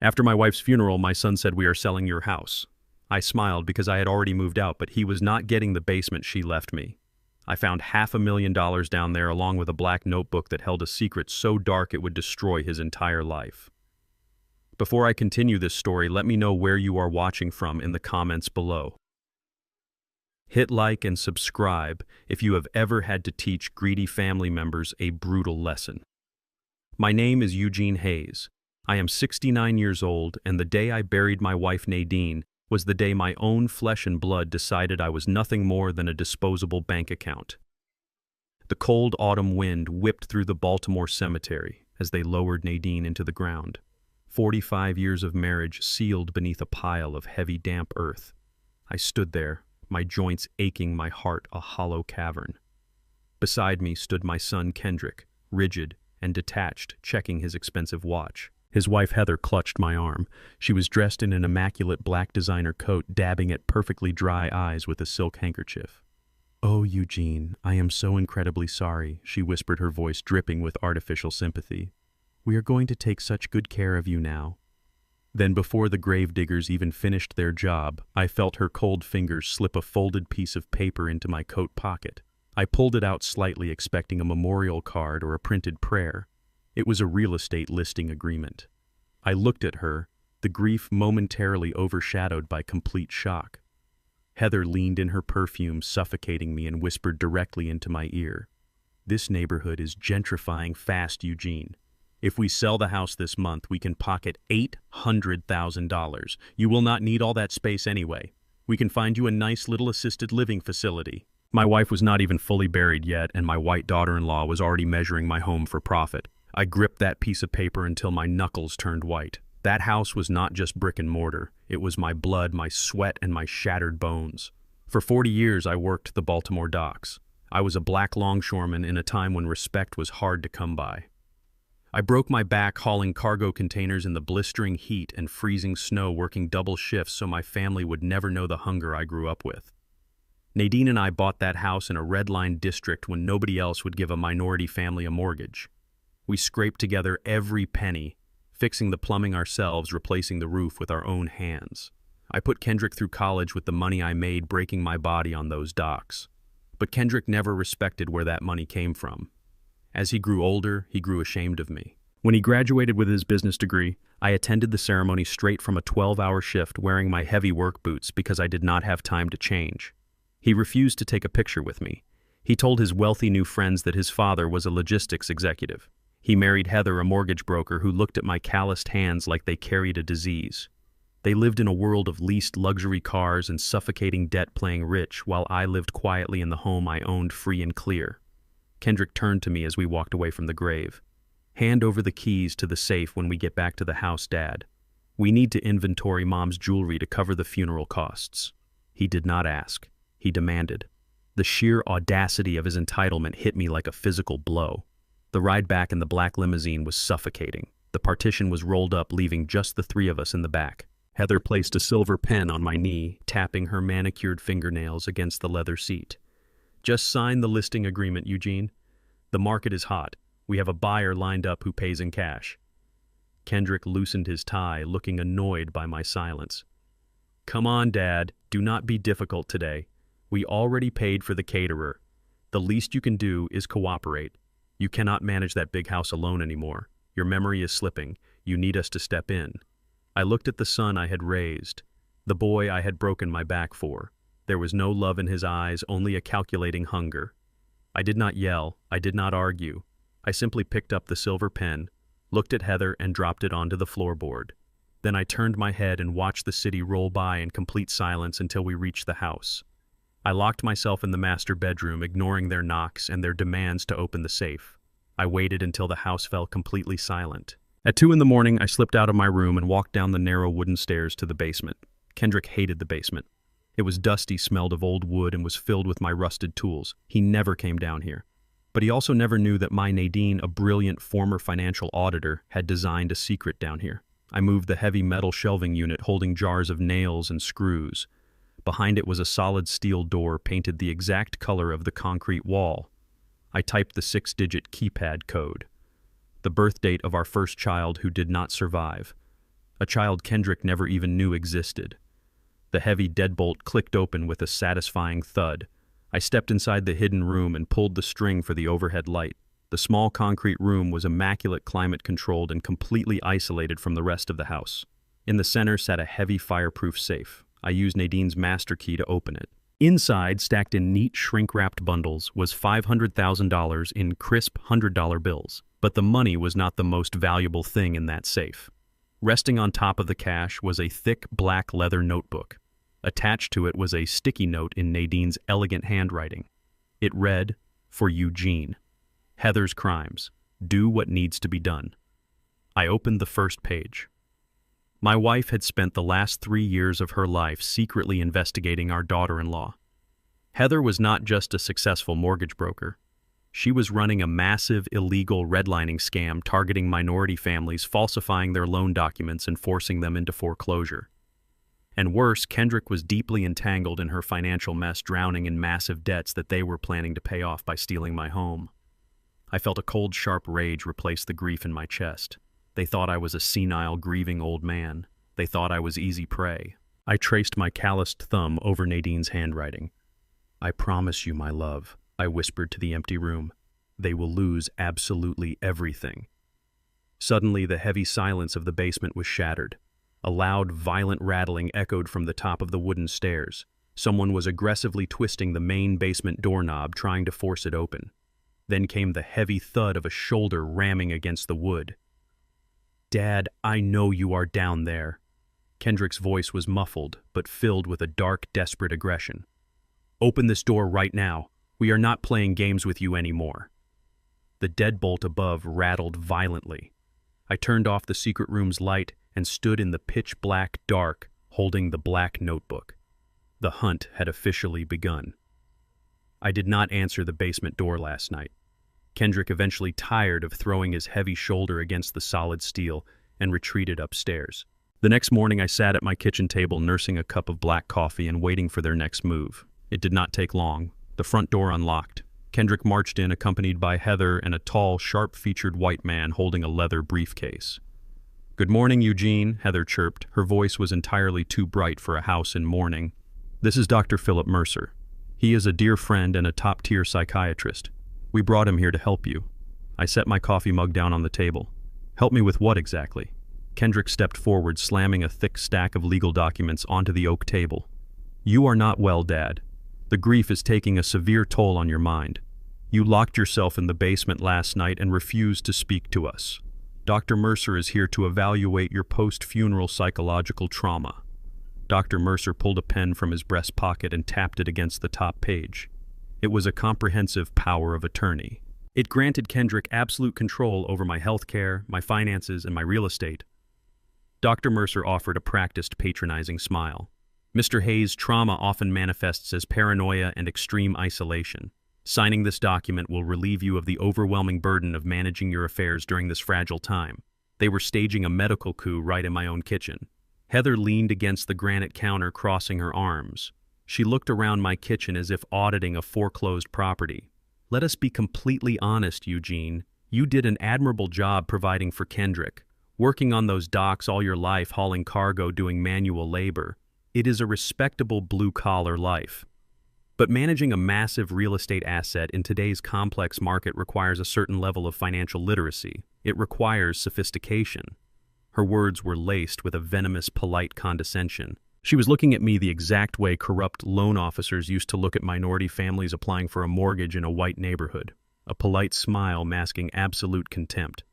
After my wife's funeral, my son said, "We are selling your house." I smiled because I had already moved out, but he was not getting the basement she left me. I found $500,000 down there along with a black notebook that held a secret so dark it would destroy his entire life. Before I continue this story, let me know where you are watching from in the comments below. Hit like and subscribe if you have ever had to teach greedy family members a brutal lesson. My name is Eugene Hayes. I am 69 years old, and the day I buried my wife Nadine was the day my own flesh and blood decided I was nothing more than a disposable bank account. The cold autumn wind whipped through the Baltimore cemetery as they lowered Nadine into the ground. 45 years of marriage sealed beneath a pile of heavy, damp earth. I stood there, my joints aching, my heart a hollow cavern. Beside me stood my son Kendrick, rigid and detached, checking his expensive watch. His wife Heather clutched my arm. She was dressed in an immaculate black designer coat, dabbing at perfectly dry eyes with a silk handkerchief. "Oh, Eugene, I am so incredibly sorry," she whispered, her voice dripping with artificial sympathy. "We are going to take such good care of you now." Then, before the gravediggers even finished their job, I felt her cold fingers slip a folded piece of paper into my coat pocket. I pulled it out slightly, expecting a memorial card or a printed prayer. It was a real estate listing agreement. I looked at her, the grief momentarily overshadowed by complete shock. Heather leaned in her perfume, suffocating me, and whispered directly into my ear, "This neighborhood is gentrifying fast, Eugene. If we sell the house this month, we can pocket $800,000. You will not need all that space anyway. We can find you a nice little assisted living facility." My wife was not even fully buried yet, and my white daughter-in-law was already measuring my home for profit. I gripped that piece of paper until my knuckles turned white. That house was not just brick and mortar. It was my blood, my sweat, and my shattered bones. For 40 years, I worked the Baltimore docks. I was a black longshoreman in a time when respect was hard to come by. I broke my back hauling cargo containers in the blistering heat and freezing snow, working double shifts so my family would never know the hunger I grew up with. Nadine and I bought that house in a red-line district when nobody else would give a minority family a mortgage. We scraped together every penny, fixing the plumbing ourselves, replacing the roof with our own hands. I put Kendrick through college with the money I made breaking my body on those docks. But Kendrick never respected where that money came from. As he grew older, he grew ashamed of me. When he graduated with his business degree, I attended the ceremony straight from a 12-hour shift, wearing my heavy work boots because I did not have time to change. He refused to take a picture with me. He told his wealthy new friends that his father was a logistics executive. He married Heather, a mortgage broker, who looked at my calloused hands like they carried a disease. They lived in a world of leased luxury cars and suffocating debt, playing rich, while I lived quietly in the home I owned, free and clear. Kendrick turned to me as we walked away from the grave. "Hand over the keys to the safe when we get back to the house, Dad. We need to inventory Mom's jewelry to cover the funeral costs." He did not ask. He demanded. The sheer audacity of his entitlement hit me like a physical blow. The ride back in the black limousine was suffocating. The partition was rolled up, leaving just the three of us in the back. Heather placed a silver pen on my knee, tapping her manicured fingernails against the leather seat. "Just sign the listing agreement, Eugene. The market is hot. We have a buyer lined up who pays in cash." Kendrick loosened his tie, looking annoyed by my silence. "Come on, Dad. Do not be difficult today. We already paid for the caterer. The least you can do is cooperate. You cannot manage that big house alone anymore. Your memory is slipping. You need us to step in." I looked at the son I had raised, the boy I had broken my back for. There was no love in his eyes, only a calculating hunger. I did not yell. I did not argue. I simply picked up the silver pen, looked at Heather, and dropped it onto the floorboard. Then I turned my head and watched the city roll by in complete silence until we reached the house. I locked myself in the master bedroom, ignoring their knocks and their demands to open the safe. I waited until the house fell completely silent. At 2 in the morning, I slipped out of my room and walked down the narrow wooden stairs to the basement. Kendrick hated the basement. It was dusty, smelled of old wood, and was filled with my rusted tools. He never came down here. But he also never knew that my Nadine, a brilliant former financial auditor, had designed a secret down here. I moved the heavy metal shelving unit holding jars of nails and screws. Behind it was a solid steel door painted the exact color of the concrete wall. I typed the 6-digit keypad code. The birth date of our first child who did not survive. a child Kendrick never even knew existed. The heavy deadbolt clicked open with a satisfying thud. I stepped inside the hidden room and pulled the string for the overhead light. The small concrete room was immaculate, climate-controlled, and completely isolated from the rest of the house. In the center sat a heavy fireproof safe. I used Nadine's master key to open it. Inside, stacked in neat shrink-wrapped bundles, was $500,000 in crisp $100 bills. But the money was not the most valuable thing in that safe. Resting on top of the cash was a thick black leather notebook. Attached to it was a sticky note in Nadine's elegant handwriting. It read, "For Eugene. Heather's crimes. Do what needs to be done." I opened the first page. My wife had spent the last 3 years of her life secretly investigating our daughter-in-law. Heather was not just a successful mortgage broker. She was running a massive illegal redlining scam targeting minority families, falsifying their loan documents and forcing them into foreclosure. And worse, Kendrick was deeply entangled in her financial mess, drowning in massive debts that they were planning to pay off by stealing my home. I felt a cold, sharp rage replace the grief in my chest. They thought I was a senile, grieving old man. They thought I was easy prey. I traced my calloused thumb over Nadine's handwriting. "I promise you, my love," I whispered to the empty room. "They will lose absolutely everything." Suddenly, the heavy silence of the basement was shattered. A loud, violent rattling echoed from the top of the wooden stairs. Someone was aggressively twisting the main basement doorknob, trying to force it open. Then came the heavy thud of a shoulder ramming against the wood. "Dad, I know you are down there." Kendrick's voice was muffled, but filled with a dark, desperate aggression. "Open this door right now. We are not playing games with you anymore." The deadbolt above rattled violently. I turned off the secret room's light and stood in the pitch-black dark, holding the black notebook. The hunt had officially begun. I did not answer the basement door last night. Kendrick eventually tired of throwing his heavy shoulder against the solid steel and retreated upstairs. The next morning I sat at my kitchen table nursing a cup of black coffee and waiting for their next move. It did not take long. The front door unlocked. Kendrick marched in, accompanied by Heather and a tall, sharp-featured white man holding a leather briefcase. "Good morning, Eugene," Heather chirped. Her voice was entirely too bright for a house in mourning. "This is Dr. Philip Mercer. He is a dear friend and a top-tier psychiatrist. We brought him here to help you." I set my coffee mug down on the table. "Help me with what exactly?" Kendrick stepped forward, slamming a thick stack of legal documents onto the oak table. "You are not well, Dad. The grief is taking a severe toll on your mind. You locked yourself in the basement last night and refused to speak to us. Dr. Mercer is here to evaluate your post-funeral psychological trauma." Dr. Mercer pulled a pen from his breast pocket and tapped it against the top page. It was a comprehensive power of attorney. It granted Kendrick absolute control over my health care, my finances, and my real estate. Dr. Mercer offered a practiced, patronizing smile. "Mr. Hayes, trauma often manifests as paranoia and extreme isolation. Signing this document will relieve you of the overwhelming burden of managing your affairs during this fragile time." They were staging a medical coup right in my own kitchen. Heather leaned against the granite counter, crossing her arms. She looked around my kitchen as if auditing a foreclosed property. "Let us be completely honest, Eugene. You did an admirable job providing for Kendrick, working on those docks all your life, hauling cargo, doing manual labor. It is a respectable blue-collar life. But managing a massive real estate asset in today's complex market requires a certain level of financial literacy. It requires sophistication." Her words were laced with a venomous, polite condescension. She was looking at me the exact way corrupt loan officers used to look at minority families applying for a mortgage in a white neighborhood, a polite smile masking absolute contempt.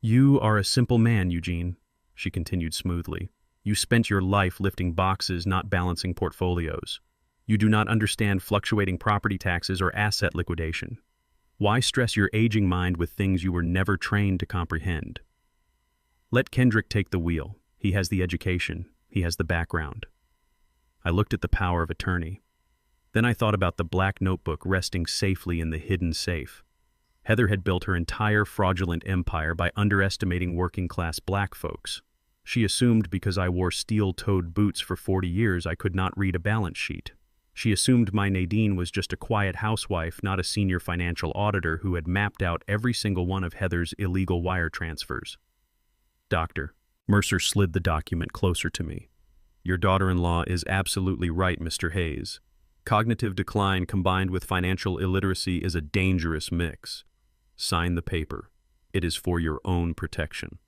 "You are a simple man, Eugene," she continued smoothly. "You spent your life lifting boxes, not balancing portfolios. You do not understand fluctuating property taxes or asset liquidation. Why stress your aging mind with things you were never trained to comprehend? Let Kendrick take the wheel. He has the education. He has the background." I looked at the power of attorney. Then I thought about the black notebook resting safely in the hidden safe. Heather had built her entire fraudulent empire by underestimating working-class black folks. She assumed because I wore steel-toed boots for 40 years I could not read a balance sheet. She assumed my Nadine was just a quiet housewife, not a senior financial auditor who had mapped out every single one of Heather's illegal wire transfers. "Doctor," Mercer slid the document closer to me. Your daughter-in-law is absolutely right, Mr. Hayes. Cognitive decline combined with financial illiteracy is a dangerous mix. Sign the paper. It is for your own protection.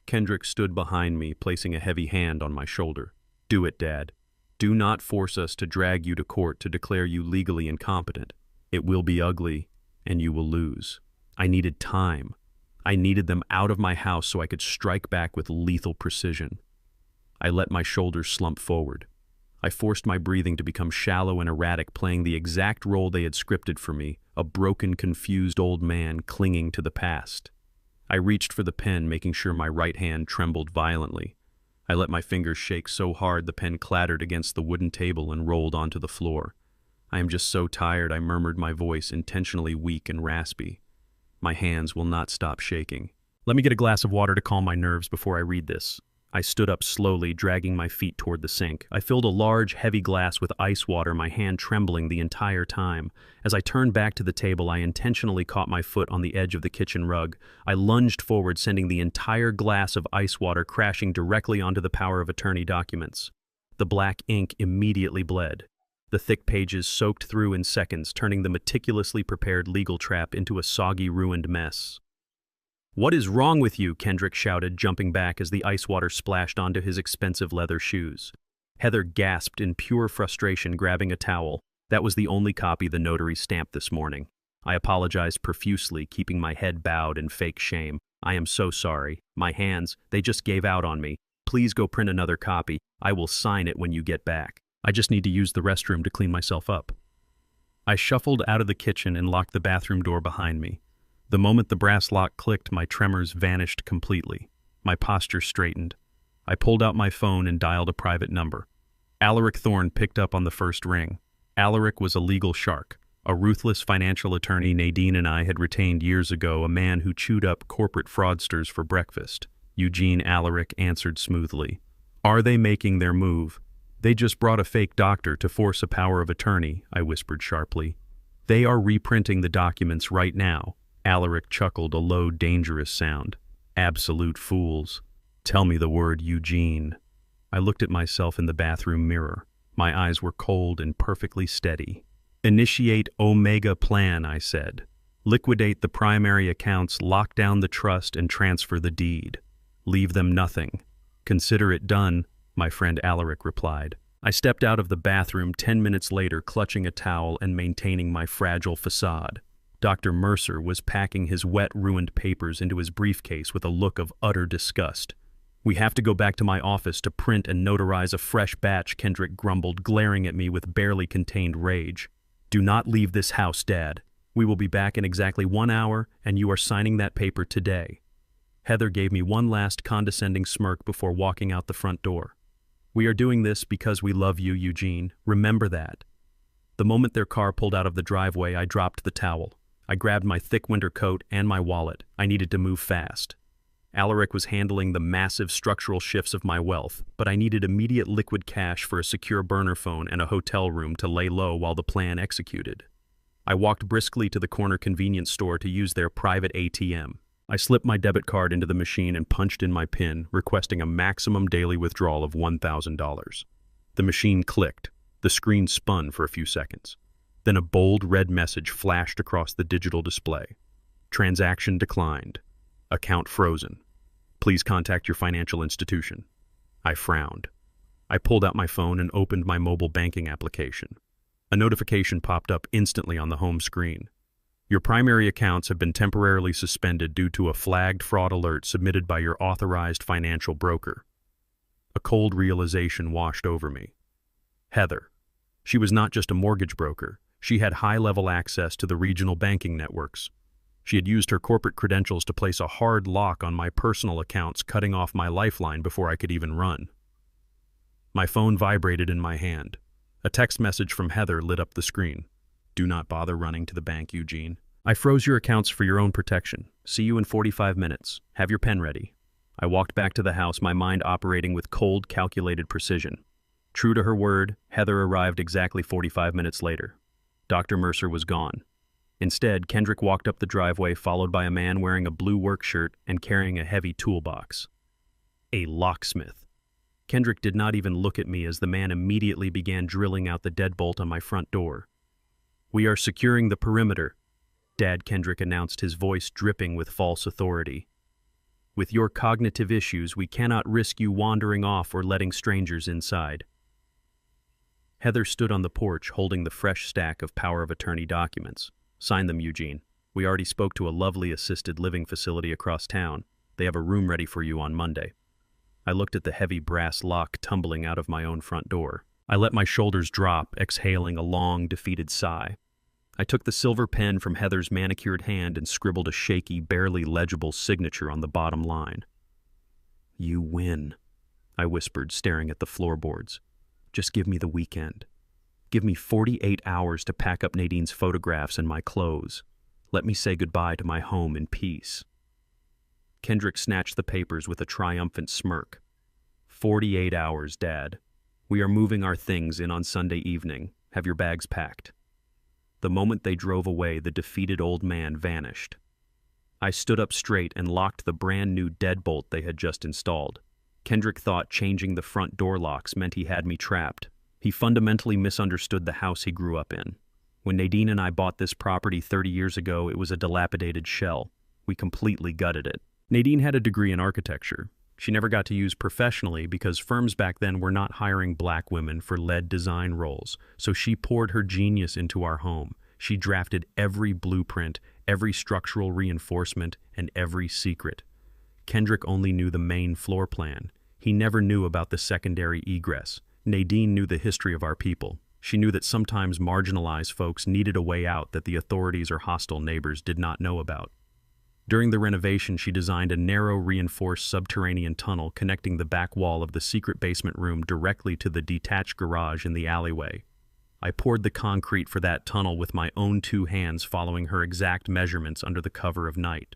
Kendrick stood behind me, placing a heavy hand on my shoulder. Do it, Dad. Do not force us to drag you to court to declare you legally incompetent. It will be ugly, and you will lose. I needed time. I needed them out of my house so I could strike back with lethal precision. I let my shoulders slump forward. I forced my breathing to become shallow and erratic, playing the exact role they had scripted for me, a broken, confused old man clinging to the past. I reached for the pen, making sure my right hand trembled violently. I let my fingers shake so hard the pen clattered against the wooden table and rolled onto the floor. I am just so tired, I murmured, my voice intentionally weak and raspy. My hands will not stop shaking. Let me get a glass of water to calm my nerves before I read this. I stood up slowly, dragging my feet toward the sink. I filled a large, heavy glass with ice water, my hand trembling the entire time. As I turned back to the table, I intentionally caught my foot on the edge of the kitchen rug. I lunged forward, sending the entire glass of ice water crashing directly onto the power of attorney documents. The black ink immediately bled. The thick pages soaked through in seconds, turning the meticulously prepared legal trap into a soggy, ruined mess. "What is wrong with you?" Kendrick shouted, jumping back as the ice water splashed onto his expensive leather shoes. Heather gasped in pure frustration, grabbing a towel. That was the only copy the notary stamped this morning. I apologized profusely, keeping my head bowed in fake shame. "I am so sorry. My hands, they just gave out on me. Please go print another copy. I will sign it when you get back. I just need to use the restroom to clean myself up." I shuffled out of the kitchen and locked the bathroom door behind me. The moment the brass lock clicked, my tremors vanished completely. My posture straightened. I pulled out my phone and dialed a private number. Alaric Thorne picked up on the first ring. Alaric was a legal shark, a ruthless financial attorney Nadine and I had retained years ago, a man who chewed up corporate fraudsters for breakfast. Eugene Alaric answered smoothly. "Are they making their move?" "They just brought a fake doctor to force a power of attorney," I whispered sharply. "They are reprinting the documents right now." Alaric chuckled, a low, dangerous sound. "Absolute fools. Tell me the word, Eugene." I looked at myself in the bathroom mirror. My eyes were cold and perfectly steady. "Initiate Omega Plan," I said. "Liquidate the primary accounts, lock down the trust, and transfer the deed. Leave them nothing. Consider it done," my friend Alaric replied. I stepped out of the bathroom 10 minutes later, clutching a towel and maintaining my fragile facade. Dr. Mercer was packing his wet, ruined papers into his briefcase with a look of utter disgust. "We have to go back to my office to print and notarize a fresh batch," Kendrick grumbled, glaring at me with barely contained rage. "Do not leave this house, Dad. We will be back in exactly 1 hour, and you are signing that paper today." Heather gave me one last condescending smirk before walking out the front door. "We are doing this because we love you, Eugene. Remember that." The moment their car pulled out of the driveway, I dropped the towel. I grabbed my thick winter coat and my wallet. I needed to move fast. Alaric was handling the massive structural shifts of my wealth, but I needed immediate liquid cash for a secure burner phone and a hotel room to lay low while the plan executed. I walked briskly to the corner convenience store to use their private ATM. I slipped my debit card into the machine and punched in my PIN, requesting a maximum daily withdrawal of $1,000. The machine clicked. The screen spun for a few seconds. Then a bold red message flashed across the digital display. "Transaction declined. Account frozen. Please contact your financial institution." I frowned. I pulled out my phone and opened my mobile banking application. A notification popped up instantly on the home screen. "Your primary accounts have been temporarily suspended due to a flagged fraud alert submitted by your authorized financial broker." A cold realization washed over me. Heather. She was not just a mortgage broker. She had high-level access to the regional banking networks. She had used her corporate credentials to place a hard lock on my personal accounts, cutting off my lifeline before I could even run. My phone vibrated in my hand. A text message from Heather lit up the screen. "Do not bother running to the bank, Eugene. I froze your accounts for your own protection. See you in 45 minutes. Have your pen ready." I walked back to the house, my mind operating with cold, calculated precision. True to her word, Heather arrived exactly 45 minutes later. Dr. Mercer was gone. Instead, Kendrick walked up the driveway, followed by a man wearing a blue work shirt and carrying a heavy toolbox. A locksmith. Kendrick did not even look at me as the man immediately began drilling out the deadbolt on my front door. "We are securing the perimeter," Dad Kendrick announced, his voice dripping with false authority. "With your cognitive issues, we cannot risk you wandering off or letting strangers inside." Heather stood on the porch holding the fresh stack of power of attorney documents. "Sign them, Eugene. We already spoke to a lovely assisted living facility across town. They have a room ready for you on Monday." I looked at the heavy brass lock tumbling out of my own front door. I let my shoulders drop, exhaling a long, defeated sigh. I took the silver pen from Heather's manicured hand and scribbled a shaky, barely legible signature on the bottom line. "You win," I whispered, staring at the floorboards. "Just give me the weekend. Give me 48 hours to pack up Nadine's photographs and my clothes. Let me say goodbye to my home in peace." Kendrick snatched the papers with a triumphant smirk. 48 hours, Dad. We are moving our things in on Sunday evening. Have your bags packed." The moment they drove away, the defeated old man vanished. I stood up straight and locked the brand new deadbolt they had just installed. Kendrick thought changing the front door locks meant he had me trapped. He fundamentally misunderstood the house he grew up in. When Nadine and I bought this property 30 years ago, it was a dilapidated shell. We completely gutted it. Nadine had a degree in architecture. She never got to use professionally because firms back then were not hiring black women for lead design roles, so she poured her genius into our home. She drafted every blueprint, every structural reinforcement, and every secret. Kendrick only knew the main floor plan. He never knew about the secondary egress. Nadine knew the history of our people. She knew that sometimes marginalized folks needed a way out that the authorities or hostile neighbors did not know about. During the renovation, she designed a narrow, reinforced subterranean tunnel connecting the back wall of the secret basement room directly to the detached garage in the alleyway. I poured the concrete for that tunnel with my own 2 hands, following her exact measurements under the cover of night.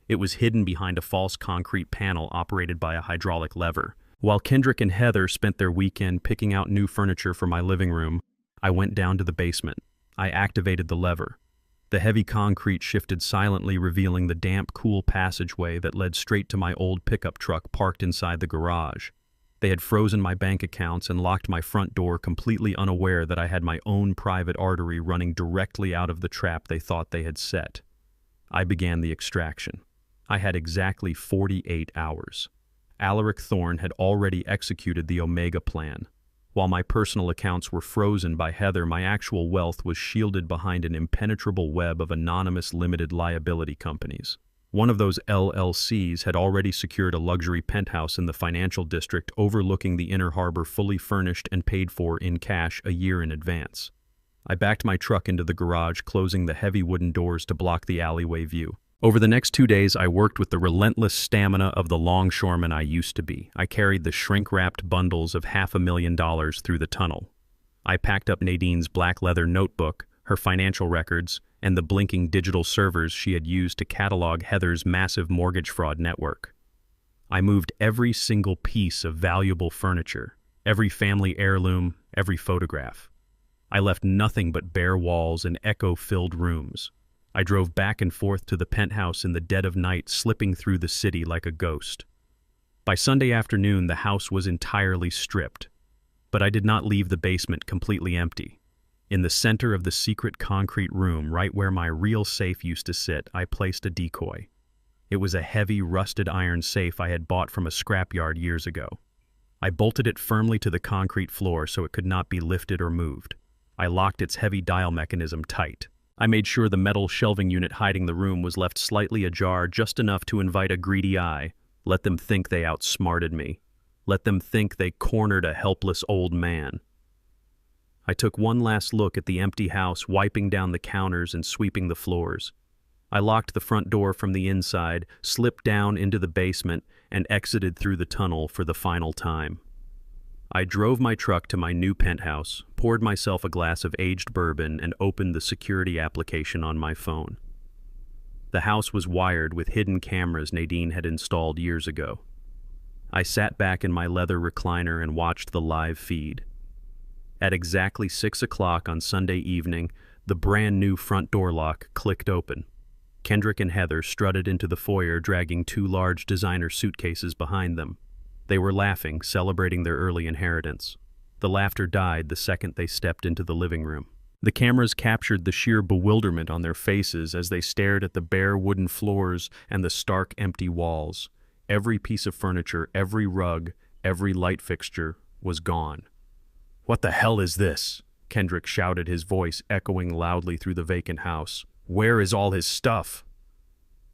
It was hidden behind a false concrete panel operated by a hydraulic lever. While Kendrick and Heather spent their weekend picking out new furniture for my living room, I went down to the basement. I activated the lever. The heavy concrete shifted silently, revealing the damp, cool passageway that led straight to my old pickup truck parked inside the garage. They had frozen my bank accounts and locked my front door, completely unaware that I had my own private artery running directly out of the trap they thought they had set. I began the extraction. I had exactly 48 hours. Alaric Thorne had already executed the Omega plan. While my personal accounts were frozen by Heather, my actual wealth was shielded behind an impenetrable web of anonymous limited liability companies. One of those LLCs had already secured a luxury penthouse in the financial district overlooking the inner harbor, fully furnished and paid for in cash a year in advance. I backed my truck into the garage, closing the heavy wooden doors to block the alleyway view. Over the next 2 days, I worked with the relentless stamina of the longshoreman I used to be. I carried the shrink-wrapped bundles of $500,000 through the tunnel. I packed up Nadine's black leather notebook, her financial records, and the blinking digital servers she had used to catalog Heather's massive mortgage fraud network. I moved every single piece of valuable furniture, every family heirloom, every photograph. I left nothing but bare walls and echo-filled rooms. I drove back and forth to the penthouse in the dead of night, slipping through the city like a ghost. By Sunday afternoon, the house was entirely stripped, but I did not leave the basement completely empty. In the center of the secret concrete room, right where my real safe used to sit, I placed a decoy. It was a heavy, rusted iron safe I had bought from a scrapyard years ago. I bolted it firmly to the concrete floor so it could not be lifted or moved. I locked its heavy dial mechanism tight. I made sure the metal shelving unit hiding the room was left slightly ajar, just enough to invite a greedy eye. Let them think they outsmarted me. Let them think they cornered a helpless old man. I took one last look at the empty house, wiping down the counters and sweeping the floors. I locked the front door from the inside, slipped down into the basement, and exited through the tunnel for the final time. I drove my truck to my new penthouse, poured myself a glass of aged bourbon, and opened the security application on my phone. The house was wired with hidden cameras Nadine had installed years ago. I sat back in my leather recliner and watched the live feed. At exactly 6 o'clock on Sunday evening, the brand new front door lock clicked open. Kendrick and Heather strutted into the foyer, dragging 2 large designer suitcases behind them. They were laughing, celebrating their early inheritance. The laughter died the second they stepped into the living room. The cameras captured the sheer bewilderment on their faces as they stared at the bare wooden floors and the stark empty walls. Every piece of furniture, every rug, every light fixture was gone. "What the hell is this?" Kendrick shouted, his voice echoing loudly through the vacant house. "Where is all his stuff?"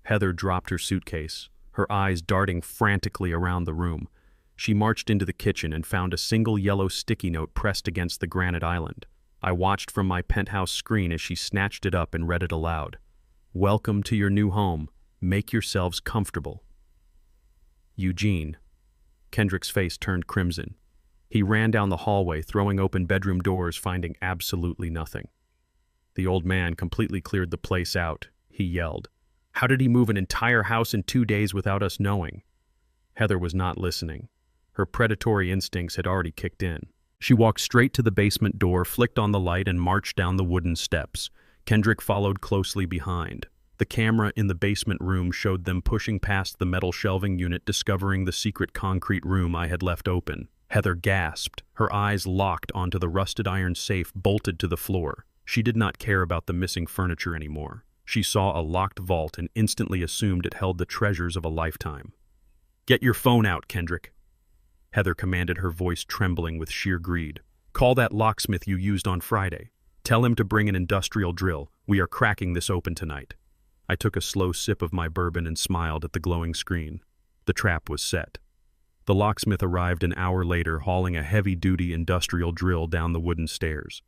Heather dropped her suitcase, her eyes darting frantically around the room. She marched into the kitchen and found a single yellow sticky note pressed against the granite island. I watched from my penthouse screen as she snatched it up and read it aloud. "Welcome to your new home. Make yourselves comfortable. Eugene." Kendrick's face turned crimson. He ran down the hallway, throwing open bedroom doors, finding absolutely nothing. The old man completely cleared the place out. He yelled, "How did he move an entire house in 2 days without us knowing?" Heather was not listening. Her predatory instincts had already kicked in. She walked straight to the basement door, flicked on the light, and marched down the wooden steps. Kendrick followed closely behind. The camera in the basement room showed them pushing past the metal shelving unit, discovering the secret concrete room I had left open. Heather gasped, her eyes locked onto the rusted iron safe bolted to the floor. She did not care about the missing furniture anymore. She saw a locked vault and instantly assumed it held the treasures of a lifetime. "Get your phone out, Kendrick," Heather commanded, her voice trembling with sheer greed. "Call that locksmith you used on Friday. Tell him to bring an industrial drill. We are cracking this open tonight." I took a slow sip of my bourbon and smiled at the glowing screen. The trap was set. The locksmith arrived an hour later, hauling a heavy-duty industrial drill down the wooden stairs.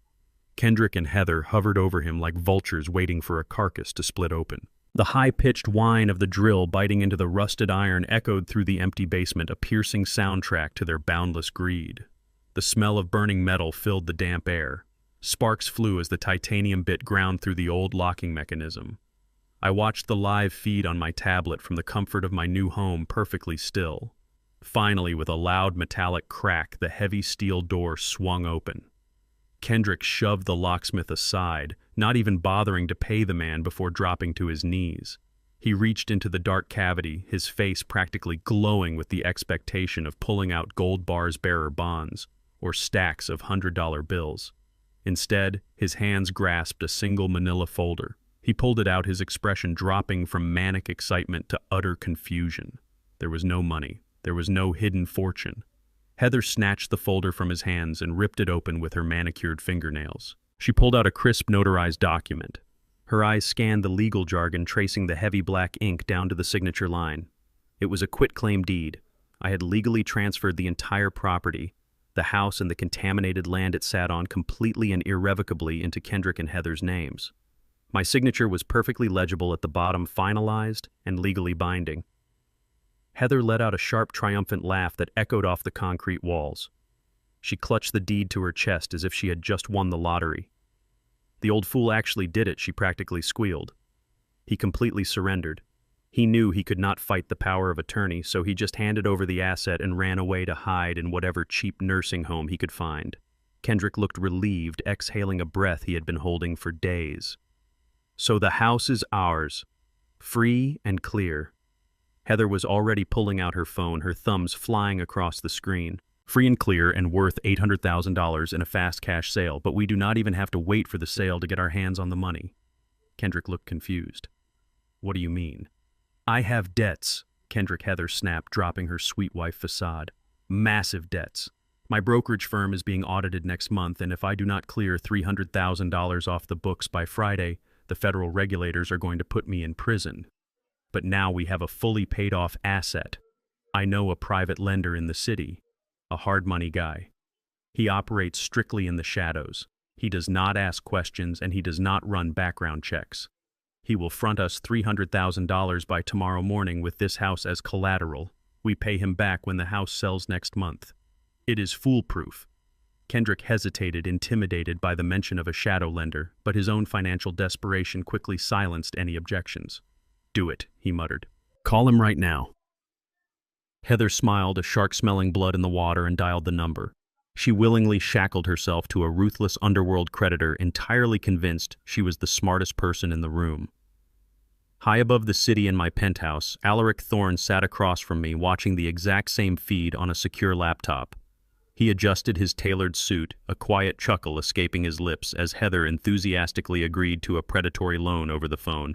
Kendrick and Heather hovered over him like vultures waiting for a carcass to split open. The high-pitched whine of the drill biting into the rusted iron echoed through the empty basement, a piercing soundtrack to their boundless greed. The smell of burning metal filled the damp air. Sparks flew as the titanium bit ground through the old locking mechanism. I watched the live feed on my tablet from the comfort of my new home, perfectly still. Finally, with a loud metallic crack, the heavy steel door swung open. Kendrick shoved the locksmith aside, not even bothering to pay the man before dropping to his knees. He reached into the dark cavity, his face practically glowing with the expectation of pulling out gold bars bearer bonds or stacks of $100 bills. Instead, his hands grasped a single manila folder. He pulled it out, his expression dropping from manic excitement to utter confusion. There was no money. There was no hidden fortune. Heather snatched the folder from his hands and ripped it open with her manicured fingernails. She pulled out a crisp, notarized document. Her eyes scanned the legal jargon, tracing the heavy black ink down to the signature line. It was a quitclaim deed. I had legally transferred the entire property, the house and the contaminated land it sat on, completely and irrevocably into Kendrick and Heather's names. My signature was perfectly legible at the bottom, finalized and legally binding. Heather let out a sharp, triumphant laugh that echoed off the concrete walls. She clutched the deed to her chest as if she had just won the lottery. "The old fool actually did it," she practically squealed. He completely surrendered. He knew he could not fight the power of attorney, so he just handed over the asset and ran away to hide in whatever cheap nursing home he could find. Kendrick looked relieved, exhaling a breath he had been holding for days. "So the house is ours, free and clear." Heather was already pulling out her phone, her thumbs flying across the screen. "Free and clear and worth $800,000 in a fast cash sale, but we do not even have to wait for the sale to get our hands on the money." Kendrick looked confused. "What do you mean?" "I have debts," Heather snapped, dropping her sweet wife facade. "Massive debts. My brokerage firm is being audited next month, and if I do not clear $300,000 off the books by Friday, the federal regulators are going to put me in prison. But now we have a fully paid-off asset. I know a private lender in the city, a hard money guy. He operates strictly in the shadows. He does not ask questions, and he does not run background checks. He will front us $300,000 by tomorrow morning with this house as collateral. We pay him back when the house sells next month. It is foolproof." Kendrick hesitated, intimidated by the mention of a shadow lender, but his own financial desperation quickly silenced any objections. "Do it," he muttered. "Call him right now." Heather smiled, a shark-smelling blood in the water, and dialed the number. She willingly shackled herself to a ruthless underworld creditor, entirely convinced she was the smartest person in the room. High above the city in my penthouse, Alaric Thorne sat across from me watching the exact same feed on a secure laptop. He adjusted his tailored suit, a quiet chuckle escaping his lips as Heather enthusiastically agreed to a predatory loan over the phone.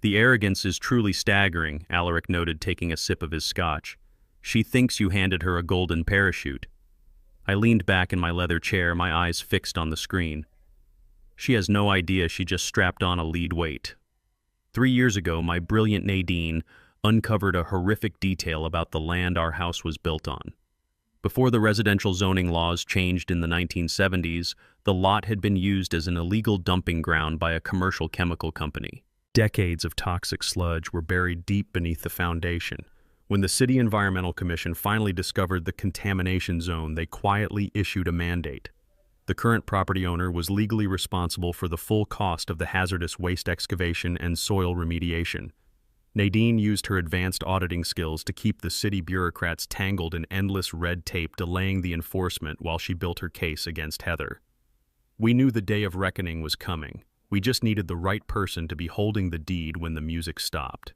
"The arrogance is truly staggering," Alaric noted, taking a sip of his scotch. "She thinks you handed her a golden parachute." I leaned back in my leather chair, my eyes fixed on the screen. "She has no idea she just strapped on a lead weight." 3 years ago, my brilliant Nadine uncovered a horrific detail about the land our house was built on. Before the residential zoning laws changed in the 1970s, the lot had been used as an illegal dumping ground by a commercial chemical company. Decades of toxic sludge were buried deep beneath the foundation. When the City Environmental Commission finally discovered the contamination zone, they quietly issued a mandate. The current property owner was legally responsible for the full cost of the hazardous waste excavation and soil remediation. Nadine used her advanced auditing skills to keep the city bureaucrats tangled in endless red tape, delaying the enforcement while she built her case against Heather. We knew the day of reckoning was coming. We just needed the right person to be holding the deed when the music stopped.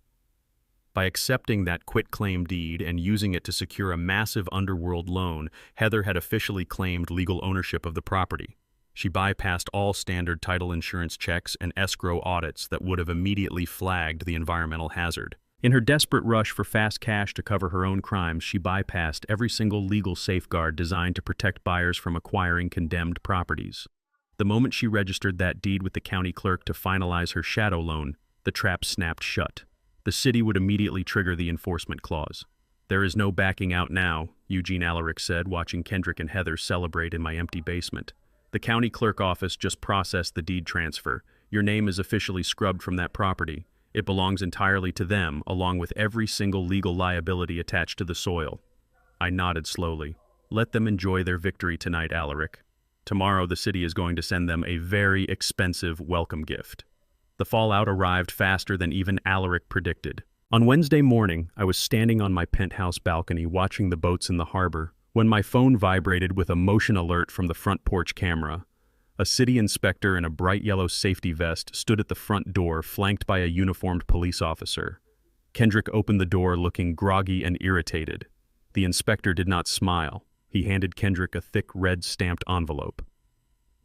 By accepting that quitclaim deed and using it to secure a massive underworld loan, Heather had officially claimed legal ownership of the property. She bypassed all standard title insurance checks and escrow audits that would have immediately flagged the environmental hazard. In her desperate rush for fast cash to cover her own crimes, she bypassed every single legal safeguard designed to protect buyers from acquiring condemned properties. The moment she registered that deed with the county clerk to finalize her shadow loan, the trap snapped shut. The city would immediately trigger the enforcement clause. "There is no backing out now," Eugene Alaric said, watching Kendrick and Heather celebrate in my empty basement. "The county clerk office just processed the deed transfer. Your name is officially scrubbed from that property. It belongs entirely to them, along with every single legal liability attached to the soil." I nodded slowly. "Let them enjoy their victory tonight, Alaric. Tomorrow the city is going to send them a very expensive welcome gift." The fallout arrived faster than even Alaric predicted. On Wednesday morning, I was standing on my penthouse balcony watching the boats in the harbor when my phone vibrated with a motion alert from the front porch camera. A city inspector in a bright yellow safety vest stood at the front door, flanked by a uniformed police officer. Kendrick opened the door looking groggy and irritated. The inspector did not smile. He handed Kendrick a thick red stamped envelope.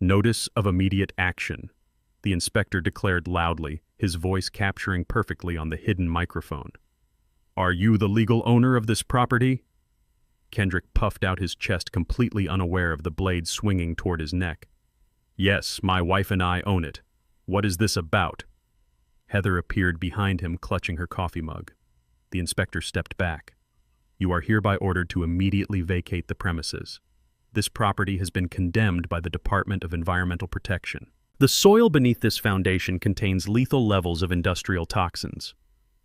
"Notice of immediate action," the inspector declared loudly, his voice capturing perfectly on the hidden microphone. "Are you the legal owner of this property?" Kendrick puffed out his chest, completely unaware of the blade swinging toward his neck. "Yes, my wife and I own it. What is this about?" Heather appeared behind him, clutching her coffee mug. The inspector stepped back. "You are hereby ordered to immediately vacate the premises. This property has been condemned by the Department of Environmental Protection. The soil beneath this foundation contains lethal levels of industrial toxins."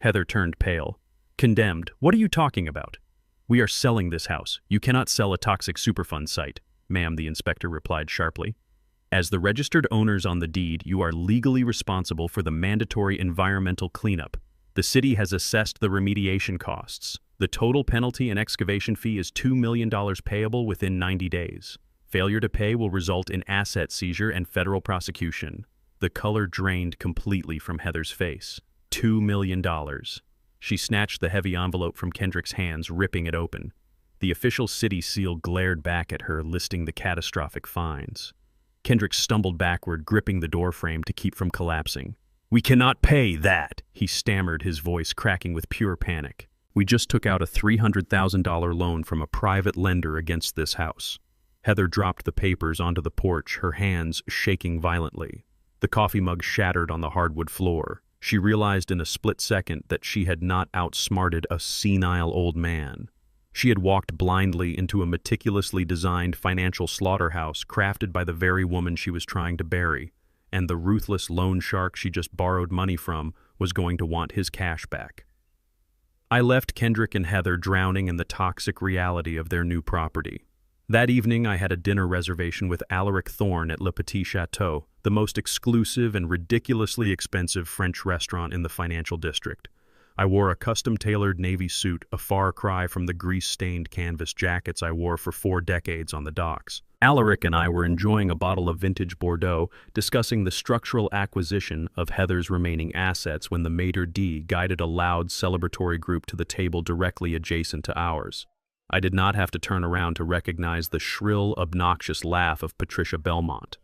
Heather turned pale. "Condemned? What are you talking about?" "We are selling this house. You cannot sell a toxic Superfund site," ma'am, the inspector replied sharply. "As the registered owners on the deed, you are legally responsible for the mandatory environmental cleanup. The city has assessed the remediation costs. The total penalty and excavation fee is $2 million payable within 90 days. Failure to pay will result in asset seizure and federal prosecution." The color drained completely from Heather's face. $2 million. She snatched the heavy envelope from Kendrick's hands, ripping it open. The official city seal glared back at her, listing the catastrophic fines. Kendrick stumbled backward, gripping the doorframe to keep from collapsing. "We cannot pay that," he stammered, his voice cracking with pure panic. "We just took out a $300,000 loan from a private lender against this house." Heather dropped the papers onto the porch, her hands shaking violently. The coffee mug shattered on the hardwood floor. She realized in a split second that she had not outsmarted a senile old man. She had walked blindly into a meticulously designed financial slaughterhouse crafted by the very woman she was trying to bury, and the ruthless loan shark she just borrowed money from was going to want his cash back. I left Kendrick and Heather drowning in the toxic reality of their new property. That evening, I had a dinner reservation with Alaric Thorne at Le Petit Chateau, the most exclusive and ridiculously expensive French restaurant in the financial district. I wore a custom-tailored navy suit, a far cry from the grease-stained canvas jackets I wore for 4 decades on the docks. Alaric and I were enjoying a bottle of vintage Bordeaux, discussing the structural acquisition of Heather's remaining assets when the maitre d' guided a loud celebratory group to the table directly adjacent to ours. I did not have to turn around to recognize the shrill, obnoxious laugh of Patricia Belmont.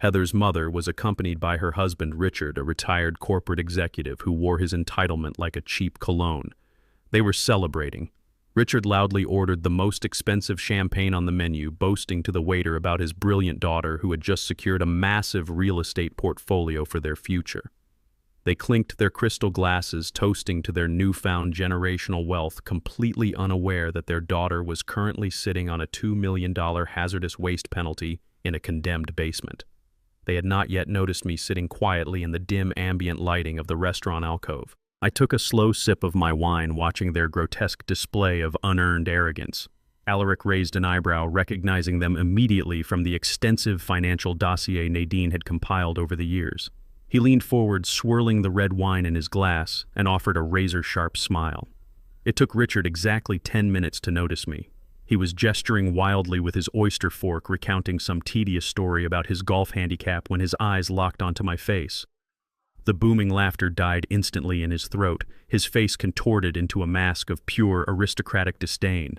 Heather's mother was accompanied by her husband Richard, a retired corporate executive who wore his entitlement like a cheap cologne. They were celebrating. Richard loudly ordered the most expensive champagne on the menu, boasting to the waiter about his brilliant daughter who had just secured a massive real estate portfolio for their future. They clinked their crystal glasses, toasting to their newfound generational wealth, completely unaware that their daughter was currently sitting on a $2 million hazardous waste penalty in a condemned basement. They had not yet noticed me sitting quietly in the dim ambient lighting of the restaurant alcove. I took a slow sip of my wine, watching their grotesque display of unearned arrogance. Alaric raised an eyebrow, recognizing them immediately from the extensive financial dossier Nadine had compiled over the years. He leaned forward, swirling the red wine in his glass, and offered a razor-sharp smile. It took Richard exactly 10 minutes to notice me. He was gesturing wildly with his oyster fork, recounting some tedious story about his golf handicap when his eyes locked onto my face. The booming laughter died instantly in his throat, his face contorted into a mask of pure aristocratic disdain.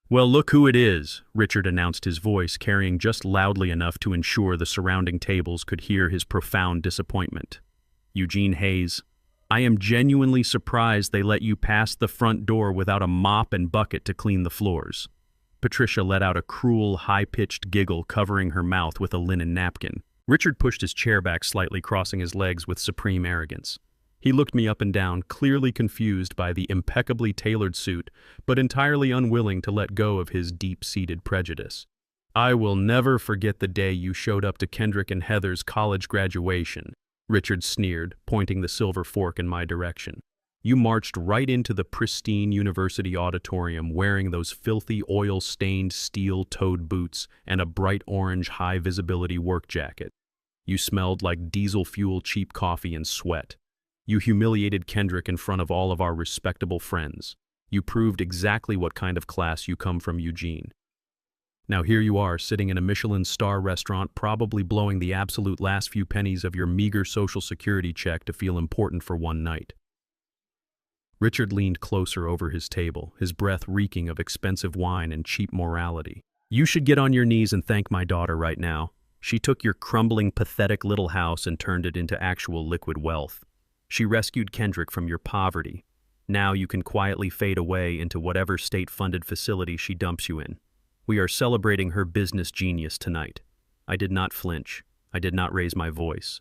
"Well, look who it is," Richard announced, his voice carrying just loudly enough to ensure the surrounding tables could hear his profound disappointment. "Eugene Hayes. I am genuinely surprised they let you pass the front door without a mop and bucket to clean the floors." Patricia let out a cruel, high-pitched giggle, covering her mouth with a linen napkin. Richard pushed his chair back slightly, crossing his legs with supreme arrogance. He looked me up and down, clearly confused by the impeccably tailored suit, but entirely unwilling to let go of his deep-seated prejudice. "I will never forget the day you showed up to Kendrick and Heather's college graduation," Richard sneered, pointing the silver fork in my direction. "You marched right into the pristine university auditorium wearing those filthy oil-stained steel-toed boots and a bright orange high-visibility work jacket. You smelled like diesel fuel, cheap coffee, and sweat. You humiliated Kendrick in front of all of our respectable friends. You proved exactly what kind of class you come from, Eugene. Now here you are, sitting in a Michelin star restaurant, probably blowing the absolute last few pennies of your meager Social Security check to feel important for one night." Richard leaned closer over his table, his breath reeking of expensive wine and cheap morality. "You should get on your knees and thank my daughter right now. She took your crumbling, pathetic little house and turned it into actual liquid wealth. She rescued Kendrick from your poverty. Now you can quietly fade away into whatever state-funded facility she dumps you in. We are celebrating her business genius tonight." I did not flinch. I did not raise my voice.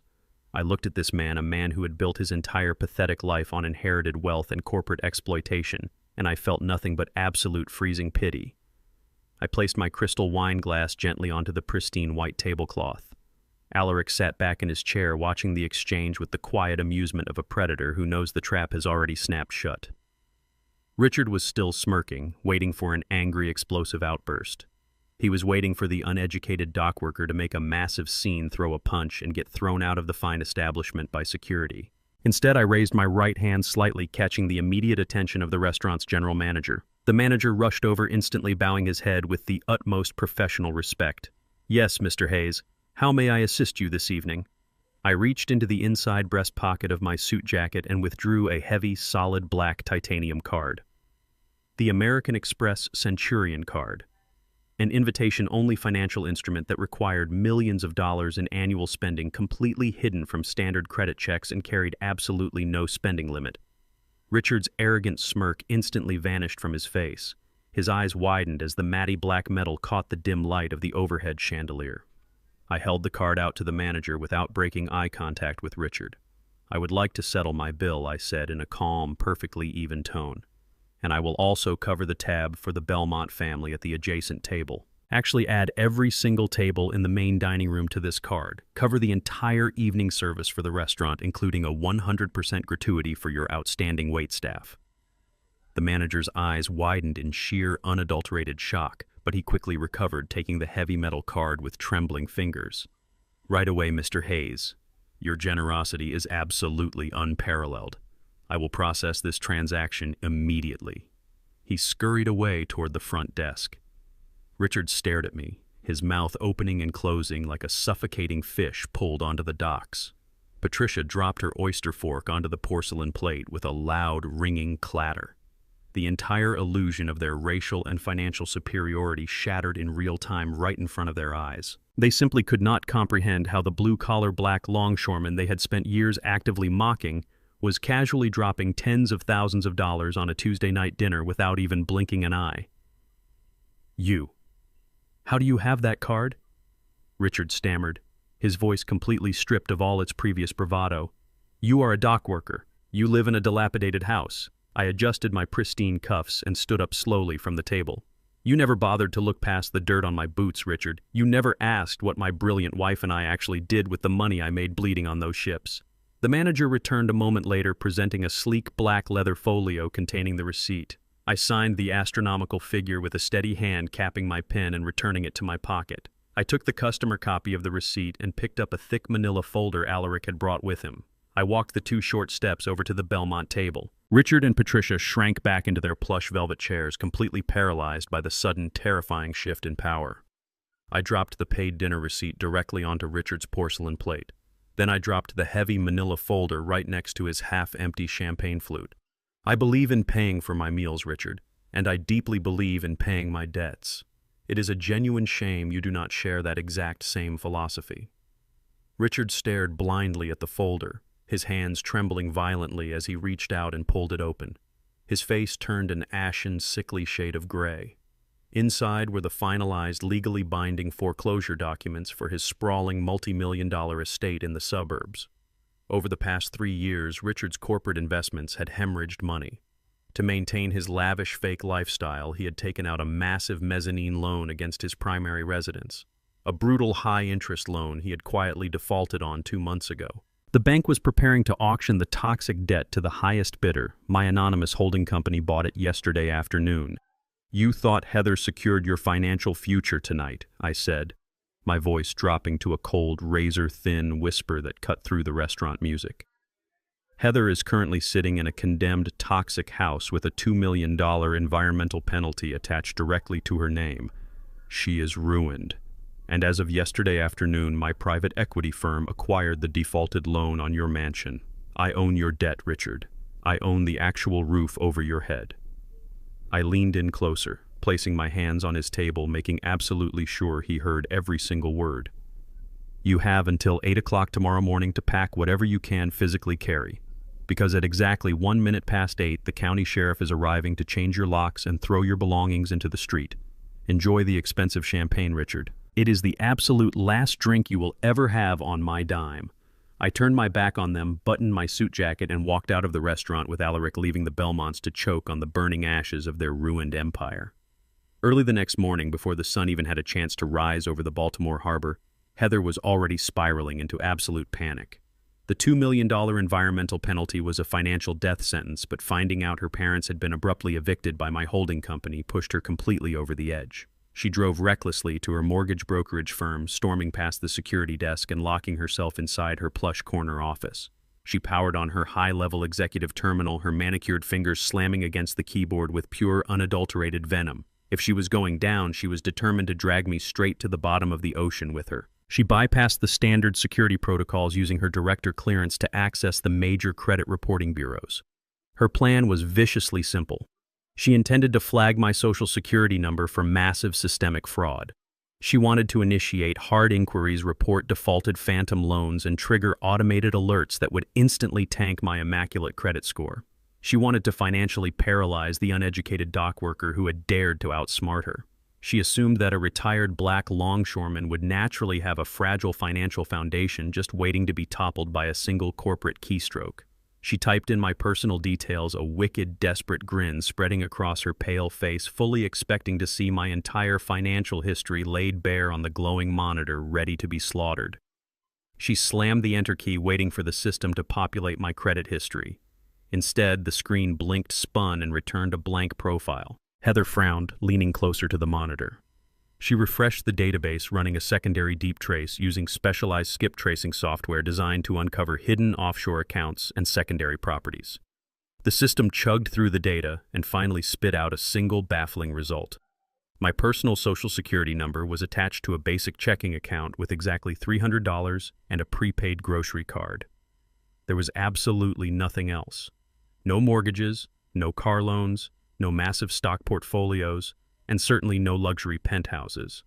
I looked at this man, a man who had built his entire pathetic life on inherited wealth and corporate exploitation, and I felt nothing but absolute freezing pity. I placed my crystal wine glass gently onto the pristine white tablecloth. Alaric sat back in his chair, watching the exchange with the quiet amusement of a predator who knows the trap has already snapped shut. Richard was still smirking, waiting for an angry, explosive outburst. He was waiting for the uneducated dockworker to make a massive scene, throw a punch, and get thrown out of the fine establishment by security. Instead, I raised my right hand slightly, catching the immediate attention of the restaurant's general manager. The manager rushed over, instantly bowing his head with the utmost professional respect. "Yes, Mr. Hayes. How may I assist you this evening?" I reached into the inside breast pocket of my suit jacket and withdrew a heavy, solid black titanium card. The American Express Centurion card. An invitation-only financial instrument that required millions of dollars in annual spending, completely hidden from standard credit checks, and carried absolutely no spending limit. Richard's arrogant smirk instantly vanished from his face. His eyes widened as the matty black metal caught the dim light of the overhead chandelier. I held the card out to the manager without breaking eye contact with Richard. "I would like to settle my bill," I said in a calm, perfectly even tone. "And I will also cover the tab for the Belmont family at the adjacent table. Actually add every single table in the main dining room to this card. Cover the entire evening service for the restaurant, including a 100% gratuity for your outstanding waitstaff." The manager's eyes widened in sheer, unadulterated shock, but he quickly recovered, taking the heavy metal card with trembling fingers. "Right away, Mr. Hayes. Your generosity is absolutely unparalleled. I will process this transaction immediately." He scurried away toward the front desk. Richard stared at me, his mouth opening and closing like a suffocating fish pulled onto the docks. Patricia dropped her oyster fork onto the porcelain plate with a loud, ringing clatter. The entire illusion of their racial and financial superiority shattered in real time right in front of their eyes. They simply could not comprehend how the blue-collar black longshoreman they had spent years actively mocking was casually dropping tens of thousands of dollars on a Tuesday night dinner without even blinking an eye. "You. How do you have that card?" Richard stammered, his voice completely stripped of all its previous bravado. "You are a dock worker. You live in a dilapidated house." I adjusted my pristine cuffs and stood up slowly from the table. "You never bothered to look past the dirt on my boots, Richard. You never asked what my brilliant wife and I actually did with the money I made bleeding on those ships." The manager returned a moment later, presenting a sleek black leather folio containing the receipt. I signed the astronomical figure with a steady hand, capping my pen and returning it to my pocket. I took the customer copy of the receipt and picked up a thick manila folder Alaric had brought with him. I walked the 2 short steps over to the Belmont table. Richard and Patricia shrank back into their plush velvet chairs, completely paralyzed by the sudden, terrifying shift in power. I dropped the paid dinner receipt directly onto Richard's porcelain plate. Then I dropped the heavy manila folder right next to his half-empty champagne flute. "I believe in paying for my meals, Richard, and I deeply believe in paying my debts. It is a genuine shame you do not share that exact same philosophy." Richard stared blindly at the folder, his hands trembling violently as he reached out and pulled it open. His face turned an ashen, sickly shade of gray. Inside were the finalized, legally binding foreclosure documents for his sprawling multi-million-dollar estate in the suburbs. Over the past 3 years, Richard's corporate investments had hemorrhaged money. To maintain his lavish fake lifestyle, he had taken out a massive mezzanine loan against his primary residence, a brutal high-interest loan he had quietly defaulted on 2 months ago. The bank was preparing to auction the toxic debt to the highest bidder. My anonymous holding company bought it yesterday afternoon. "You thought Heather secured your financial future tonight," I said, my voice dropping to a cold, razor-thin whisper that cut through the restaurant music. "Heather is currently sitting in a condemned, toxic house with a $2 million environmental penalty attached directly to her name. She is ruined. And as of yesterday afternoon, my private equity firm acquired the defaulted loan on your mansion. I own your debt, Richard. I own the actual roof over your head." I leaned in closer, placing my hands on his table, making absolutely sure he heard every single word. "You have until 8 o'clock tomorrow morning to pack whatever you can physically carry, because at exactly 1 minute past 8, the county sheriff is arriving to change your locks and throw your belongings into the street. Enjoy the expensive champagne, Richard. It is the absolute last drink you will ever have on my dime." I turned my back on them, buttoned my suit jacket, and walked out of the restaurant with Alaric leaving the Belmonts to choke on the burning ashes of their ruined empire. Early the next morning, before the sun even had a chance to rise over the Baltimore harbor, Heather was already spiraling into absolute panic. The $2 million environmental penalty was a financial death sentence, but finding out her parents had been abruptly evicted by my holding company pushed her completely over the edge. She drove recklessly to her mortgage brokerage firm, storming past the security desk and locking herself inside her plush corner office. She powered on her high-level executive terminal, her manicured fingers slamming against the keyboard with pure, unadulterated venom. If she was going down, she was determined to drag me straight to the bottom of the ocean with her. She bypassed the standard security protocols, using her director clearance to access the major credit reporting bureaus. Her plan was viciously simple. She intended to flag my social security number for massive systemic fraud. She wanted to initiate hard inquiries, report defaulted phantom loans, and trigger automated alerts that would instantly tank my immaculate credit score. She wanted to financially paralyze the uneducated dock worker who had dared to outsmart her. She assumed that a retired black longshoreman would naturally have a fragile financial foundation just waiting to be toppled by a single corporate keystroke. She typed in my personal details, a wicked, desperate grin spreading across her pale face, fully expecting to see my entire financial history laid bare on the glowing monitor, ready to be slaughtered. She slammed the enter key, waiting for the system to populate my credit history. Instead, the screen blinked, spun, and returned a blank profile. Heather frowned, leaning closer to the monitor. She refreshed the database, running a secondary deep trace using specialized skip tracing software designed to uncover hidden offshore accounts and secondary properties. The system chugged through the data and finally spit out a single baffling result. My personal Social Security number was attached to a basic checking account with exactly $300 and a prepaid grocery card. There was absolutely nothing else. No mortgages, no car loans, no massive stock portfolios, and certainly no luxury penthouses.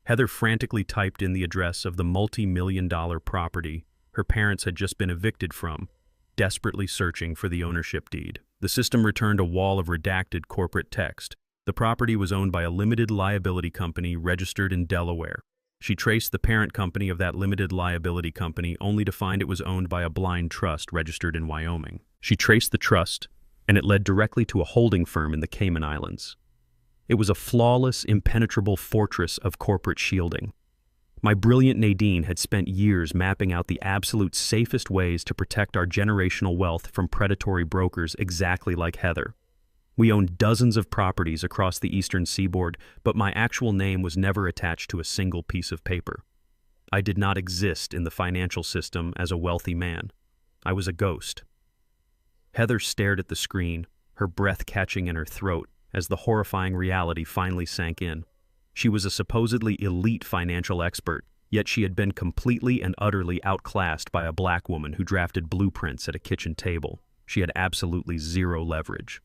Heather frantically typed in the address of the multi-million-dollar property her parents had just been evicted from, desperately searching for the ownership deed. The system returned a wall of redacted corporate text. The property was owned by a limited liability company registered in Delaware. She traced the parent company of that limited liability company only to find it was owned by a blind trust registered in Wyoming. She traced the trust, and it led directly to a holding firm in the Cayman Islands. It was a flawless, impenetrable fortress of corporate shielding. My brilliant Nadine had spent years mapping out the absolute safest ways to protect our generational wealth from predatory brokers exactly like Heather. We owned dozens of properties across the eastern seaboard, but my actual name was never attached to a single piece of paper. I did not exist in the financial system as a wealthy man. I was a ghost. Heather stared at the screen, her breath catching in her throat as the horrifying reality finally sank in. She was a supposedly elite financial expert, yet she had been completely and utterly outclassed by a black woman who drafted blueprints at a kitchen table. She had absolutely zero leverage.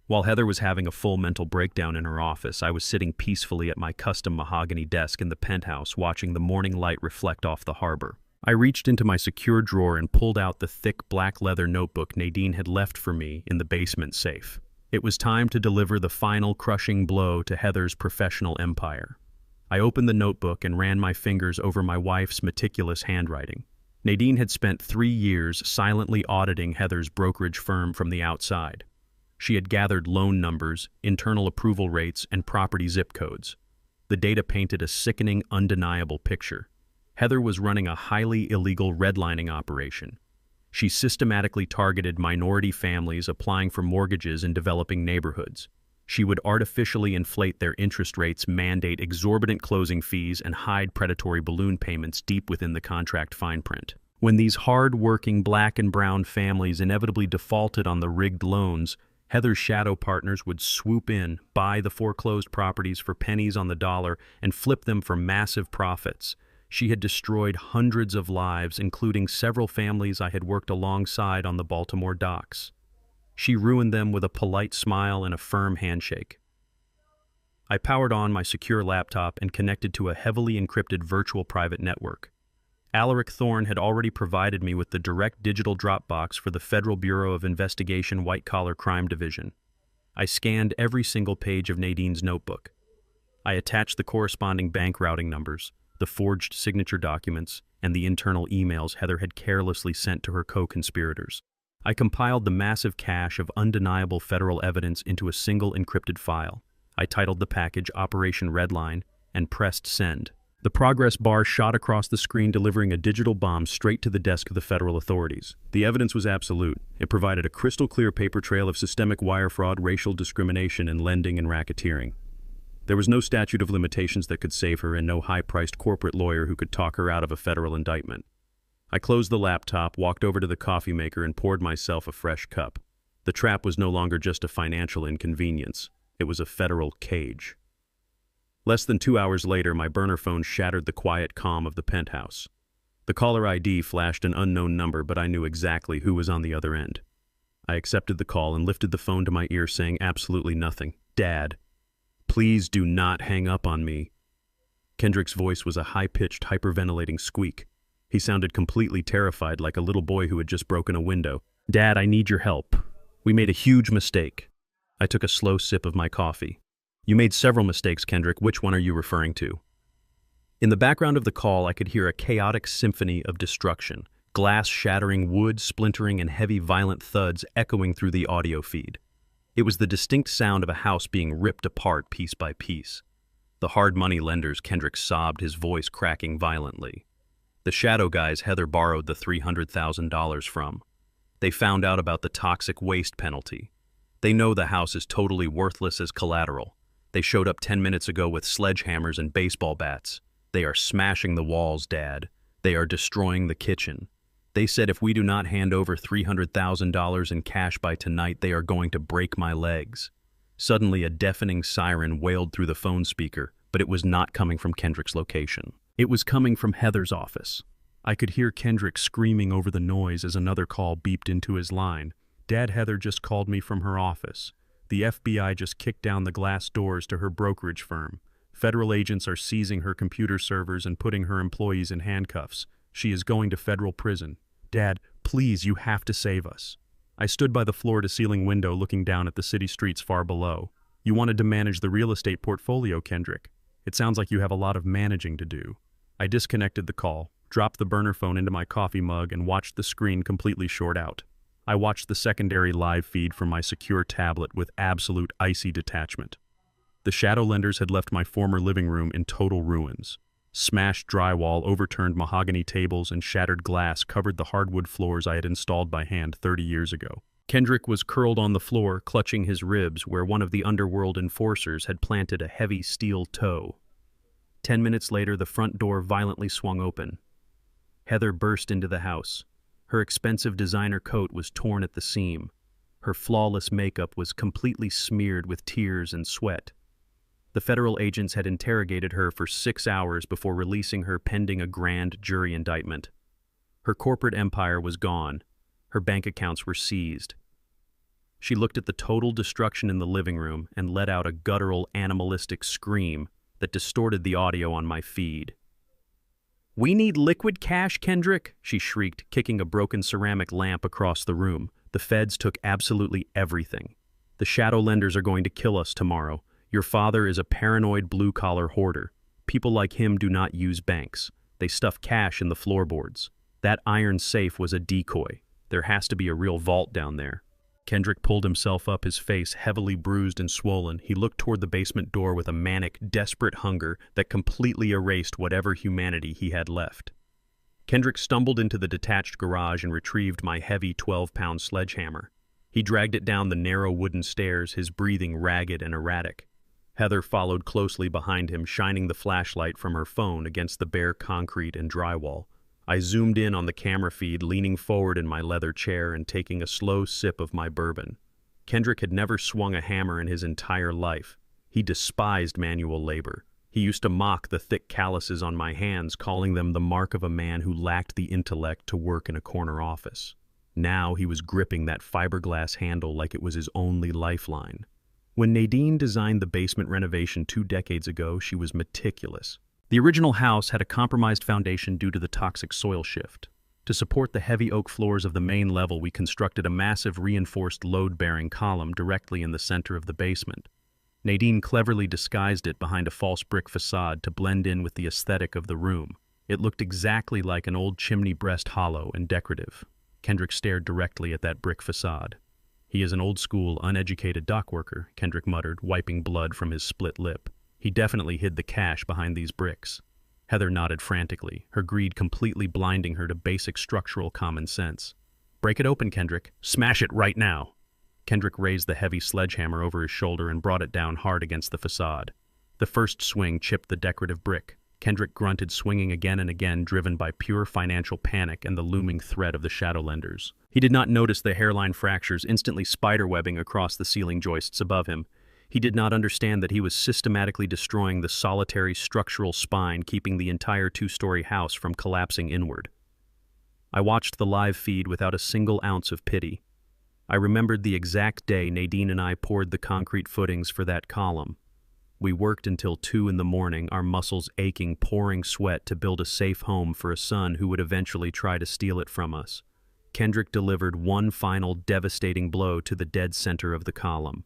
While Heather was having a full mental breakdown in her office, I was sitting peacefully at my custom mahogany desk in the penthouse watching the morning light reflect off the harbor. I reached into my secure drawer and pulled out the thick black leather notebook Nadine had left for me in the basement safe. It was time to deliver the final crushing blow to Heather's professional empire. I opened the notebook and ran my fingers over my wife's meticulous handwriting. Nadine had spent 3 years silently auditing Heather's brokerage firm from the outside. She had gathered loan numbers, internal approval rates, and property zip codes. The data painted a sickening, undeniable picture. Heather was running a highly illegal redlining operation. She systematically targeted minority families applying for mortgages in developing neighborhoods. She would artificially inflate their interest rates, mandate exorbitant closing fees, and hide predatory balloon payments deep within the contract fine print. When these hard-working black and brown families inevitably defaulted on the rigged loans, Heather's shadow partners would swoop in, buy the foreclosed properties for pennies on the dollar, and flip them for massive profits. She had destroyed hundreds of lives, including several families I had worked alongside on the Baltimore docks. She ruined them with a polite smile and a firm handshake. I powered on my secure laptop and connected to a heavily encrypted virtual private network. Alaric Thorne had already provided me with the direct digital Dropbox for the Federal Bureau of Investigation White-Collar Crime Division. I scanned every single page of Nadine's notebook. I attached the corresponding bank routing numbers, the forged signature documents, and the internal emails Heather had carelessly sent to her co-conspirators. I compiled the massive cache of undeniable federal evidence into a single encrypted file. I titled the package Operation Redline and pressed send. The progress bar shot across the screen, delivering a digital bomb straight to the desk of the federal authorities. The evidence was absolute. It provided a crystal-clear paper trail of systemic wire fraud, racial discrimination, and lending and racketeering. There was no statute of limitations that could save her, and no high-priced corporate lawyer who could talk her out of a federal indictment. I closed the laptop, walked over to the coffee maker, and poured myself a fresh cup. The trap was no longer just a financial inconvenience. It was a federal cage. Less than 2 hours later, my burner phone shattered the quiet calm of the penthouse. The caller ID flashed an unknown number, but I knew exactly who was on the other end. I accepted the call and lifted the phone to my ear, saying absolutely nothing. "Dad, please do not hang up on me." Kendrick's voice was a high-pitched, hyperventilating squeak. He sounded completely terrified, like a little boy who had just broken a window. "Dad, I need your help. We made a huge mistake." I took a slow sip of my coffee. "You made several mistakes, Kendrick. Which one are you referring to?" In the background of the call, I could hear a chaotic symphony of destruction, glass shattering, wood splintering, and heavy, violent thuds echoing through the audio feed. It was the distinct sound of a house being ripped apart piece by piece. The hard money lenders, Kendrick sobbed, his voice cracking violently. The shadow guys Heather borrowed the $300,000 from. They found out about the toxic waste penalty. They know the house is totally worthless as collateral. They showed up 10 minutes ago with sledgehammers and baseball bats. They are smashing the walls, Dad. They are destroying the kitchen. They said if we do not hand over $300,000 in cash by tonight, they are going to break my legs. Suddenly, a deafening siren wailed through the phone speaker, but it was not coming from Kendrick's location. It was coming from Heather's office. I could hear Kendrick screaming over the noise as another call beeped into his line. "Dad, Heather just called me from her office. The FBI just kicked down the glass doors to her brokerage firm. Federal agents are seizing her computer servers and putting her employees in handcuffs. She is going to federal prison. Dad, please, you have to save us." I stood by the floor-to-ceiling window looking down at the city streets far below. "You wanted to manage the real estate portfolio, Kendrick. It sounds like you have a lot of managing to do." I disconnected the call, dropped the burner phone into my coffee mug, and watched the screen completely short out. I watched the secondary live feed from my secure tablet with absolute icy detachment. The Shadowlenders had left my former living room in total ruins. Smashed drywall, overturned mahogany tables, and shattered glass covered the hardwood floors I had installed by hand 30 years ago. Kendrick was curled on the floor, clutching his ribs where one of the underworld enforcers had planted a heavy steel toe. 10 minutes later, the front door violently swung open. Heather burst into the house. Her expensive designer coat was torn at the seam. Her flawless makeup was completely smeared with tears and sweat. The federal agents had interrogated her for 6 hours before releasing her pending a grand jury indictment. Her corporate empire was gone. Her bank accounts were seized. She looked at the total destruction in the living room and let out a guttural, animalistic scream that distorted the audio on my feed. "We need liquid cash, Kendrick," she shrieked, kicking a broken ceramic lamp across the room. "The feds took absolutely everything. The Shadowlenders are going to kill us tomorrow. Your father is a paranoid blue-collar hoarder. People like him do not use banks. They stuff cash in the floorboards. That iron safe was a decoy. There has to be a real vault down there." Kendrick pulled himself up, his face heavily bruised and swollen. He looked toward the basement door with a manic, desperate hunger that completely erased whatever humanity he had left. Kendrick stumbled into the detached garage and retrieved my heavy 12-pound sledgehammer. He dragged it down the narrow wooden stairs, his breathing ragged and erratic. Heather followed closely behind him, shining the flashlight from her phone against the bare concrete and drywall. I zoomed in on the camera feed, leaning forward in my leather chair and taking a slow sip of my bourbon. Kendrick had never swung a hammer in his entire life. He despised manual labor. He used to mock the thick calluses on my hands, calling them the mark of a man who lacked the intellect to work in a corner office. Now he was gripping that fiberglass handle like it was his only lifeline. When Nadine designed the basement renovation 2 decades ago, she was meticulous. The original house had a compromised foundation due to the toxic soil shift. To support the heavy oak floors of the main level, we constructed a massive reinforced load-bearing column directly in the center of the basement. Nadine cleverly disguised it behind a false brick facade to blend in with the aesthetic of the room. It looked exactly like an old chimney breast, hollow and decorative. Kendrick stared directly at that brick facade. "He is an old-school, uneducated dock worker," Kendrick muttered, wiping blood from his split lip. "He definitely hid the cash behind these bricks." Heather nodded frantically, her greed completely blinding her to basic structural common sense. "Break it open, Kendrick. Smash it right now." Kendrick raised the heavy sledgehammer over his shoulder and brought it down hard against the facade. The first swing chipped the decorative brick. Kendrick grunted, swinging again and again, driven by pure financial panic and the looming threat of the Shadowlenders. He did not notice the hairline fractures instantly spiderwebbing across the ceiling joists above him. He did not understand that he was systematically destroying the solitary structural spine keeping the entire 2-story house from collapsing inward. I watched the live feed without a single ounce of pity. I remembered the exact day Nadine and I poured the concrete footings for that column. We worked until 2 in the morning, our muscles aching, pouring sweat to build a safe home for a son who would eventually try to steal it from us. Kendrick delivered one final devastating blow to the dead center of the column.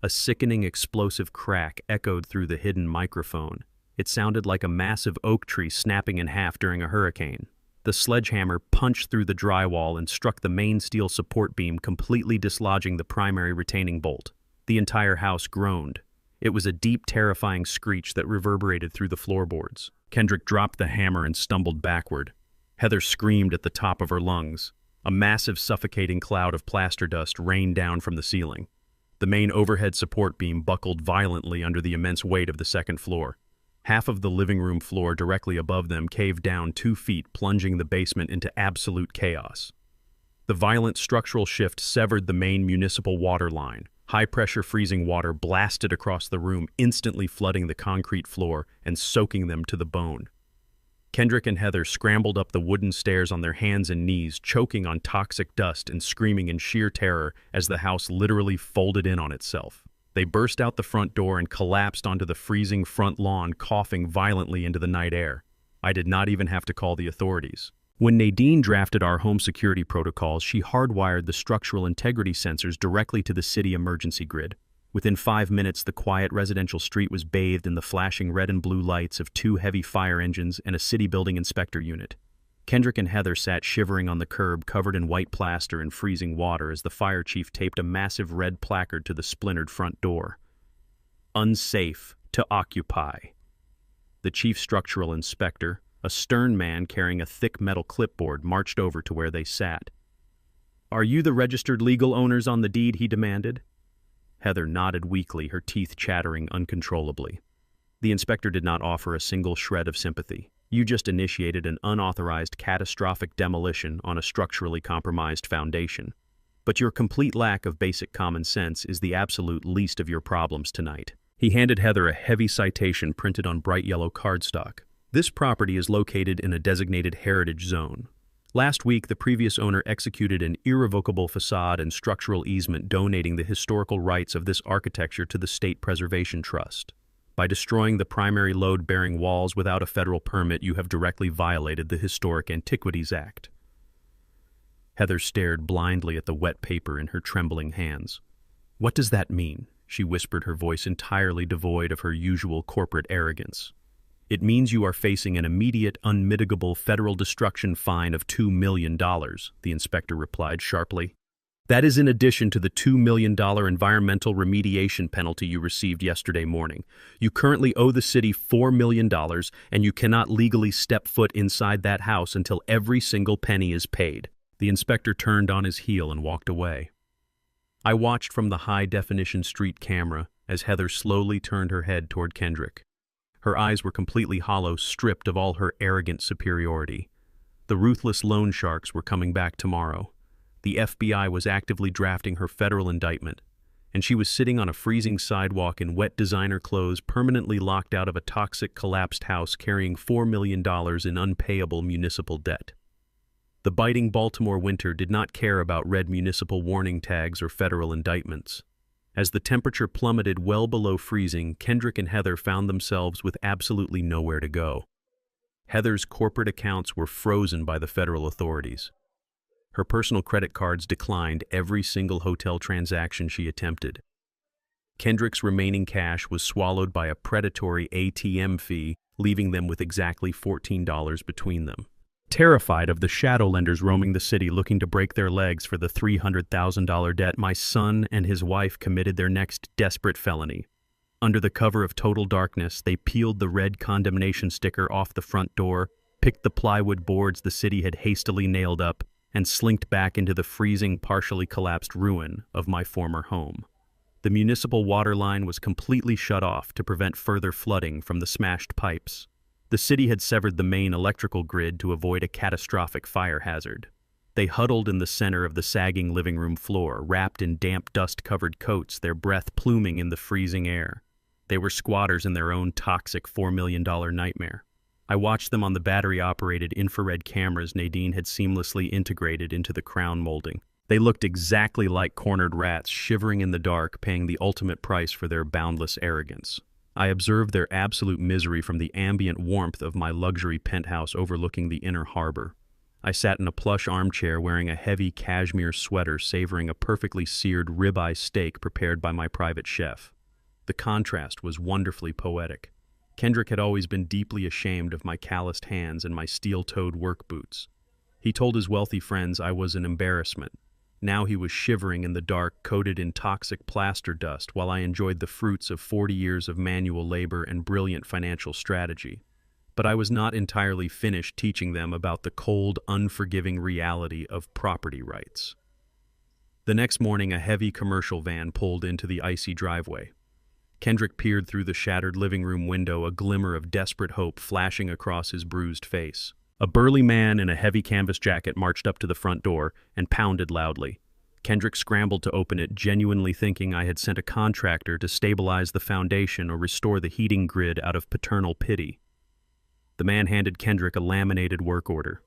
A sickening explosive crack echoed through the hidden microphone. It sounded like a massive oak tree snapping in half during a hurricane. The sledgehammer punched through the drywall and struck the main steel support beam, completely dislodging the primary retaining bolt. The entire house groaned. It was a deep, terrifying screech that reverberated through the floorboards. Kendrick dropped the hammer and stumbled backward. Heather screamed at the top of her lungs. A massive, suffocating cloud of plaster dust rained down from the ceiling. The main overhead support beam buckled violently under the immense weight of the second floor. Half of the living room floor directly above them caved down 2 feet, plunging the basement into absolute chaos. The violent structural shift severed the main municipal water line. High-pressure freezing water blasted across the room, instantly flooding the concrete floor and soaking them to the bone. Kendrick and Heather scrambled up the wooden stairs on their hands and knees, choking on toxic dust and screaming in sheer terror as the house literally folded in on itself. They burst out the front door and collapsed onto the freezing front lawn, coughing violently into the night air. I did not even have to call the authorities. When Nadine drafted our home security protocols, she hardwired the structural integrity sensors directly to the city emergency grid. Within 5 minutes, the quiet residential street was bathed in the flashing red and blue lights of 2 heavy fire engines and a city building inspector unit. Kendrick and Heather sat shivering on the curb, covered in white plaster and freezing water, as the fire chief taped a massive red placard to the splintered front door. "Unsafe to occupy." The chief structural inspector, a stern man carrying a thick metal clipboard, marched over to where they sat. "Are you the registered legal owners on the deed?" he demanded. Heather nodded weakly, her teeth chattering uncontrollably. The inspector did not offer a single shred of sympathy. "You just initiated an unauthorized catastrophic demolition on a structurally compromised foundation. But your complete lack of basic common sense is the absolute least of your problems tonight." He handed Heather a heavy citation printed on bright yellow cardstock. "This property is located in a designated heritage zone. Last week, the previous owner executed an irrevocable facade and structural easement donating the historical rights of this architecture to the State Preservation Trust. By destroying the primary load-bearing walls without a federal permit, you have directly violated the Historic Antiquities Act." Heather stared blindly at the wet paper in her trembling hands. "What does that mean?" she whispered, her voice entirely devoid of her usual corporate arrogance. "It means you are facing an immediate, unmitigable federal destruction fine of $2 million, the inspector replied sharply. "That is in addition to the $2 million environmental remediation penalty you received yesterday morning. You currently owe the city $4 million, and you cannot legally step foot inside that house until every single penny is paid." The inspector turned on his heel and walked away. I watched from the high-definition street camera as Heather slowly turned her head toward Kendrick. Her eyes were completely hollow, stripped of all her arrogant superiority. The ruthless loan sharks were coming back tomorrow. The FBI was actively drafting her federal indictment, and she was sitting on a freezing sidewalk in wet designer clothes, permanently locked out of a toxic, collapsed house carrying $4 million in unpayable municipal debt. The biting Baltimore winter did not care about red municipal warning tags or federal indictments. As the temperature plummeted well below freezing, Kendrick and Heather found themselves with absolutely nowhere to go. Heather's corporate accounts were frozen by the federal authorities. Her personal credit cards declined every single hotel transaction she attempted. Kendrick's remaining cash was swallowed by a predatory ATM fee, leaving them with exactly $14 between them. Terrified of the shadow lenders roaming the city looking to break their legs for the $300,000 debt, my son and his wife committed their next desperate felony. Under the cover of total darkness, they peeled the red condemnation sticker off the front door, picked the plywood boards the city had hastily nailed up, and slinked back into the freezing, partially collapsed ruin of my former home. The municipal water line was completely shut off to prevent further flooding from the smashed pipes. The city had severed the main electrical grid to avoid a catastrophic fire hazard. They huddled in the center of the sagging living room floor, wrapped in damp, dust-covered coats, their breath pluming in the freezing air. They were squatters in their own toxic $4 million nightmare. I watched them on the battery-operated infrared cameras Nadine had seamlessly integrated into the crown molding. They looked exactly like cornered rats, shivering in the dark, paying the ultimate price for their boundless arrogance. I observed their absolute misery from the ambient warmth of my luxury penthouse overlooking the inner harbor. I sat in a plush armchair wearing a heavy cashmere sweater, savoring a perfectly seared ribeye steak prepared by my private chef. The contrast was wonderfully poetic. Kendrick had always been deeply ashamed of my calloused hands and my steel-toed work boots. He told his wealthy friends I was an embarrassment. Now he was shivering in the dark, coated in toxic plaster dust, while I enjoyed the fruits of 40 years of manual labor and brilliant financial strategy. But I was not entirely finished teaching them about the cold, unforgiving reality of property rights. The next morning, a heavy commercial van pulled into the icy driveway. Kendrick peered through the shattered living room window, a glimmer of desperate hope flashing across his bruised face. A burly man in a heavy canvas jacket marched up to the front door and pounded loudly. Kendrick scrambled to open it, genuinely thinking I had sent a contractor to stabilize the foundation or restore the heating grid out of paternal pity. The man handed Kendrick a laminated work order.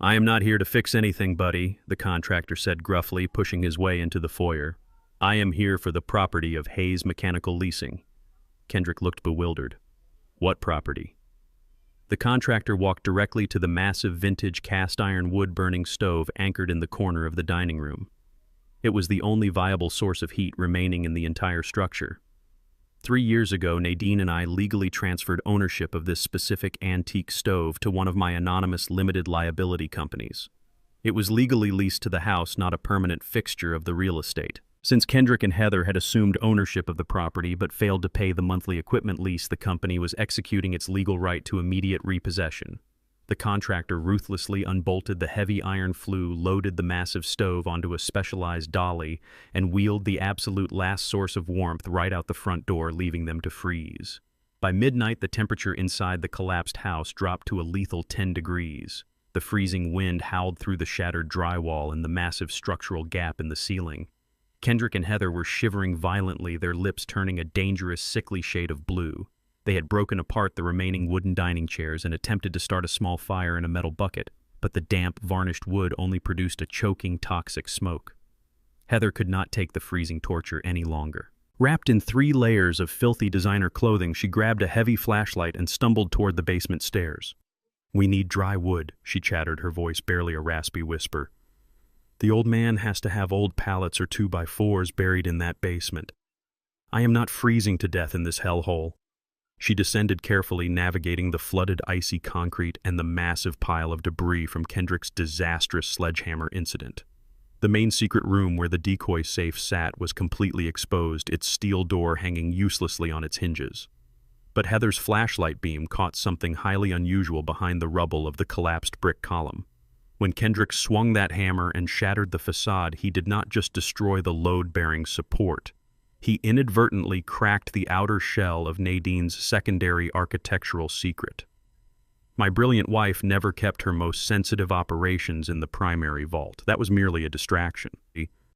"I am not here to fix anything, buddy," the contractor said gruffly, pushing his way into the foyer. "I am here for the property of Hayes Mechanical Leasing." Kendrick looked bewildered. "What property?" The contractor walked directly to the massive vintage cast-iron wood-burning stove anchored in the corner of the dining room. It was the only viable source of heat remaining in the entire structure. 3 years ago, Nadine and I legally transferred ownership of this specific antique stove to one of my anonymous limited liability companies. It was legally leased to the house, not a permanent fixture of the real estate. Since Kendrick and Heather had assumed ownership of the property but failed to pay the monthly equipment lease, the company was executing its legal right to immediate repossession. The contractor ruthlessly unbolted the heavy iron flue, loaded the massive stove onto a specialized dolly, and wheeled the absolute last source of warmth right out the front door, leaving them to freeze. By midnight, the temperature inside the collapsed house dropped to a lethal 10 degrees. The freezing wind howled through the shattered drywall and the massive structural gap in the ceiling. Kendrick and Heather were shivering violently, their lips turning a dangerous, sickly shade of blue. They had broken apart the remaining wooden dining chairs and attempted to start a small fire in a metal bucket, but the damp, varnished wood only produced a choking, toxic smoke. Heather could not take the freezing torture any longer. Wrapped in 3 layers of filthy designer clothing, she grabbed a heavy flashlight and stumbled toward the basement stairs. "We need dry wood," she chattered, her voice barely a raspy whisper. "The old man has to have old pallets or 2x4s buried in that basement. I am not freezing to death in this hellhole." She descended carefully, navigating the flooded icy concrete and the massive pile of debris from Kendrick's disastrous sledgehammer incident. The main secret room where the decoy safe sat was completely exposed, its steel door hanging uselessly on its hinges. But Heather's flashlight beam caught something highly unusual behind the rubble of the collapsed brick column. When Kendrick swung that hammer and shattered the facade, he did not just destroy the load-bearing support. He inadvertently cracked the outer shell of Nadine's secondary architectural secret. My brilliant wife never kept her most sensitive operations in the primary vault. That was merely a distraction.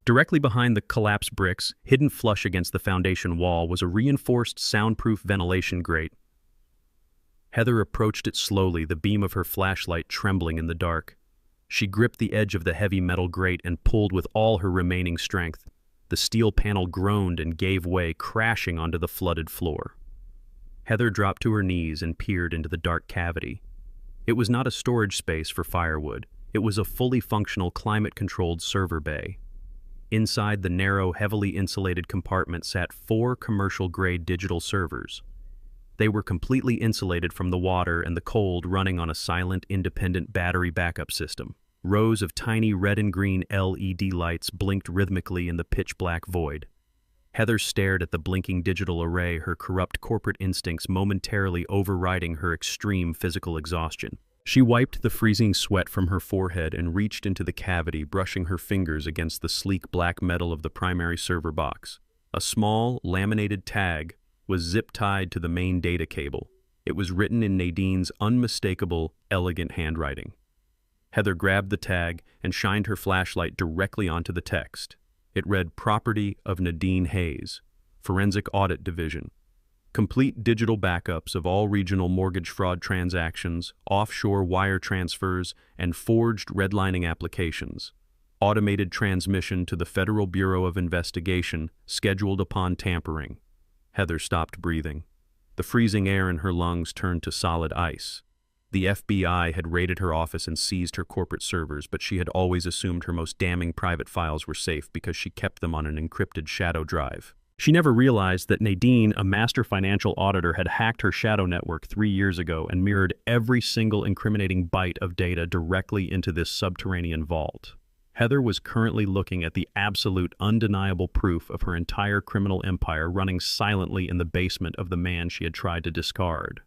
Directly behind the collapsed bricks, hidden flush against the foundation wall, was a reinforced soundproof ventilation grate. Heather approached it slowly, the beam of her flashlight trembling in the dark. She gripped the edge of the heavy metal grate and pulled with all her remaining strength. The steel panel groaned and gave way, crashing onto the flooded floor. Heather dropped to her knees and peered into the dark cavity. It was not a storage space for firewood. It was a fully functional, climate-controlled server bay. Inside the narrow, heavily insulated compartment sat 4 commercial-grade digital servers. They were completely insulated from the water and the cold, running on a silent, independent battery backup system. Rows of tiny red and green LED lights blinked rhythmically in the pitch-black void. Heather stared at the blinking digital array, her corrupt corporate instincts momentarily overriding her extreme physical exhaustion. She wiped the freezing sweat from her forehead and reached into the cavity, brushing her fingers against the sleek black metal of the primary server box. A small, laminated tag was zip-tied to the main data cable. It was written in Nadine's unmistakable, elegant handwriting. Heather grabbed the tag and shined her flashlight directly onto the text. It read, "Property of Nadine Hayes, Forensic Audit Division. Complete digital backups of all regional mortgage fraud transactions, offshore wire transfers, and forged redlining applications. Automated transmission to the Federal Bureau of Investigation, scheduled upon tampering." Heather stopped breathing. The freezing air in her lungs turned to solid ice. The FBI had raided her office and seized her corporate servers, but she had always assumed her most damning private files were safe because she kept them on an encrypted shadow drive. She never realized that Nadine, a master financial auditor, had hacked her shadow network 3 years ago and mirrored every single incriminating byte of data directly into this subterranean vault. Heather was currently looking at the absolute, undeniable proof of her entire criminal empire running silently in the basement of the man she had tried to discard.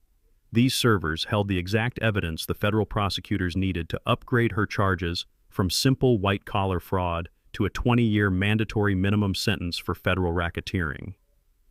These servers held the exact evidence the federal prosecutors needed to upgrade her charges from simple white-collar fraud to a 20-year mandatory minimum sentence for federal racketeering.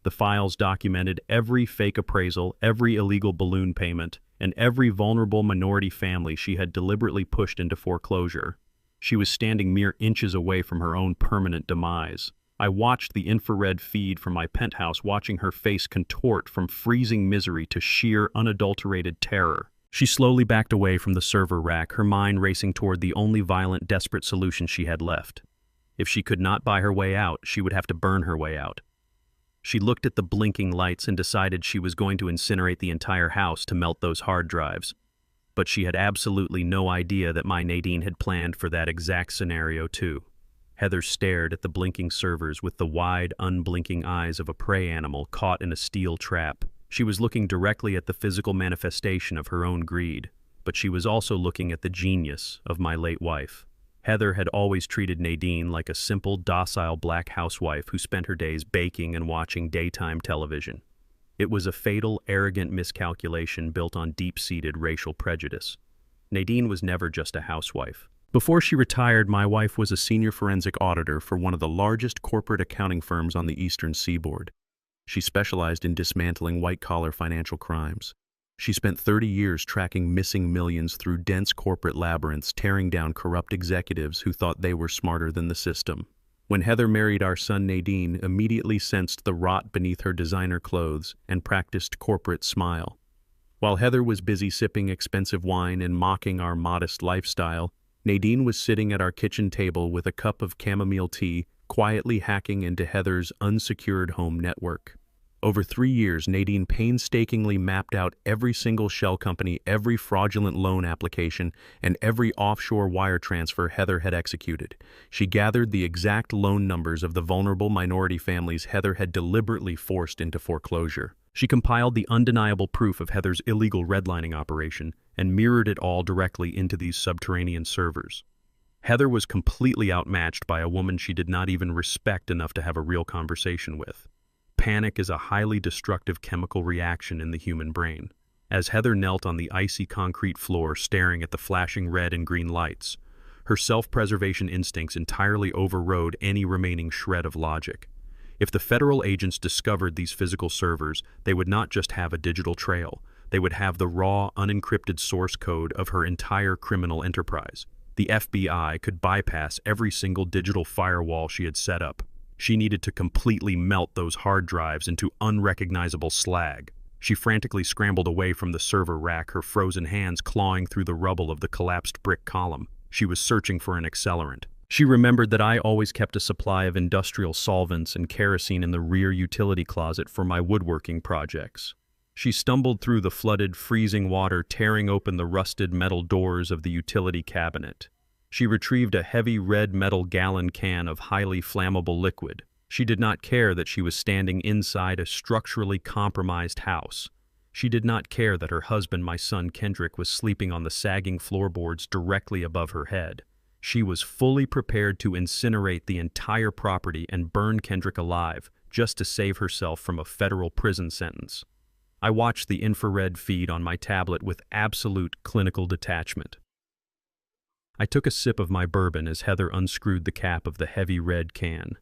The files documented every fake appraisal, every illegal balloon payment, and every vulnerable minority family she had deliberately pushed into foreclosure. She was standing mere inches away from her own permanent demise. I watched the infrared feed from my penthouse, watching her face contort from freezing misery to sheer, unadulterated terror. She slowly backed away from the server rack, her mind racing toward the only violent, desperate solution she had left. If she could not buy her way out, she would have to burn her way out. She looked at the blinking lights and decided she was going to incinerate the entire house to melt those hard drives. But she had absolutely no idea that my Nadine had planned for that exact scenario too. Heather stared at the blinking servers with the wide, unblinking eyes of a prey animal caught in a steel trap. She was looking directly at the physical manifestation of her own greed, but she was also looking at the genius of my late wife. Heather had always treated Nadine like a simple, docile black housewife who spent her days baking and watching daytime television. It was a fatal, arrogant miscalculation built on deep-seated racial prejudice. Nadine was never just a housewife. Before she retired, my wife was a senior forensic auditor for one of the largest corporate accounting firms on the Eastern Seaboard. She specialized in dismantling white-collar financial crimes. She spent 30 years tracking missing millions through dense corporate labyrinths, tearing down corrupt executives who thought they were smarter than the system. When Heather married our son, Nadine immediately sensed the rot beneath her designer clothes and practiced corporate smile. While Heather was busy sipping expensive wine and mocking our modest lifestyle, Nadine was sitting at our kitchen table with a cup of chamomile tea, quietly hacking into Heather's unsecured home network. Over 3 years, Nadine painstakingly mapped out every single shell company, every fraudulent loan application, and every offshore wire transfer Heather had executed. She gathered the exact loan numbers of the vulnerable minority families Heather had deliberately forced into foreclosure. She compiled the undeniable proof of Heather's illegal redlining operation and mirrored it all directly into these subterranean servers. Heather was completely outmatched by a woman she did not even respect enough to have a real conversation with. Panic is a highly destructive chemical reaction in the human brain. As Heather knelt on the icy concrete floor staring at the flashing red and green lights, her self-preservation instincts entirely overrode any remaining shred of logic. If the federal agents discovered these physical servers, they would not just have a digital trail. They would have the raw, unencrypted source code of her entire criminal enterprise. The FBI could bypass every single digital firewall she had set up. She needed to completely melt those hard drives into unrecognizable slag. She frantically scrambled away from the server rack, her frozen hands clawing through the rubble of the collapsed brick column. She was searching for an accelerant. She remembered that I always kept a supply of industrial solvents and kerosene in the rear utility closet for my woodworking projects. She stumbled through the flooded, freezing water, tearing open the rusted metal doors of the utility cabinet. She retrieved a heavy red metal gallon can of highly flammable liquid. She did not care that she was standing inside a structurally compromised house. She did not care that her husband, my son Kendrick, was sleeping on the sagging floorboards directly above her head. She was fully prepared to incinerate the entire property and burn Kendrick alive, just to save herself from a federal prison sentence. I watched the infrared feed on my tablet with absolute clinical detachment. I took a sip of my bourbon as Heather unscrewed the cap of the heavy red can.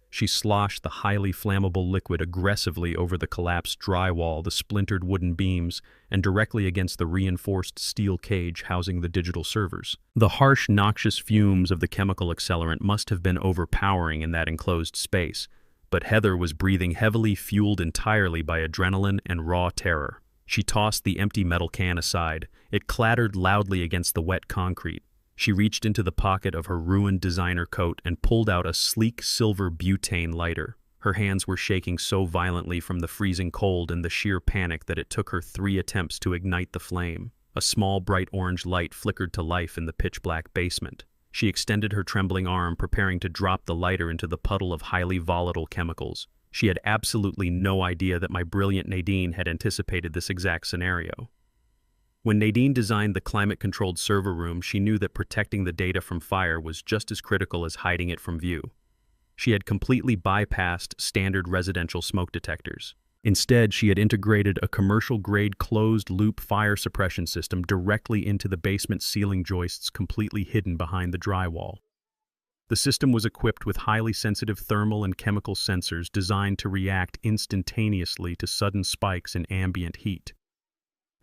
She sloshed the highly flammable liquid aggressively over the collapsed drywall, the splintered wooden beams, and directly against the reinforced steel cage housing the digital servers. The harsh, noxious fumes of the chemical accelerant must have been overpowering in that enclosed space, but Heather was breathing heavily, fueled entirely by adrenaline and raw terror. She tossed the empty metal can aside. It clattered loudly against the wet concrete. She reached into the pocket of her ruined designer coat and pulled out a sleek silver butane lighter. Her hands were shaking so violently from the freezing cold and the sheer panic that it took her 3 attempts to ignite the flame. A small bright orange light flickered to life in the pitch-black basement. She extended her trembling arm, preparing to drop the lighter into the puddle of highly volatile chemicals. She had absolutely no idea that my brilliant Nadine had anticipated this exact scenario. When Nadine designed the climate-controlled server room, she knew that protecting the data from fire was just as critical as hiding it from view. She had completely bypassed standard residential smoke detectors. Instead, she had integrated a commercial-grade closed-loop fire suppression system directly into the basement ceiling joists, completely hidden behind the drywall. The system was equipped with highly sensitive thermal and chemical sensors designed to react instantaneously to sudden spikes in ambient heat.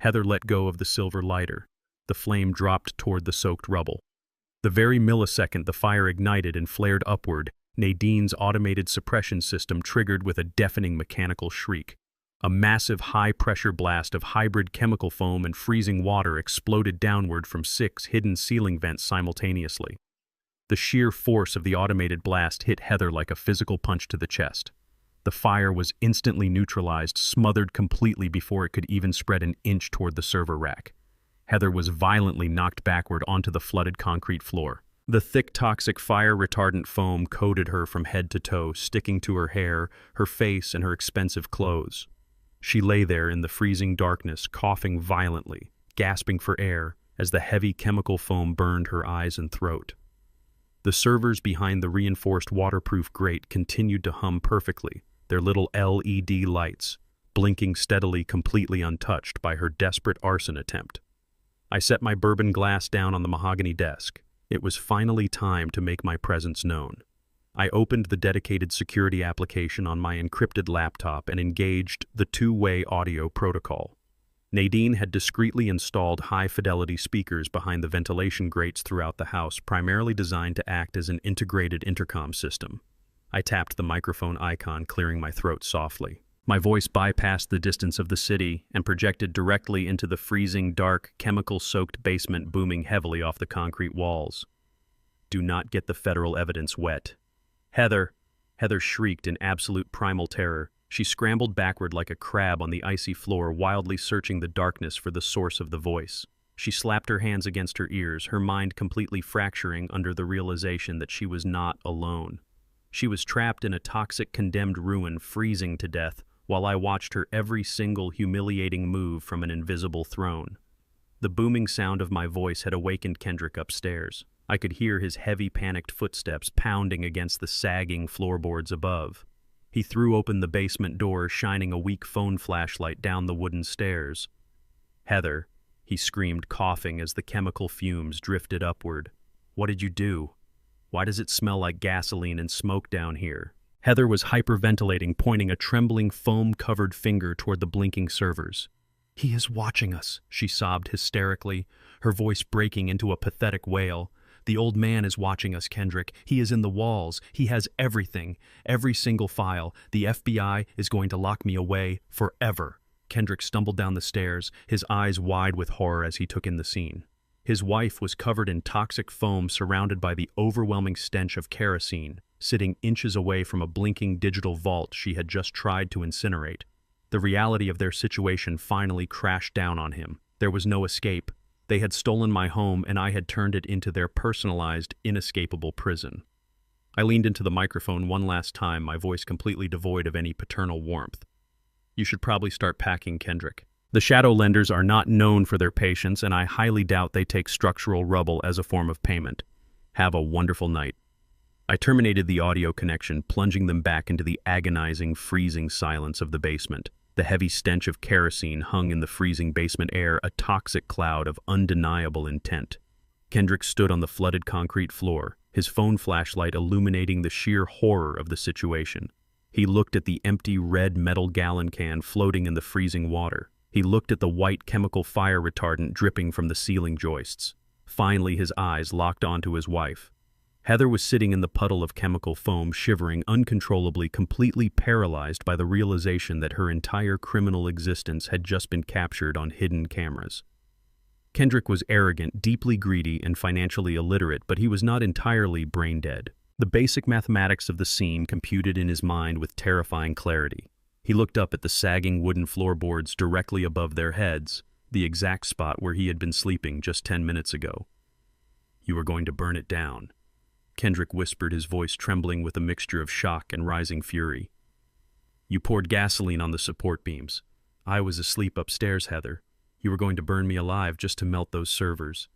Heather let go of the silver lighter. The flame dropped toward the soaked rubble. The very millisecond the fire ignited and flared upward, Nadine's automated suppression system triggered with a deafening mechanical shriek. A massive high-pressure blast of hybrid chemical foam and freezing water exploded downward from 6 hidden ceiling vents simultaneously. The sheer force of the automated blast hit Heather like a physical punch to the chest. The fire was instantly neutralized, smothered completely before it could even spread an inch toward the server rack. Heather was violently knocked backward onto the flooded concrete floor. The thick, toxic fire-retardant foam coated her from head to toe, sticking to her hair, her face, and her expensive clothes. She lay there in the freezing darkness, coughing violently, gasping for air, as the heavy chemical foam burned her eyes and throat. The servers behind the reinforced waterproof grate continued to hum perfectly, their little LED lights, blinking steadily, completely untouched by her desperate arson attempt. I set my bourbon glass down on the mahogany desk. It was finally time to make my presence known. I opened the dedicated security application on my encrypted laptop and engaged the two-way audio protocol. Nadine had discreetly installed high-fidelity speakers behind the ventilation grates throughout the house, primarily designed to act as an integrated intercom system. I tapped the microphone icon, clearing my throat softly. My voice bypassed the distance of the city and projected directly into the freezing, dark, chemical-soaked basement booming heavily off the concrete walls. Do not get the federal evidence wet. Heather! Heather shrieked in absolute primal terror. She scrambled backward like a crab on the icy floor, wildly searching the darkness for the source of the voice. She slapped her hands against her ears, her mind completely fracturing under the realization that she was not alone. She was trapped in a toxic, condemned ruin, freezing to death, while I watched her every single humiliating move from an invisible throne. The booming sound of my voice had awakened Kendrick upstairs. I could hear his heavy, panicked footsteps pounding against the sagging floorboards above. He threw open the basement door, shining a weak phone flashlight down the wooden stairs. "Heather," he screamed, coughing as the chemical fumes drifted upward. "What did you do? Why does it smell like gasoline and smoke down here?" Heather was hyperventilating, pointing a trembling, foam-covered finger toward the blinking servers. "He is watching us," she sobbed hysterically, her voice breaking into a pathetic wail. "The old man is watching us, Kendrick. He is in the walls. He has everything, every single file. The FBI is going to lock me away forever." Kendrick stumbled down the stairs, his eyes wide with horror as he took in the scene. His wife was covered in toxic foam, surrounded by the overwhelming stench of kerosene, sitting inches away from a blinking digital vault she had just tried to incinerate. The reality of their situation finally crashed down on him. There was no escape. They had stolen my home, and I had turned it into their personalized, inescapable prison. I leaned into the microphone one last time, my voice completely devoid of any paternal warmth. "You should probably start packing, Kendrick. The shadow lenders are not known for their patience, and I highly doubt they take structural rubble as a form of payment. Have a wonderful night." I terminated the audio connection, plunging them back into the agonizing, freezing silence of the basement. The heavy stench of kerosene hung in the freezing basement air, a toxic cloud of undeniable intent. Kendrick stood on the flooded concrete floor, his phone flashlight illuminating the sheer horror of the situation. He looked at the empty red metal gallon can floating in the freezing water. He looked at the white chemical fire retardant dripping from the ceiling joists. Finally, his eyes locked onto his wife. Heather was sitting in the puddle of chemical foam, shivering uncontrollably, completely paralyzed by the realization that her entire criminal existence had just been captured on hidden cameras. Kendrick was arrogant, deeply greedy, and financially illiterate, but he was not entirely brain-dead. The basic mathematics of the scene computed in his mind with terrifying clarity. He looked up at the sagging wooden floorboards directly above their heads, the exact spot where he had been sleeping just 10 minutes ago. "You are going to burn it down," Kendrick whispered, his voice trembling with a mixture of shock and rising fury. "You poured gasoline on the support beams. I was asleep upstairs, Heather. You were going to burn me alive just to melt those servers."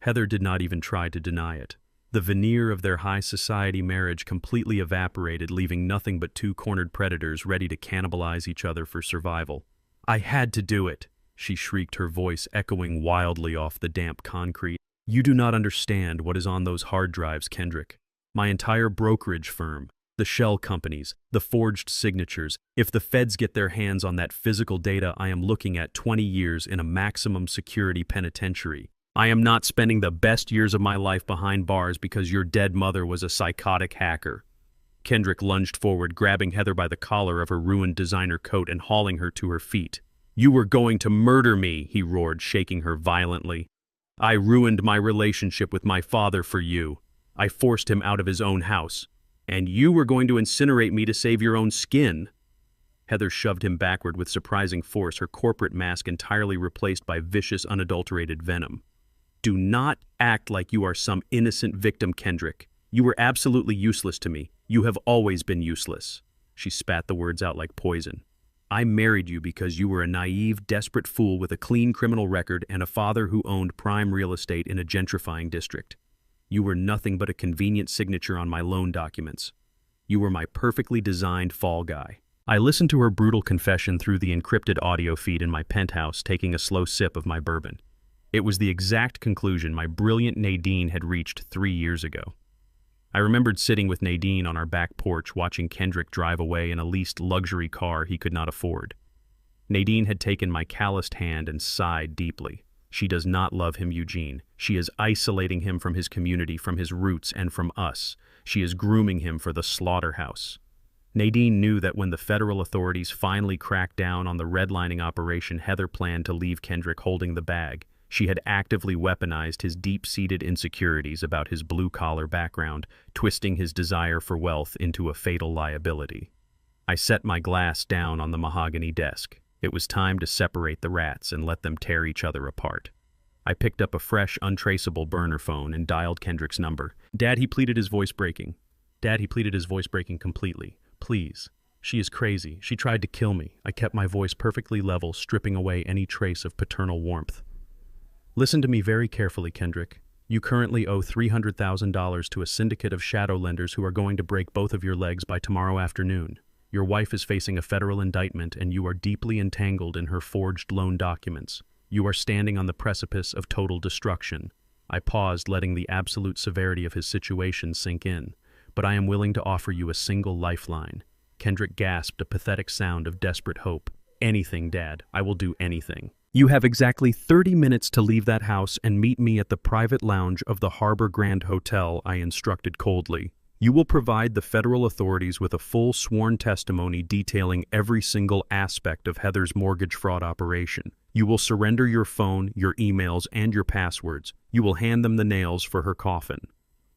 Heather did not even try to deny it. The veneer of their high society marriage completely evaporated, leaving nothing but two cornered predators ready to cannibalize each other for survival. "I had to do it," she shrieked, her voice echoing wildly off the damp concrete. "You do not understand what is on those hard drives, Kendrick. My entire brokerage firm, the shell companies, the forged signatures. If the feds get their hands on that physical data, I am looking at 20 years in a maximum security penitentiary. I am not spending the best years of my life behind bars because your dead mother was a psychotic hacker. Kendrick lunged forward, grabbing Heather by the collar of her ruined designer coat and hauling her to her feet. "You were going to murder me," he roared, shaking her violently. "I ruined my relationship with my father for you. I forced him out of his own house. And you were going to incinerate me to save your own skin." Heather shoved him backward with surprising force, her corporate mask entirely replaced by vicious, unadulterated venom. "Do not act like you are some innocent victim, Kendrick. You were absolutely useless to me. You have always been useless." She spat the words out like poison. "I married you because you were a naive, desperate fool with a clean criminal record and a father who owned prime real estate in a gentrifying district. You were nothing but a convenient signature on my loan documents. You were my perfectly designed fall guy." I listened to her brutal confession through the encrypted audio feed in my penthouse, taking a slow sip of my bourbon. It was the exact conclusion my brilliant Nadine had reached 3 years ago. I remembered sitting with Nadine on our back porch watching Kendrick drive away in a leased luxury car he could not afford. Nadine had taken my calloused hand and sighed deeply. "She does not love him, Eugene. She is isolating him from his community, from his roots, and from us. She is grooming him for the slaughterhouse." Nadine knew that when the federal authorities finally cracked down on the redlining operation, Heather planned to leave Kendrick holding the bag. She had actively weaponized his deep-seated insecurities about his blue-collar background, twisting his desire for wealth into a fatal liability. I set my glass down on the mahogany desk. It was time to separate the rats and let them tear each other apart. I picked up a fresh, untraceable burner phone and dialed Kendrick's number. "Dad," he pleaded, his voice breaking. "Dad," he pleaded, his voice breaking completely. "Please. She is crazy. She tried to kill me." I kept my voice perfectly level, stripping away any trace of paternal warmth. "Listen to me very carefully, Kendrick. You currently owe $300,000 to a syndicate of shadow lenders who are going to break both of your legs by tomorrow afternoon. Your wife is facing a federal indictment, and you are deeply entangled in her forged loan documents. You are standing on the precipice of total destruction." I paused, letting the absolute severity of his situation sink in. "But I am willing to offer you a single lifeline." Kendrick gasped, a pathetic sound of desperate hope. "Anything, Dad. I will do anything." "You have exactly 30 minutes to leave that house and meet me at the private lounge of the Harbor Grand Hotel," I instructed coldly. "You will provide the federal authorities with a full sworn testimony detailing every single aspect of Heather's mortgage fraud operation. You will surrender your phone, your emails, and your passwords. You will hand them the nails for her coffin.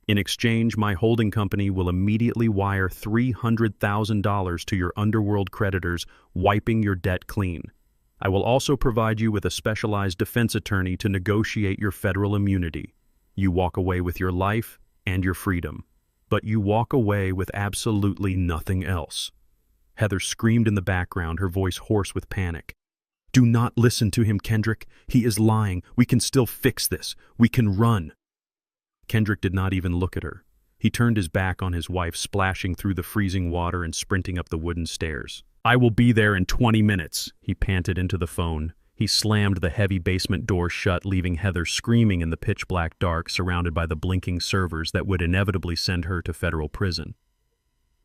In exchange, my holding company will immediately wire $300,000 to your underworld creditors, wiping your debt clean. I will also provide you with a specialized defense attorney to negotiate your federal immunity. You walk away with your life and your freedom. But you walk away with absolutely nothing else." Heather screamed in the background, her voice hoarse with panic. "Do not listen to him, Kendrick. He is lying. We can still fix this. We can run." Kendrick did not even look at her. He turned his back on his wife, splashing through the freezing water and sprinting up the wooden stairs. "I will be there in 20 minutes, he panted into the phone. He slammed the heavy basement door shut, leaving Heather screaming in the pitch-black dark, surrounded by the blinking servers that would inevitably send her to federal prison.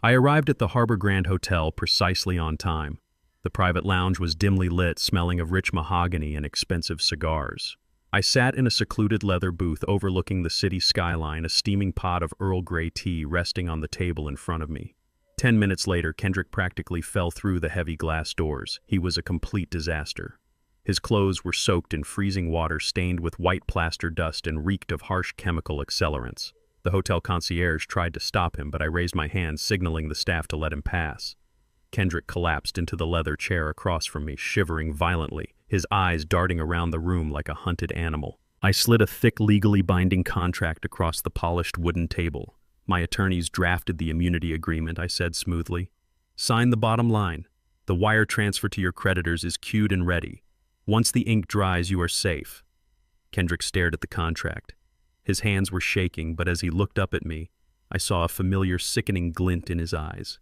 I arrived at the Harbor Grand Hotel precisely on time. The private lounge was dimly lit, smelling of rich mahogany and expensive cigars. I sat in a secluded leather booth overlooking the city skyline, a steaming pot of Earl Grey tea resting on the table in front of me. 10 minutes later, Kendrick practically fell through the heavy glass doors. He was a complete disaster. His clothes were soaked in freezing water, stained with white plaster dust, and reeked of harsh chemical accelerants. The hotel concierge tried to stop him, but I raised my hand, signaling the staff to let him pass. Kendrick collapsed into the leather chair across from me, shivering violently, his eyes darting around the room like a hunted animal. I slid a thick, legally binding contract across the polished wooden table. "My attorneys drafted the immunity agreement," I said smoothly. "Sign the bottom line. The wire transfer to your creditors is queued and ready. Once the ink dries, you are safe." Kendrick stared at the contract. His hands were shaking, but as he looked up at me, I saw a familiar, sickening glint in his eyes.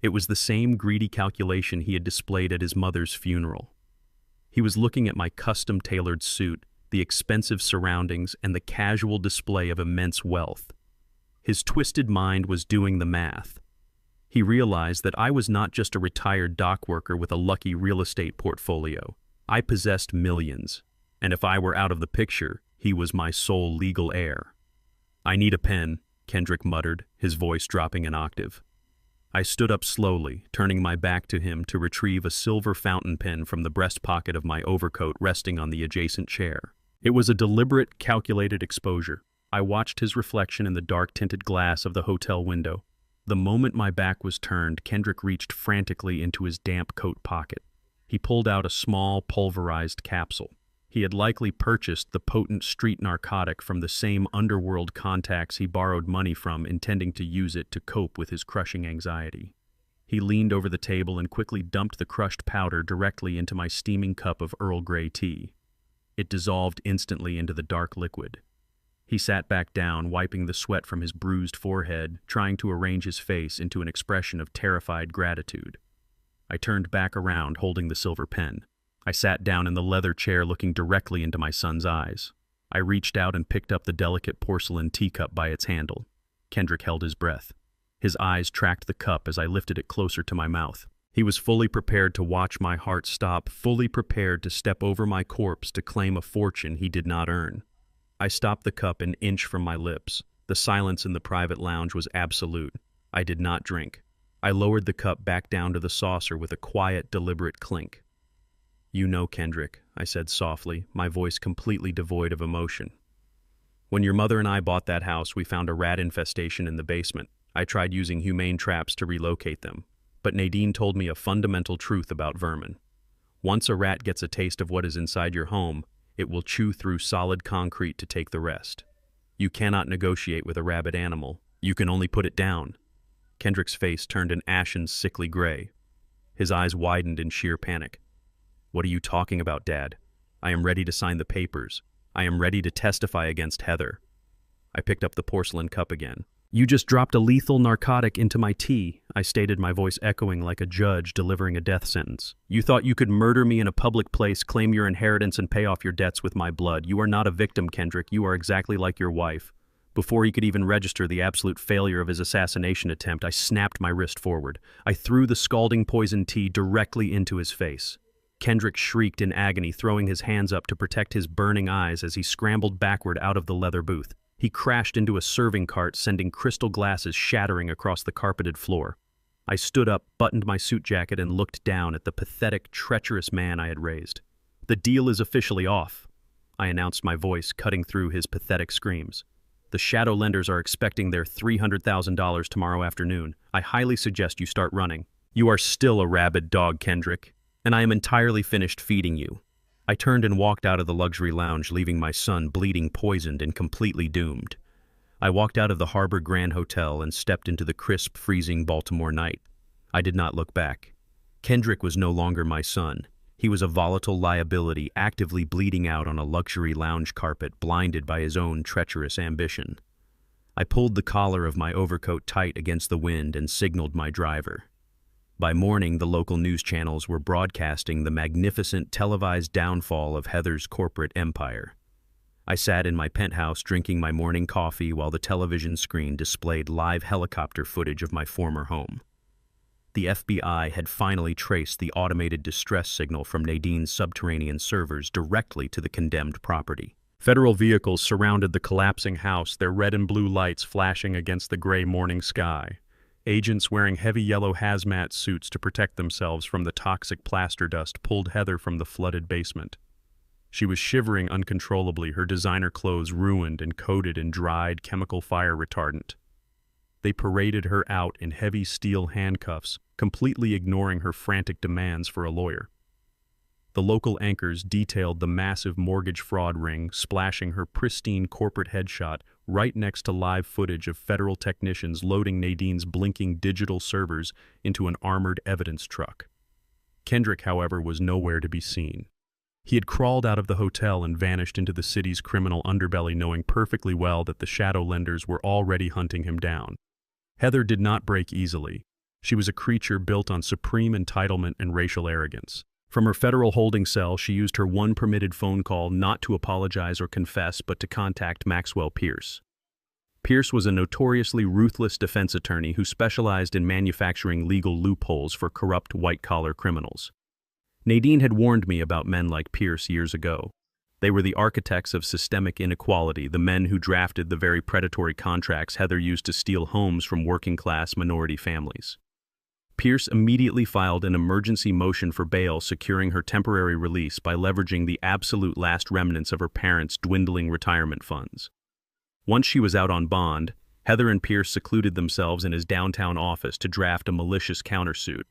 It was the same greedy calculation he had displayed at his mother's funeral. He was looking at my custom-tailored suit, the expensive surroundings, and the casual display of immense wealth. His twisted mind was doing the math. He realized that I was not just a retired dock worker with a lucky real estate portfolio. I possessed millions, and if I were out of the picture, he was my sole legal heir. "I need a pen," Kendrick muttered, his voice dropping an octave. I stood up slowly, turning my back to him to retrieve a silver fountain pen from the breast pocket of my overcoat resting on the adjacent chair. It was a deliberate, calculated exposure. I watched his reflection in the dark-tinted glass of the hotel window. The moment my back was turned, Kendrick reached frantically into his damp coat pocket. He pulled out a small, pulverized capsule. He had likely purchased the potent street narcotic from the same underworld contacts he borrowed money from, intending to use it to cope with his crushing anxiety. He leaned over the table and quickly dumped the crushed powder directly into my steaming cup of Earl Grey tea. It dissolved instantly into the dark liquid. He sat back down, wiping the sweat from his bruised forehead, trying to arrange his face into an expression of terrified gratitude. I turned back around, holding the silver pen. I sat down in the leather chair, looking directly into my son's eyes. I reached out and picked up the delicate porcelain teacup by its handle. Kendrick held his breath. His eyes tracked the cup as I lifted it closer to my mouth. He was fully prepared to watch my heart stop, fully prepared to step over my corpse to claim a fortune he did not earn. I stopped the cup an inch from my lips. The silence in the private lounge was absolute. I did not drink. I lowered the cup back down to the saucer with a quiet, deliberate clink. "You know, Kendrick," I said softly, my voice completely devoid of emotion. "When your mother and I bought that house, we found a rat infestation in the basement. I tried using humane traps to relocate them. But Nadine told me a fundamental truth about vermin. Once a rat gets a taste of what is inside your home, it will chew through solid concrete to take the rest. You cannot negotiate with a rabid animal. You can only put it down." Kendrick's face turned an ashen, sickly gray. His eyes widened in sheer panic. "What are you talking about, Dad? I am ready to sign the papers. I am ready to testify against Heather." I picked up the porcelain cup again. "You just dropped a lethal narcotic into my tea," I stated, my voice echoing like a judge delivering a death sentence. "You thought you could murder me in a public place, claim your inheritance, and pay off your debts with my blood. You are not a victim, Kendrick. You are exactly like your wife." Before he could even register the absolute failure of his assassination attempt, I snapped my wrist forward. I threw the scalding poison tea directly into his face. Kendrick shrieked in agony, throwing his hands up to protect his burning eyes as he scrambled backward out of the leather booth. He crashed into a serving cart, sending crystal glasses shattering across the carpeted floor. I stood up, buttoned my suit jacket, and looked down at the pathetic, treacherous man I had raised. "The deal is officially off," I announced, my voice cutting through his pathetic screams. "The shadow lenders are expecting their $300,000 tomorrow afternoon. I highly suggest you start running. You are still a rabid dog, Kendrick, and I am entirely finished feeding you." I turned and walked out of the luxury lounge, leaving my son bleeding, poisoned, and completely doomed. I walked out of the Harbor Grand Hotel and stepped into the crisp, freezing Baltimore night. I did not look back. Kendrick was no longer my son. He was a volatile liability, actively bleeding out on a luxury lounge carpet, blinded by his own treacherous ambition. I pulled the collar of my overcoat tight against the wind and signaled my driver. By morning, the local news channels were broadcasting the magnificent televised downfall of Heather's corporate empire. I sat in my penthouse drinking my morning coffee while the television screen displayed live helicopter footage of my former home. The FBI had finally traced the automated distress signal from Nadine's subterranean servers directly to the condemned property. Federal vehicles surrounded the collapsing house, their red and blue lights flashing against the gray morning sky. Agents wearing heavy yellow hazmat suits to protect themselves from the toxic plaster dust pulled Heather from the flooded basement. She was shivering uncontrollably, her designer clothes ruined and coated in dried chemical fire retardant. They paraded her out in heavy steel handcuffs, completely ignoring her frantic demands for a lawyer. The local anchors detailed the massive mortgage fraud ring, splashing her pristine corporate headshot right next to live footage of federal technicians loading Nadine's blinking digital servers into an armored evidence truck. Kendrick, however, was nowhere to be seen. He had crawled out of the hotel and vanished into the city's criminal underbelly, knowing perfectly well that the shadow lenders were already hunting him down. Heather did not break easily. She was a creature built on supreme entitlement and racial arrogance. From her federal holding cell, she used her one permitted phone call not to apologize or confess, but to contact Maxwell Pierce. Pierce was a notoriously ruthless defense attorney who specialized in manufacturing legal loopholes for corrupt white-collar criminals. Nadine had warned me about men like Pierce years ago. They were the architects of systemic inequality, the men who drafted the very predatory contracts Heather used to steal homes from working-class minority families. Pierce immediately filed an emergency motion for bail, securing her temporary release by leveraging the absolute last remnants of her parents' dwindling retirement funds. Once she was out on bond, Heather and Pierce secluded themselves in his downtown office to draft a malicious countersuit.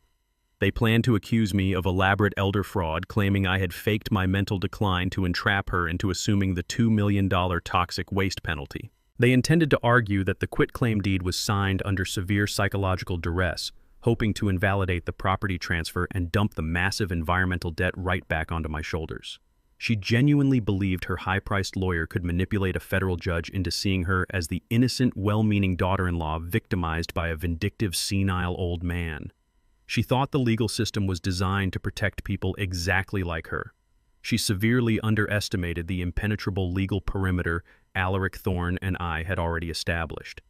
They planned to accuse me of elaborate elder fraud, claiming I had faked my mental decline to entrap her into assuming the $2 million toxic waste penalty. They intended to argue that the quitclaim deed was signed under severe psychological duress, hoping to invalidate the property transfer and dump the massive environmental debt right back onto my shoulders. She genuinely believed her high-priced lawyer could manipulate a federal judge into seeing her as the innocent, well-meaning daughter-in-law victimized by a vindictive, senile old man. She thought the legal system was designed to protect people exactly like her. She severely underestimated the impenetrable legal perimeter Alaric Thorne and I had already established.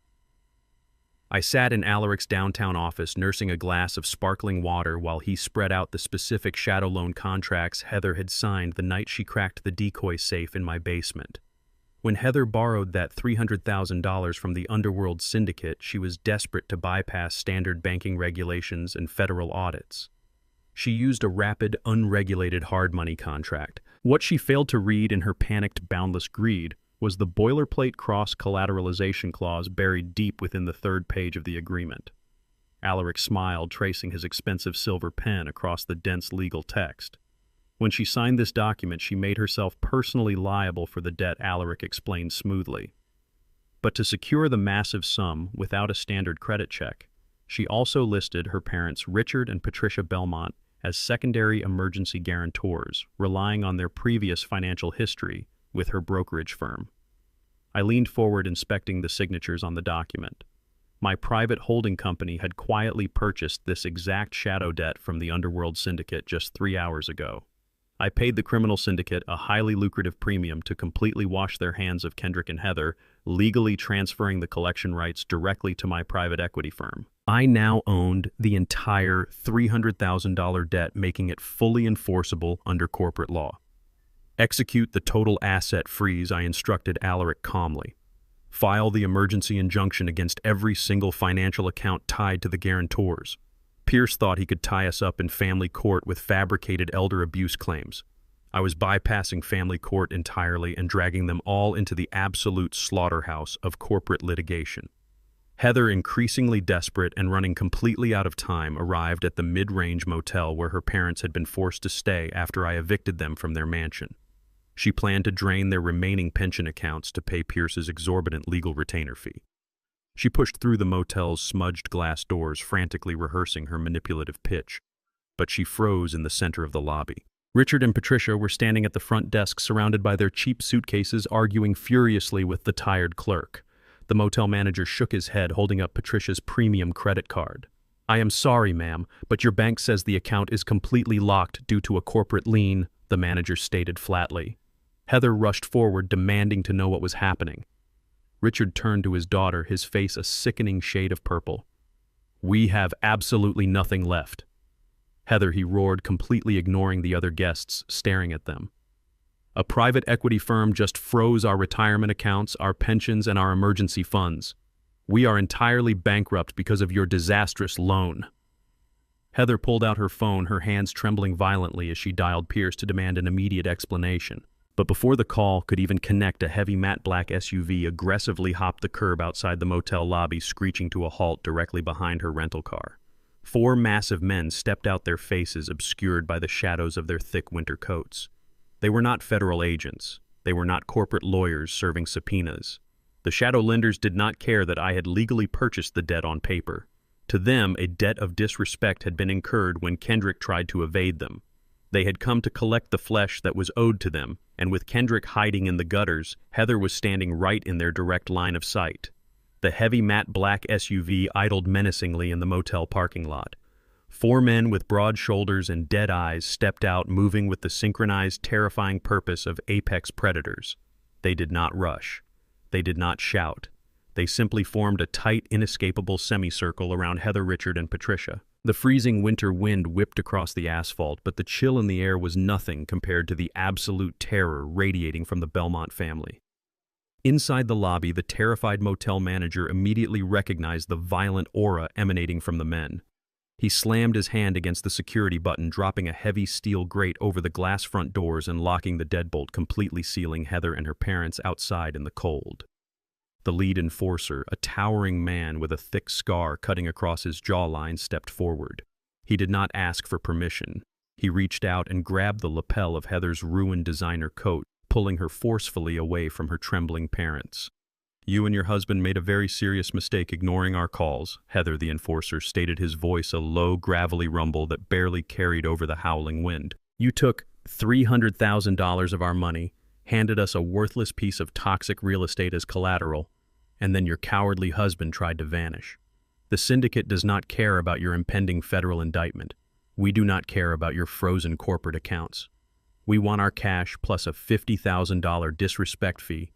I sat in Alaric's downtown office nursing a glass of sparkling water while he spread out the specific shadow loan contracts Heather had signed the night she cracked the decoy safe in my basement. When Heather borrowed that $300,000 from the underworld syndicate, she was desperate to bypass standard banking regulations and federal audits. She used a rapid, unregulated hard money contract. What she failed to read in her panicked, boundless greed was the boilerplate cross-collateralization clause buried deep within the third page of the agreement. Alaric smiled, tracing his expensive silver pen across the dense legal text. When she signed this document, she made herself personally liable for the debt, Alaric explained smoothly. But to secure the massive sum without a standard credit check, she also listed her parents Richard and Patricia Belmont as secondary emergency guarantors, relying on their previous financial history with her brokerage firm. I leaned forward, inspecting the signatures on the document. My private holding company had quietly purchased this exact shadow debt from the underworld syndicate just 3 hours ago. I paid the criminal syndicate a highly lucrative premium to completely wash their hands of Kendrick and Heather, legally transferring the collection rights directly to my private equity firm. I now owned the entire $300,000 debt, making it fully enforceable under corporate law. Execute the total asset freeze, I instructed Alaric calmly. File the emergency injunction against every single financial account tied to the guarantors. Pierce thought he could tie us up in family court with fabricated elder abuse claims. I was bypassing family court entirely and dragging them all into the absolute slaughterhouse of corporate litigation. Heather, increasingly desperate and running completely out of time, arrived at the mid-range motel where her parents had been forced to stay after I evicted them from their mansion. She planned to drain their remaining pension accounts to pay Pierce's exorbitant legal retainer fee. She pushed through the motel's smudged glass doors, frantically rehearsing her manipulative pitch, but she froze in the center of the lobby. Richard and Patricia were standing at the front desk, surrounded by their cheap suitcases, arguing furiously with the tired clerk. The motel manager shook his head, holding up Patricia's premium credit card. "I am sorry, ma'am, but your bank says the account is completely locked due to a corporate lien," the manager stated flatly. Heather rushed forward, demanding to know what was happening. Richard turned to his daughter, his face a sickening shade of purple. "We have absolutely nothing left." "Heather," he roared, completely ignoring the other guests staring at them. "A private equity firm just froze our retirement accounts, our pensions, and our emergency funds. We are entirely bankrupt because of your disastrous loan." Heather pulled out her phone, her hands trembling violently as she dialed Pierce to demand an immediate explanation. But before the call could even connect, a heavy matte black SUV aggressively hopped the curb outside the motel lobby, screeching to a halt directly behind her rental car. 4 massive men stepped out, their faces obscured by the shadows of their thick winter coats. They were not federal agents. They were not corporate lawyers serving subpoenas. The shadow lenders did not care that I had legally purchased the debt on paper. To them, a debt of disrespect had been incurred when Kendrick tried to evade them. They had come to collect the flesh that was owed to them, and with Kendrick hiding in the gutters, Heather was standing right in their direct line of sight. The heavy matte black SUV idled menacingly in the motel parking lot. 4 men with broad shoulders and dead eyes stepped out, moving with the synchronized, terrifying purpose of apex predators. They did not rush. They did not shout. They simply formed a tight, inescapable semicircle around Heather, Richard, and Patricia. The freezing winter wind whipped across the asphalt, but the chill in the air was nothing compared to the absolute terror radiating from the Belmont family. Inside the lobby, the terrified motel manager immediately recognized the violent aura emanating from the men. He slammed his hand against the security button, dropping a heavy steel grate over the glass front doors and locking the deadbolt, completely sealing Heather and her parents outside in the cold. The lead enforcer, a towering man with a thick scar cutting across his jawline, stepped forward. He did not ask for permission. He reached out and grabbed the lapel of Heather's ruined designer coat, pulling her forcefully away from her trembling parents. "You and your husband made a very serious mistake ignoring our calls," Heather, the enforcer, stated, his voice a low, gravelly rumble that barely carried over the howling wind. "You took $300,000 of our money, handed us a worthless piece of toxic real estate as collateral, and then your cowardly husband tried to vanish. The syndicate does not care about your impending federal indictment. We do not care about your frozen corporate accounts. We want our cash plus a $50,000 disrespect fee,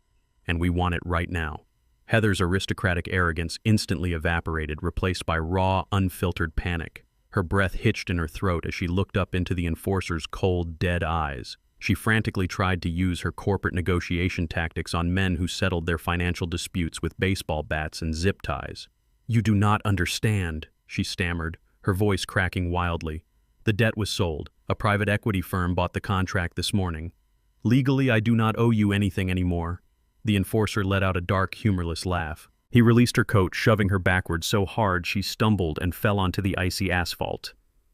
and we want it right now." Heather's aristocratic arrogance instantly evaporated, replaced by raw, unfiltered panic. Her breath hitched in her throat as she looked up into the enforcer's cold, dead eyes. She frantically tried to use her corporate negotiation tactics on men who settled their financial disputes with baseball bats and zip ties. "You do not understand," she stammered, her voice cracking wildly. "The debt was sold. A private equity firm bought the contract this morning. Legally, I do not owe you anything anymore." The enforcer let out a dark, humorless laugh. He released her coat, shoving her backward so hard she stumbled and fell onto the icy asphalt.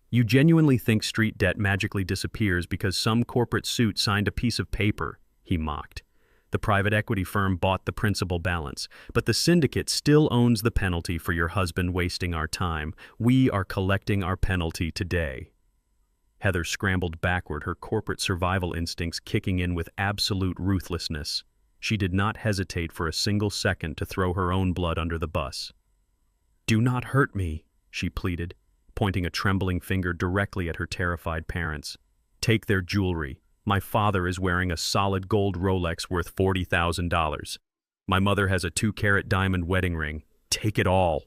"You genuinely think street debt magically disappears because some corporate suit signed a piece of paper?" he mocked. "The private equity firm bought the principal balance, but the syndicate still owns the penalty for your husband wasting our time. We are collecting our penalty today." Heather scrambled backward, her corporate survival instincts kicking in with absolute ruthlessness. She did not hesitate for a single second to throw her own blood under the bus. "Do not hurt me," she pleaded, pointing a trembling finger directly at her terrified parents. "Take their jewelry. My father is wearing a solid gold Rolex worth $40,000. My mother has a 2-carat diamond wedding ring. Take it all."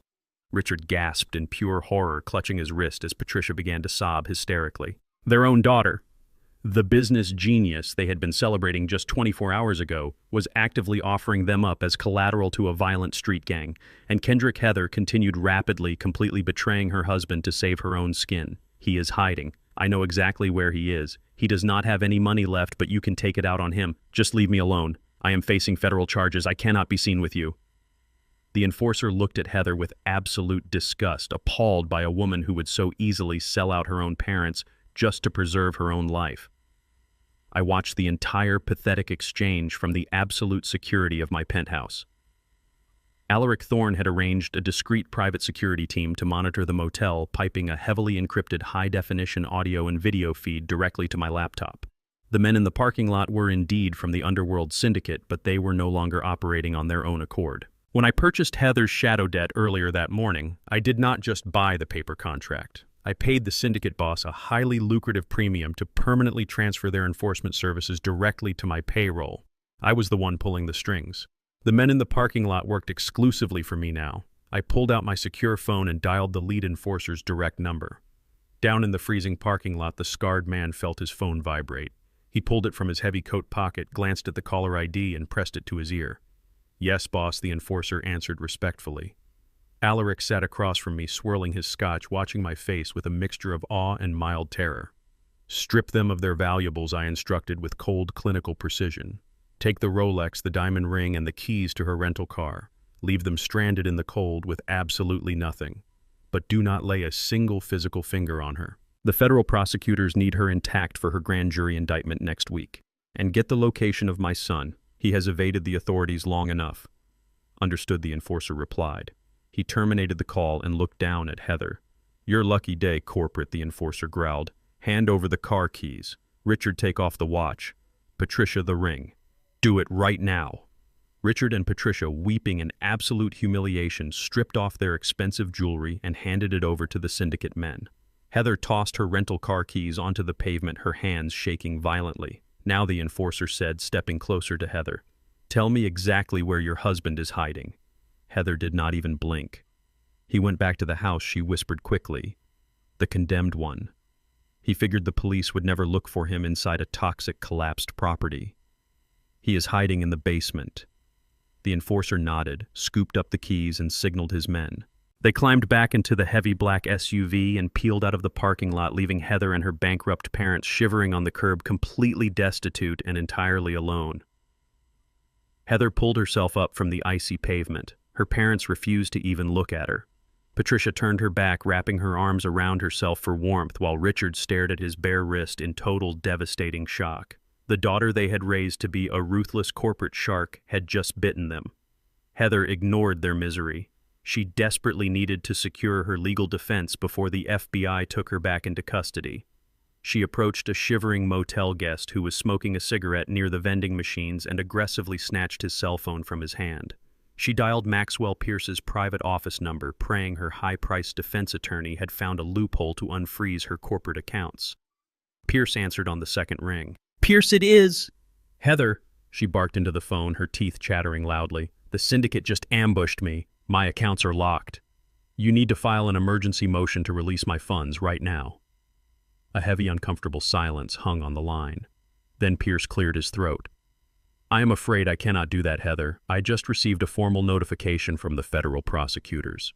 Richard gasped in pure horror, clutching his wrist as Patricia began to sob hysterically. Their own daughter, the business genius they had been celebrating just 24 hours ago, was actively offering them up as collateral to a violent street gang, and Kendrick Heather continued rapidly, completely betraying her husband to save her own skin. "He is hiding. I know exactly where he is. He does not have any money left, but you can take it out on him. Just leave me alone. I am facing federal charges. I cannot be seen with you." The enforcer looked at Heather with absolute disgust, appalled by a woman who would so easily sell out her own parents just to preserve her own life. I watched the entire pathetic exchange from the absolute security of my penthouse. Alaric Thorne had arranged a discreet private security team to monitor the motel, piping a heavily encrypted high-definition audio and video feed directly to my laptop. The men in the parking lot were indeed from the underworld syndicate, but they were no longer operating on their own accord. When I purchased Heather's shadow debt earlier that morning, I did not just buy the paper contract. I paid the syndicate boss a highly lucrative premium to permanently transfer their enforcement services directly to my payroll. I was the one pulling the strings. The men in the parking lot worked exclusively for me now. I pulled out my secure phone and dialed the lead enforcer's direct number. Down in the freezing parking lot, the scarred man felt his phone vibrate. He pulled it from his heavy coat pocket, glanced at the caller ID, and pressed it to his ear. "Yes, boss," the enforcer answered respectfully. Alaric sat across from me, swirling his scotch, watching my face with a mixture of awe and mild terror. "Strip them of their valuables," I instructed with cold, clinical precision. "Take the Rolex, the diamond ring, and the keys to her rental car. Leave them stranded in the cold with absolutely nothing. But do not lay a single physical finger on her. The federal prosecutors need her intact for her grand jury indictment next week. And get the location of my son. He has evaded the authorities long enough." "Understood," the enforcer replied. He terminated the call and looked down at Heather. "Your lucky day, corporate," the enforcer growled. "Hand over the car keys. Richard, take off the watch. Patricia, the ring. Do it right now." Richard and Patricia, weeping in absolute humiliation, stripped off their expensive jewelry and handed it over to the syndicate men. Heather tossed her rental car keys onto the pavement, her hands shaking violently. "Now," the enforcer said, stepping closer to Heather, "tell me exactly where your husband is hiding." Heather did not even blink. He went back to the house, she whispered quickly. The condemned one. He figured the police would never look for him inside a toxic, collapsed property. He is hiding in the basement. The enforcer nodded, scooped up the keys, and signaled his men. They climbed back into the heavy black SUV and peeled out of the parking lot, leaving Heather and her bankrupt parents shivering on the curb, completely destitute and entirely alone. Heather pulled herself up from the icy pavement. Her parents refused to even look at her. Patricia turned her back, wrapping her arms around herself for warmth, while Richard stared at his bare wrist in total, devastating shock. The daughter they had raised to be a ruthless corporate shark had just bitten them. Heather ignored their misery. She desperately needed to secure her legal defense before the FBI took her back into custody. She approached a shivering motel guest who was smoking a cigarette near the vending machines and aggressively snatched his cell phone from his hand. She dialed Maxwell Pierce's private office number, praying her high-priced defense attorney had found a loophole to unfreeze her corporate accounts. Pierce answered on the second ring. "Pierce, it is!" "Heather," she barked into the phone, her teeth chattering loudly. "The syndicate just ambushed me. My accounts are locked. You need to file an emergency motion to release my funds right now." A heavy, uncomfortable silence hung on the line. Then Pierce cleared his throat. "I am afraid I cannot do that, Heather. I just received a formal notification from the federal prosecutors.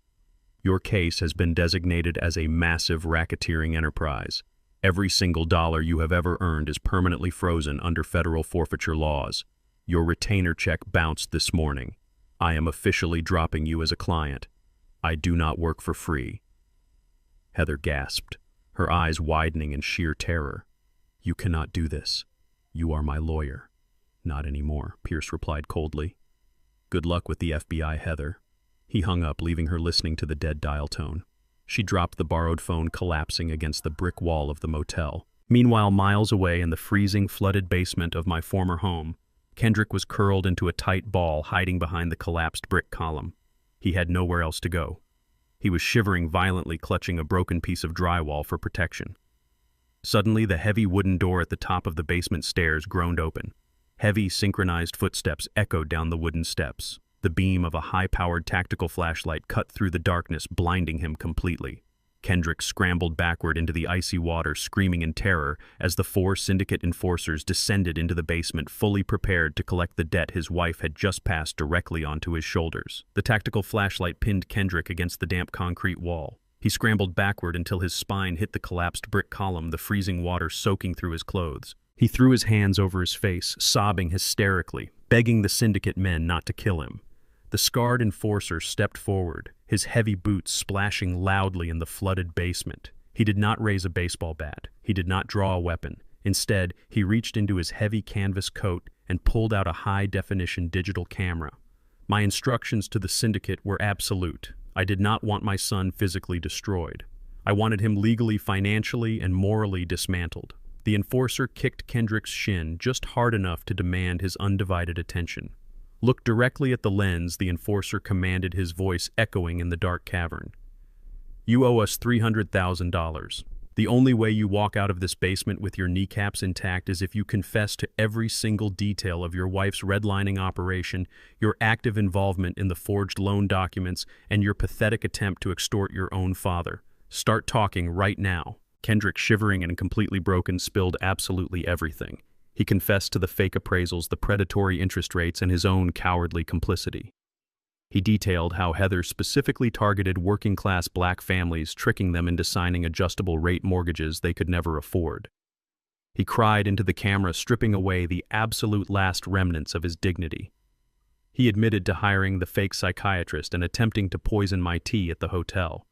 Your case has been designated as a massive racketeering enterprise. Every single dollar you have ever earned is permanently frozen under federal forfeiture laws. Your retainer check bounced this morning. I am officially dropping you as a client. I do not work for free." Heather gasped, her eyes widening in sheer terror. "You cannot do this. You are my lawyer." "Not anymore," Pierce replied coldly. "Good luck with the FBI, Heather." He hung up, leaving her listening to the dead dial tone. She dropped the borrowed phone, collapsing against the brick wall of the motel. Meanwhile, miles away in the freezing, flooded basement of my former home, Kendrick was curled into a tight ball, hiding behind the collapsed brick column. He had nowhere else to go. He was shivering violently, clutching a broken piece of drywall for protection. Suddenly, the heavy wooden door at the top of the basement stairs groaned open. Heavy, synchronized footsteps echoed down the wooden steps. The beam of a high-powered tactical flashlight cut through the darkness, blinding him completely. Kendrick scrambled backward into the icy water, screaming in terror as the 4 syndicate enforcers descended into the basement, fully prepared to collect the debt his wife had just passed directly onto his shoulders. The tactical flashlight pinned Kendrick against the damp concrete wall. He scrambled backward until his spine hit the collapsed brick column, the freezing water soaking through his clothes. He threw his hands over his face, sobbing hysterically, begging the syndicate men not to kill him. The scarred enforcer stepped forward, his heavy boots splashing loudly in the flooded basement. He did not raise a baseball bat. He did not draw a weapon. Instead, he reached into his heavy canvas coat and pulled out a high-definition digital camera. My instructions to the syndicate were absolute. I did not want my son physically destroyed. I wanted him legally, financially, and morally dismantled. The enforcer kicked Kendrick's shin just hard enough to demand his undivided attention. "Look directly at the lens," the enforcer commanded, his voice echoing in the dark cavern. "You owe us $300,000. The only way you walk out of this basement with your kneecaps intact is if you confess to every single detail of your wife's redlining operation, your active involvement in the forged loan documents, and your pathetic attempt to extort your own father. Start talking right now." Kendrick, shivering and completely broken, spilled absolutely everything. He confessed to the fake appraisals, the predatory interest rates, and his own cowardly complicity. He detailed how Heather specifically targeted working-class black families, tricking them into signing adjustable-rate mortgages they could never afford. He cried into the camera, stripping away the absolute last remnants of his dignity. He admitted to hiring the fake psychiatrist and attempting to poison my tea at the hotel.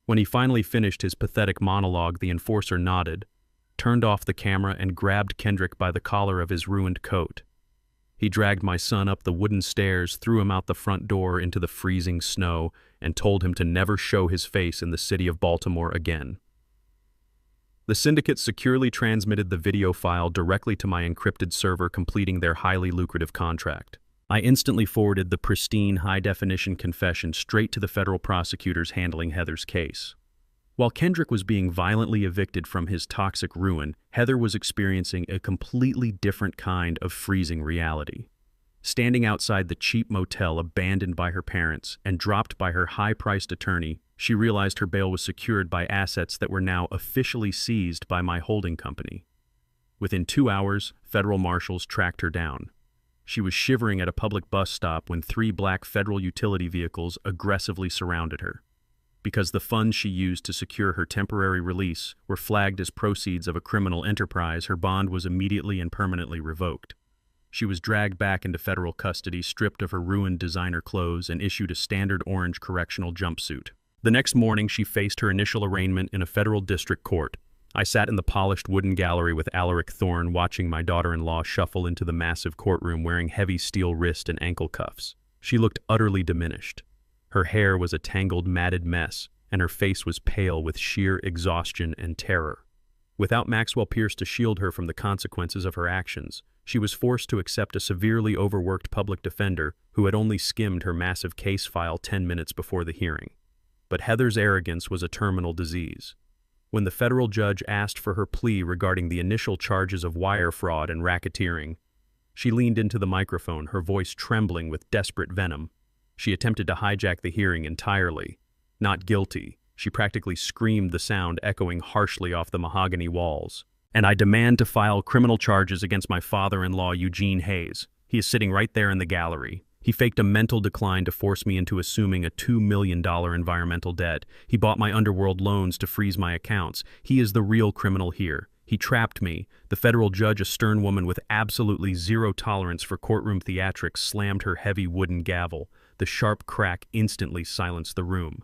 When he finally finished his pathetic monologue, the enforcer nodded, turned off the camera, and grabbed Kendrick by the collar of his ruined coat. He dragged my son up the wooden stairs, threw him out the front door into the freezing snow, and told him to never show his face in the city of Baltimore again. The syndicate securely transmitted the video file directly to my encrypted server, completing their highly lucrative contract. I instantly forwarded the pristine, high-definition confession straight to the federal prosecutors handling Heather's case. While Kendrick was being violently evicted from his toxic ruin, Heather was experiencing a completely different kind of freezing reality. Standing outside the cheap motel abandoned by her parents and dropped by her high-priced attorney, she realized her bail was secured by assets that were now officially seized by my holding company. Within 2 hours, federal marshals tracked her down. She was shivering at a public bus stop when 3 black federal utility vehicles aggressively surrounded her. Because the funds she used to secure her temporary release were flagged as proceeds of a criminal enterprise, her bond was immediately and permanently revoked. She was dragged back into federal custody, stripped of her ruined designer clothes, and issued a standard orange correctional jumpsuit. The next morning, she faced her initial arraignment in a federal district court. I sat in the polished wooden gallery with Alaric Thorne, watching my daughter-in-law shuffle into the massive courtroom wearing heavy steel wrist and ankle cuffs. She looked utterly diminished. Her hair was a tangled, matted mess, and her face was pale with sheer exhaustion and terror. Without Maxwell Pierce to shield her from the consequences of her actions, she was forced to accept a severely overworked public defender who had only skimmed her massive case file 10 minutes before the hearing. But Heather's arrogance was a terminal disease. When the federal judge asked for her plea regarding the initial charges of wire fraud and racketeering, she leaned into the microphone, her voice trembling with desperate venom. She attempted to hijack the hearing entirely. Not guilty. She practically screamed, the sound echoing harshly off the mahogany walls. And I demand to file criminal charges against my father-in-law, Eugene Hayes. He is sitting right there in the gallery. He faked a mental decline to force me into assuming a $2 million environmental debt. He bought my underworld loans to freeze my accounts. He is the real criminal here. He trapped me. The federal judge, a stern woman with absolutely zero tolerance for courtroom theatrics, slammed her heavy wooden gavel. The sharp crack instantly silenced the room.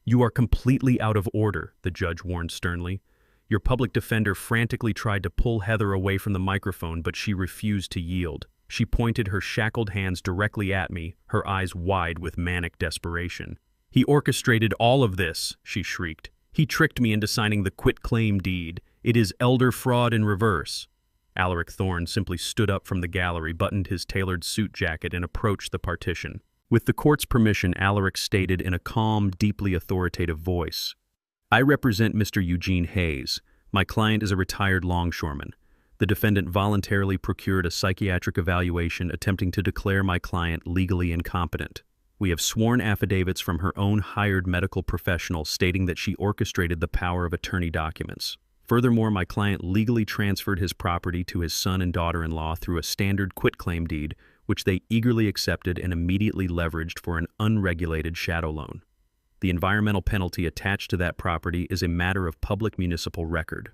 "You are completely out of order," the judge warned sternly. Your public defender frantically tried to pull Heather away from the microphone, but she refused to yield. She pointed her shackled hands directly at me, her eyes wide with manic desperation. "He orchestrated all of this," she shrieked. "He tricked me into signing the quitclaim deed. It is elder fraud in reverse." Alaric Thorne simply stood up from the gallery, buttoned his tailored suit jacket, and approached the partition. With the court's permission, Alaric stated in a calm, deeply authoritative voice, "I represent Mr. Eugene Hayes. My client is a retired longshoreman. The defendant voluntarily procured a psychiatric evaluation attempting to declare my client legally incompetent. We have sworn affidavits from her own hired medical professional stating that she orchestrated the power of attorney documents. Furthermore, my client legally transferred his property to his son and daughter-in-law through a standard quitclaim deed, which they eagerly accepted and immediately leveraged for an unregulated shadow loan. The environmental penalty attached to that property is a matter of public municipal record.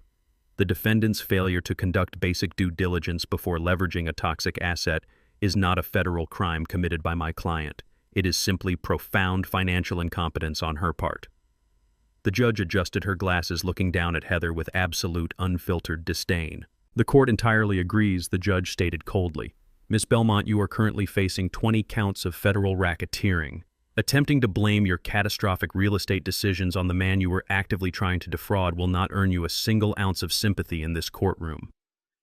The defendant's failure to conduct basic due diligence before leveraging a toxic asset is not a federal crime committed by my client. It is simply profound financial incompetence on her part." The judge adjusted her glasses, looking down at Heather with absolute, unfiltered disdain. "The court entirely agrees," the judge stated coldly. "Miss Belmont, you are currently facing 20 counts of federal racketeering. Attempting to blame your catastrophic real estate decisions on the man you were actively trying to defraud will not earn you a single ounce of sympathy in this courtroom."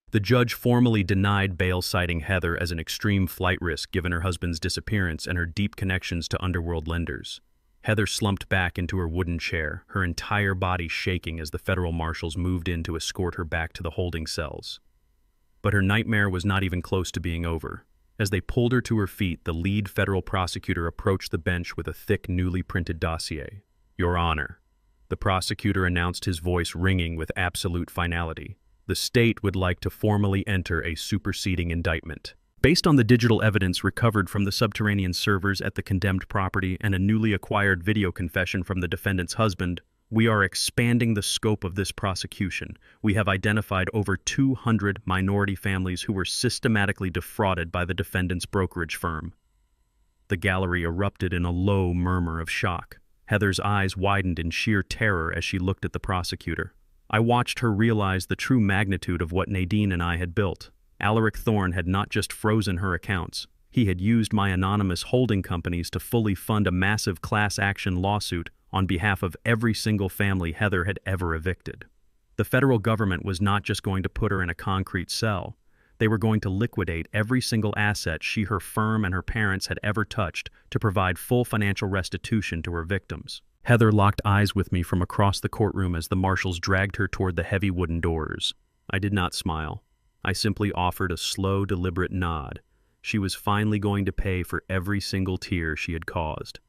The judge formally denied bail, citing Heather as an extreme flight risk given her husband's disappearance and her deep connections to underworld lenders. Heather slumped back into her wooden chair, her entire body shaking as the federal marshals moved in to escort her back to the holding cells. But her nightmare was not even close to being over. As they pulled her to her feet, the lead federal prosecutor approached the bench with a thick, newly printed dossier. "Your Honor," the prosecutor announced, his voice ringing with absolute finality, "the state would like to formally enter a superseding indictment. Based on the digital evidence recovered from the subterranean servers at the condemned property and a newly acquired video confession from the defendant's husband, we are expanding the scope of this prosecution. We have identified over 200 minority families who were systematically defrauded by the defendant's brokerage firm." The gallery erupted in a low murmur of shock. Heather's eyes widened in sheer terror as she looked at the prosecutor. I watched her realize the true magnitude of what Nadine and I had built. Alaric Thorne had not just frozen her accounts. He had used my anonymous holding companies to fully fund a massive class action lawsuit on behalf of every single family Heather had ever evicted. The federal government was not just going to put her in a concrete cell. They were going to liquidate every single asset she, her firm, and her parents had ever touched to provide full financial restitution to her victims. Heather locked eyes with me from across the courtroom as the marshals dragged her toward the heavy wooden doors. I did not smile. I simply offered a slow, deliberate nod. She was finally going to pay for every single tear she had caused.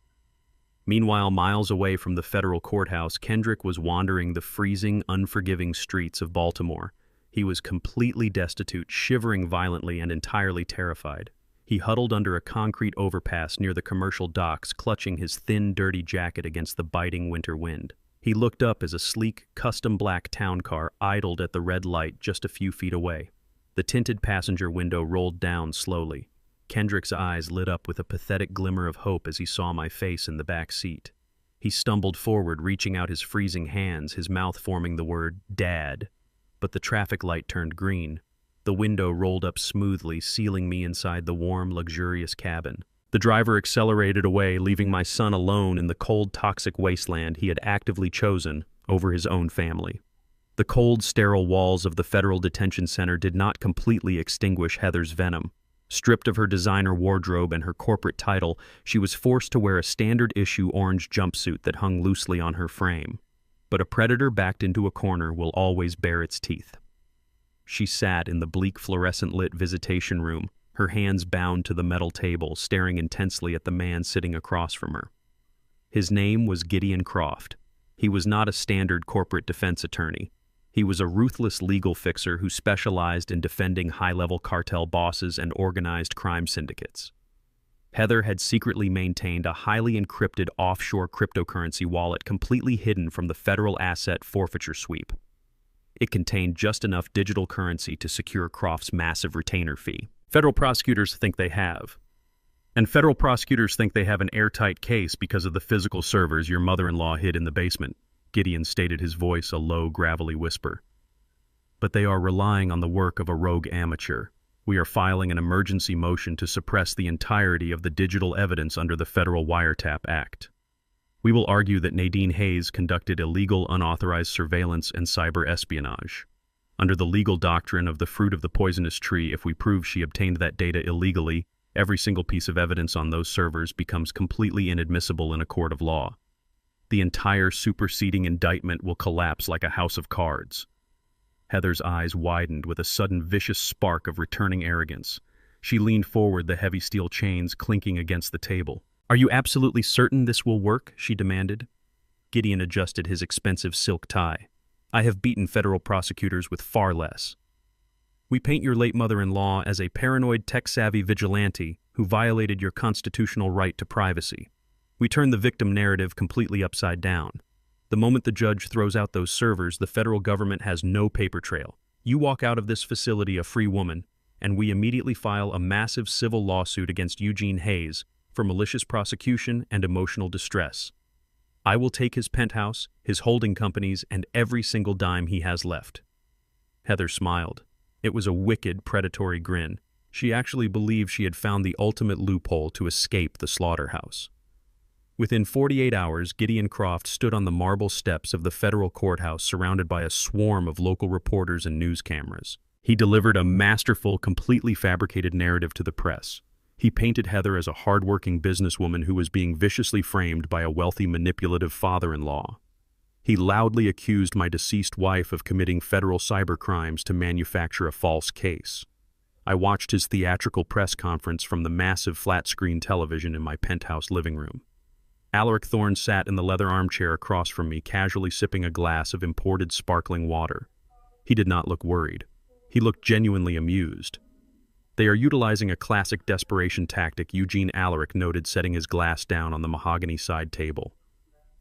Meanwhile, miles away from the federal courthouse, Kendrick was wandering the freezing, unforgiving streets of Baltimore. He was completely destitute, shivering violently and entirely terrified. He huddled under a concrete overpass near the commercial docks, clutching his thin, dirty jacket against the biting winter wind. He looked up as a sleek, custom-black town car idled at the red light just a few feet away. The tinted passenger window rolled down slowly. Kendrick's eyes lit up with a pathetic glimmer of hope as he saw my face in the back seat. He stumbled forward, reaching out his freezing hands, his mouth forming the word, "Dad." But the traffic light turned green. The window rolled up smoothly, sealing me inside the warm, luxurious cabin. The driver accelerated away, leaving my son alone in the cold, toxic wasteland he had actively chosen over his own family. The cold, sterile walls of the federal detention center did not completely extinguish Heather's venom. Stripped of her designer wardrobe and her corporate title, she was forced to wear a standard-issue orange jumpsuit that hung loosely on her frame. But a predator backed into a corner will always bare its teeth. She sat in the bleak, fluorescent-lit visitation room, her hands bound to the metal table, staring intensely at the man sitting across from her. His name was Gideon Croft. He was not a standard corporate defense attorney. He was a ruthless legal fixer who specialized in defending high-level cartel bosses and organized crime syndicates. Heather had secretly maintained a highly encrypted offshore cryptocurrency wallet completely hidden from the federal asset forfeiture sweep. It contained just enough digital currency to secure Croft's massive retainer fee. Federal prosecutors think they have. And federal prosecutors think they have an airtight case because of the physical servers your mother-in-law hid in the basement. Gideon stated, his voice a low, gravelly whisper. But they are relying on the work of a rogue amateur. We are filing an emergency motion to suppress the entirety of the digital evidence under the Federal Wiretap Act. We will argue that Nadine Hayes conducted illegal, unauthorized surveillance and cyber espionage. Under the legal doctrine of the fruit of the poisonous tree, if we prove she obtained that data illegally, every single piece of evidence on those servers becomes completely inadmissible in a court of law. The entire superseding indictment will collapse like a house of cards. Heather's eyes widened with a sudden vicious spark of returning arrogance. She leaned forward, the heavy steel chains clinking against the table. "Are you absolutely certain this will work?" she demanded. Gideon adjusted his expensive silk tie. "I have beaten federal prosecutors with far less. We paint your late mother-in-law as a paranoid, tech-savvy vigilante who violated your constitutional right to privacy. We turn the victim narrative completely upside down. The moment the judge throws out those servers, the federal government has no paper trail. You walk out of this facility a free woman, and we immediately file a massive civil lawsuit against Eugene Hayes for malicious prosecution and emotional distress. I will take his penthouse, his holding companies, and every single dime he has left." Heather smiled. It was a wicked, predatory grin. She actually believed she had found the ultimate loophole to escape the slaughterhouse. Within 48 hours, Gideon Croft stood on the marble steps of the federal courthouse surrounded by a swarm of local reporters and news cameras. He delivered a masterful, completely fabricated narrative to the press. He painted Heather as a hard-working businesswoman who was being viciously framed by a wealthy, manipulative father-in-law. He loudly accused my deceased wife of committing federal cybercrimes to manufacture a false case. I watched his theatrical press conference from the massive flat-screen television in my penthouse living room. Alaric Thorne sat in the leather armchair across from me, casually sipping a glass of imported sparkling water. He did not look worried. He looked genuinely amused. "They are utilizing a classic desperation tactic," Eugene Alaric noted, setting his glass down on the mahogany side table.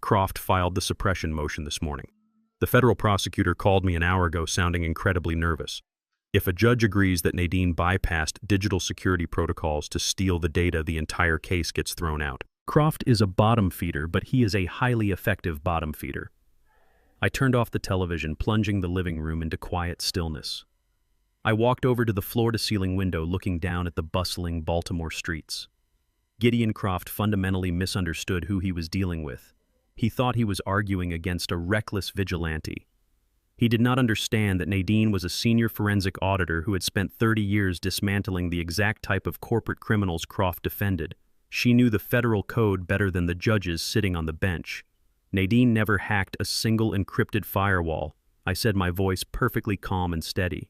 "Croft filed the suppression motion this morning. The federal prosecutor called me an hour ago sounding incredibly nervous. If a judge agrees that Nadine bypassed digital security protocols to steal the data, the entire case gets thrown out. Croft is a bottom feeder, but he is a highly effective bottom feeder." I turned off the television, plunging the living room into quiet stillness. I walked over to the floor-to-ceiling window, looking down at the bustling Baltimore streets. Gideon Croft fundamentally misunderstood who he was dealing with. He thought he was arguing against a reckless vigilante. He did not understand that Nadine was a senior forensic auditor who had spent 30 years dismantling the exact type of corporate criminals Croft defended. She knew the federal code better than the judges sitting on the bench. Nadine never hacked a single encrypted firewall. I said, my voice perfectly calm and steady.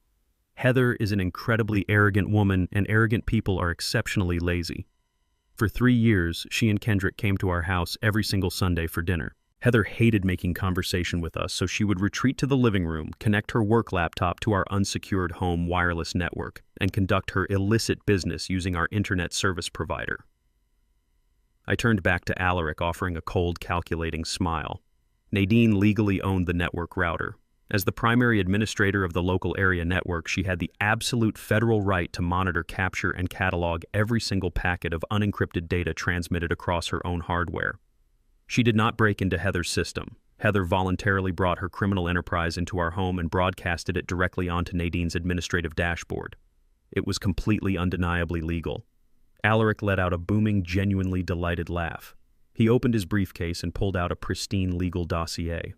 Heather is an incredibly arrogant woman, and arrogant people are exceptionally lazy. For 3 years, she and Kendrick came to our house every single Sunday for dinner. Heather hated making conversation with us, so she would retreat to the living room, connect her work laptop to our unsecured home wireless network, and conduct her illicit business using our internet service provider. I turned back to Alaric, offering a cold, calculating smile. Nadine legally owned the network router. As the primary administrator of the local area network, she had the absolute federal right to monitor, capture, and catalog every single packet of unencrypted data transmitted across her own hardware. She did not break into Heather's system. Heather voluntarily brought her criminal enterprise into our home and broadcasted it directly onto Nadine's administrative dashboard. It was completely undeniably legal. Alaric let out a booming, genuinely delighted laugh. He opened his briefcase and pulled out a pristine legal dossier.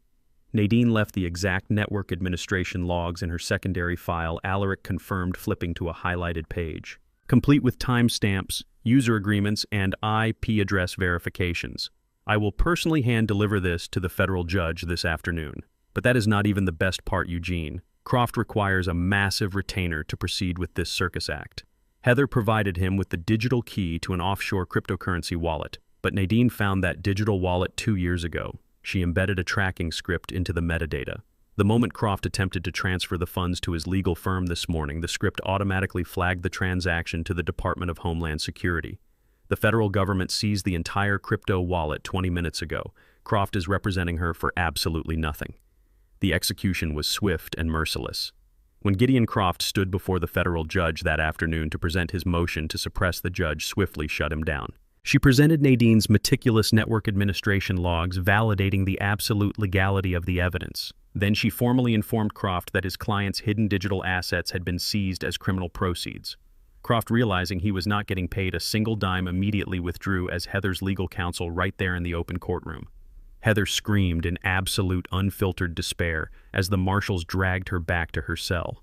Nadine left the exact network administration logs in her secondary file. Alaric confirmed, flipping to a highlighted page, complete with timestamps, user agreements, and IP address verifications. I will personally hand-deliver this to the federal judge this afternoon. But that is not even the best part, Eugene. Croft requires a massive retainer to proceed with this circus act. Heather provided him with the digital key to an offshore cryptocurrency wallet, but Nadine found that digital wallet 2 years ago. She embedded a tracking script into the metadata. The moment Croft attempted to transfer the funds to his legal firm this morning, the script automatically flagged the transaction to the Department of Homeland Security. The federal government seized the entire crypto wallet 20 minutes ago. Croft is representing her for absolutely nothing. The execution was swift and merciless. When Gideon Croft stood before the federal judge that afternoon to present his motion to suppress, the judge swiftly shut him down. She presented Nadine's meticulous network administration logs, validating the absolute legality of the evidence. Then she formally informed Croft that his client's hidden digital assets had been seized as criminal proceeds. Croft, realizing he was not getting paid a single dime, immediately withdrew as Heather's legal counsel right there in the open courtroom. Heather screamed in absolute, unfiltered despair as the marshals dragged her back to her cell.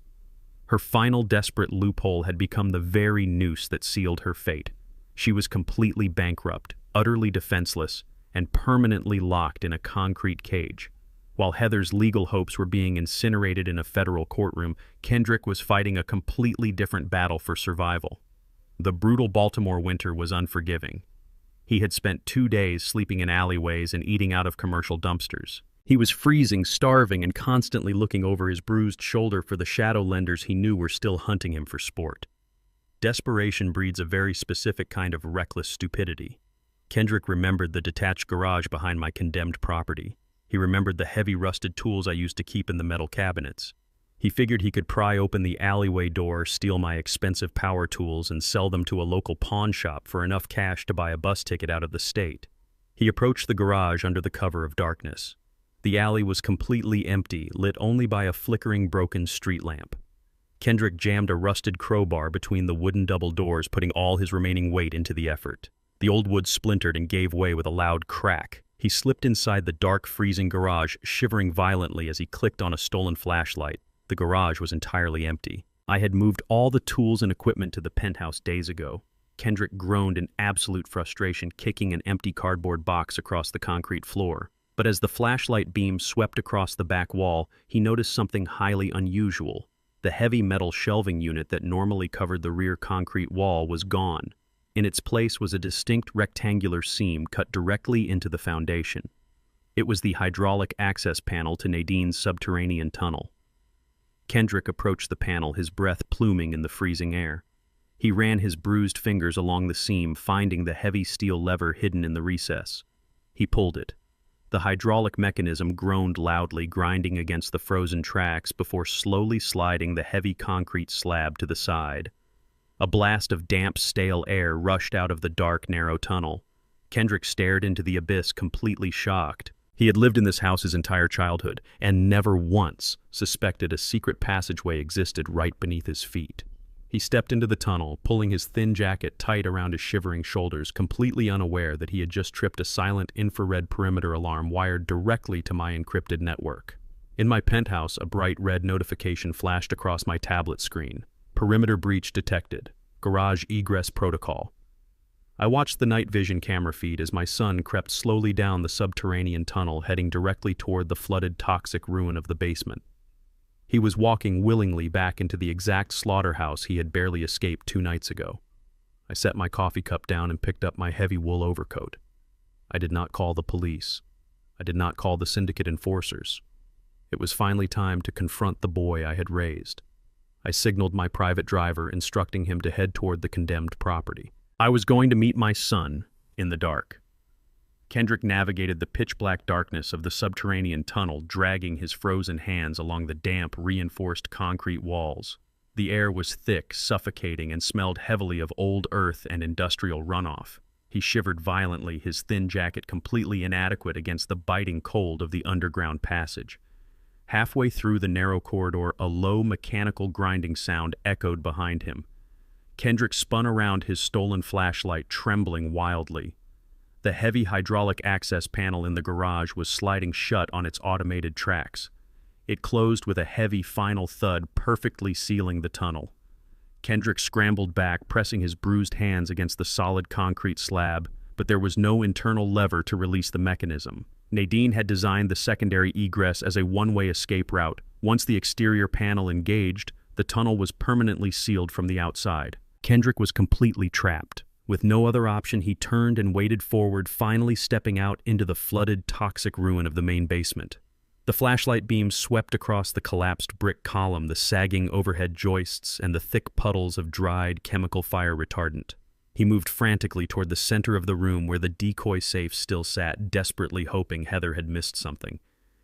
Her final desperate loophole had become the very noose that sealed her fate. She was completely bankrupt, utterly defenseless, and permanently locked in a concrete cage. While Heather's legal hopes were being incinerated in a federal courtroom, Kendrick was fighting a completely different battle for survival. The brutal Baltimore winter was unforgiving. He had spent 2 days sleeping in alleyways and eating out of commercial dumpsters. He was freezing, starving, and constantly looking over his bruised shoulder for the shadow lenders he knew were still hunting him for sport. Desperation breeds a very specific kind of reckless stupidity. Kendrick remembered the detached garage behind my condemned property. He remembered the heavy rusted tools I used to keep in the metal cabinets. He figured he could pry open the alleyway door, steal my expensive power tools, and sell them to a local pawn shop for enough cash to buy a bus ticket out of the state. He approached the garage under the cover of darkness. The alley was completely empty, lit only by a flickering broken street lamp. Kendrick jammed a rusted crowbar between the wooden double doors, putting all his remaining weight into the effort. The old wood splintered and gave way with a loud crack. He slipped inside the dark, freezing garage, shivering violently as he clicked on a stolen flashlight. The garage was entirely empty. I had moved all the tools and equipment to the penthouse days ago. Kendrick groaned in absolute frustration, kicking an empty cardboard box across the concrete floor. But as the flashlight beam swept across the back wall, he noticed something highly unusual. The heavy metal shelving unit that normally covered the rear concrete wall was gone. In its place was a distinct rectangular seam cut directly into the foundation. It was the hydraulic access panel to Nadine's subterranean tunnel. Kendrick approached the panel, his breath pluming in the freezing air. He ran his bruised fingers along the seam, finding the heavy steel lever hidden in the recess. He pulled it. The hydraulic mechanism groaned loudly, grinding against the frozen tracks before slowly sliding the heavy concrete slab to the side. A blast of damp, stale air rushed out of the dark, narrow tunnel. Kendrick stared into the abyss, completely shocked. He had lived in this house his entire childhood, and never once suspected a secret passageway existed right beneath his feet. He stepped into the tunnel, pulling his thin jacket tight around his shivering shoulders, completely unaware that he had just tripped a silent infrared perimeter alarm wired directly to my encrypted network. In my penthouse, a bright red notification flashed across my tablet screen. Perimeter breach detected. Garage egress protocol. I watched the night vision camera feed as my son crept slowly down the subterranean tunnel, heading directly toward the flooded, toxic ruin of the basement. He was walking willingly back into the exact slaughterhouse he had barely escaped 2 nights ago. I set my coffee cup down and picked up my heavy wool overcoat. I did not call the police. I did not call the syndicate enforcers. It was finally time to confront the boy I had raised. I signaled my private driver, instructing him to head toward the condemned property. I was going to meet my son in the dark. Kendrick navigated the pitch-black darkness of the subterranean tunnel, dragging his frozen hands along the damp, reinforced concrete walls. The air was thick, suffocating, and smelled heavily of old earth and industrial runoff. He shivered violently, his thin jacket completely inadequate against the biting cold of the underground passage. Halfway through the narrow corridor, a low mechanical grinding sound echoed behind him. Kendrick spun around his stolen flashlight, trembling wildly. The heavy hydraulic access panel in the garage was sliding shut on its automated tracks. It closed with a heavy final thud, perfectly sealing the tunnel. Kendrick scrambled back, pressing his bruised hands against the solid concrete slab, but there was no internal lever to release the mechanism. Nadine had designed the secondary egress as a one-way escape route. Once the exterior panel engaged, the tunnel was permanently sealed from the outside. Kendrick was completely trapped. With no other option, he turned and waded forward, finally stepping out into the flooded, toxic ruin of the main basement. The flashlight beams swept across the collapsed brick column, the sagging overhead joists, and the thick puddles of dried chemical fire retardant. He moved frantically toward the center of the room where the decoy safe still sat, desperately hoping Heather had missed something.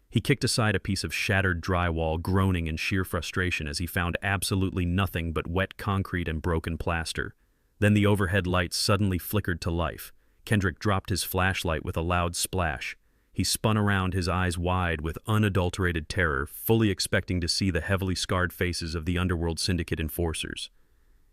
He kicked aside a piece of shattered drywall, groaning in sheer frustration as he found absolutely nothing but wet concrete and broken plaster. Then the overhead lights suddenly flickered to life. Kendrick dropped his flashlight with a loud splash. He spun around, his eyes wide with unadulterated terror, fully expecting to see the heavily scarred faces of the Underworld Syndicate enforcers.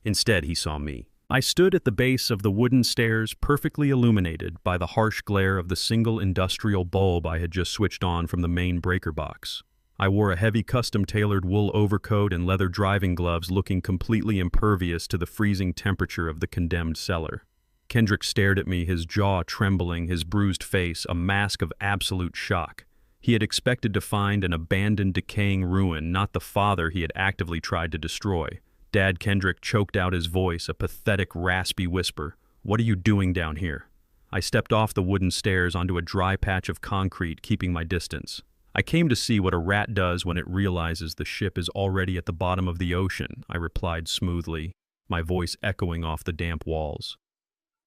Instead, he saw me. I stood at the base of the wooden stairs, perfectly illuminated by the harsh glare of the single industrial bulb I had just switched on from the main breaker box. I wore a heavy custom-tailored wool overcoat and leather driving gloves, looking completely impervious to the freezing temperature of the condemned cellar. Kendrick stared at me, his jaw trembling, his bruised face a mask of absolute shock. He had expected to find an abandoned, decaying ruin, not the father he had actively tried to destroy. Dad Kendrick choked out his voice, a pathetic, raspy whisper. "What are you doing down here?" I stepped off the wooden stairs onto a dry patch of concrete, keeping my distance. "I came to see what a rat does when it realizes the ship is already at the bottom of the ocean," I replied smoothly, my voice echoing off the damp walls.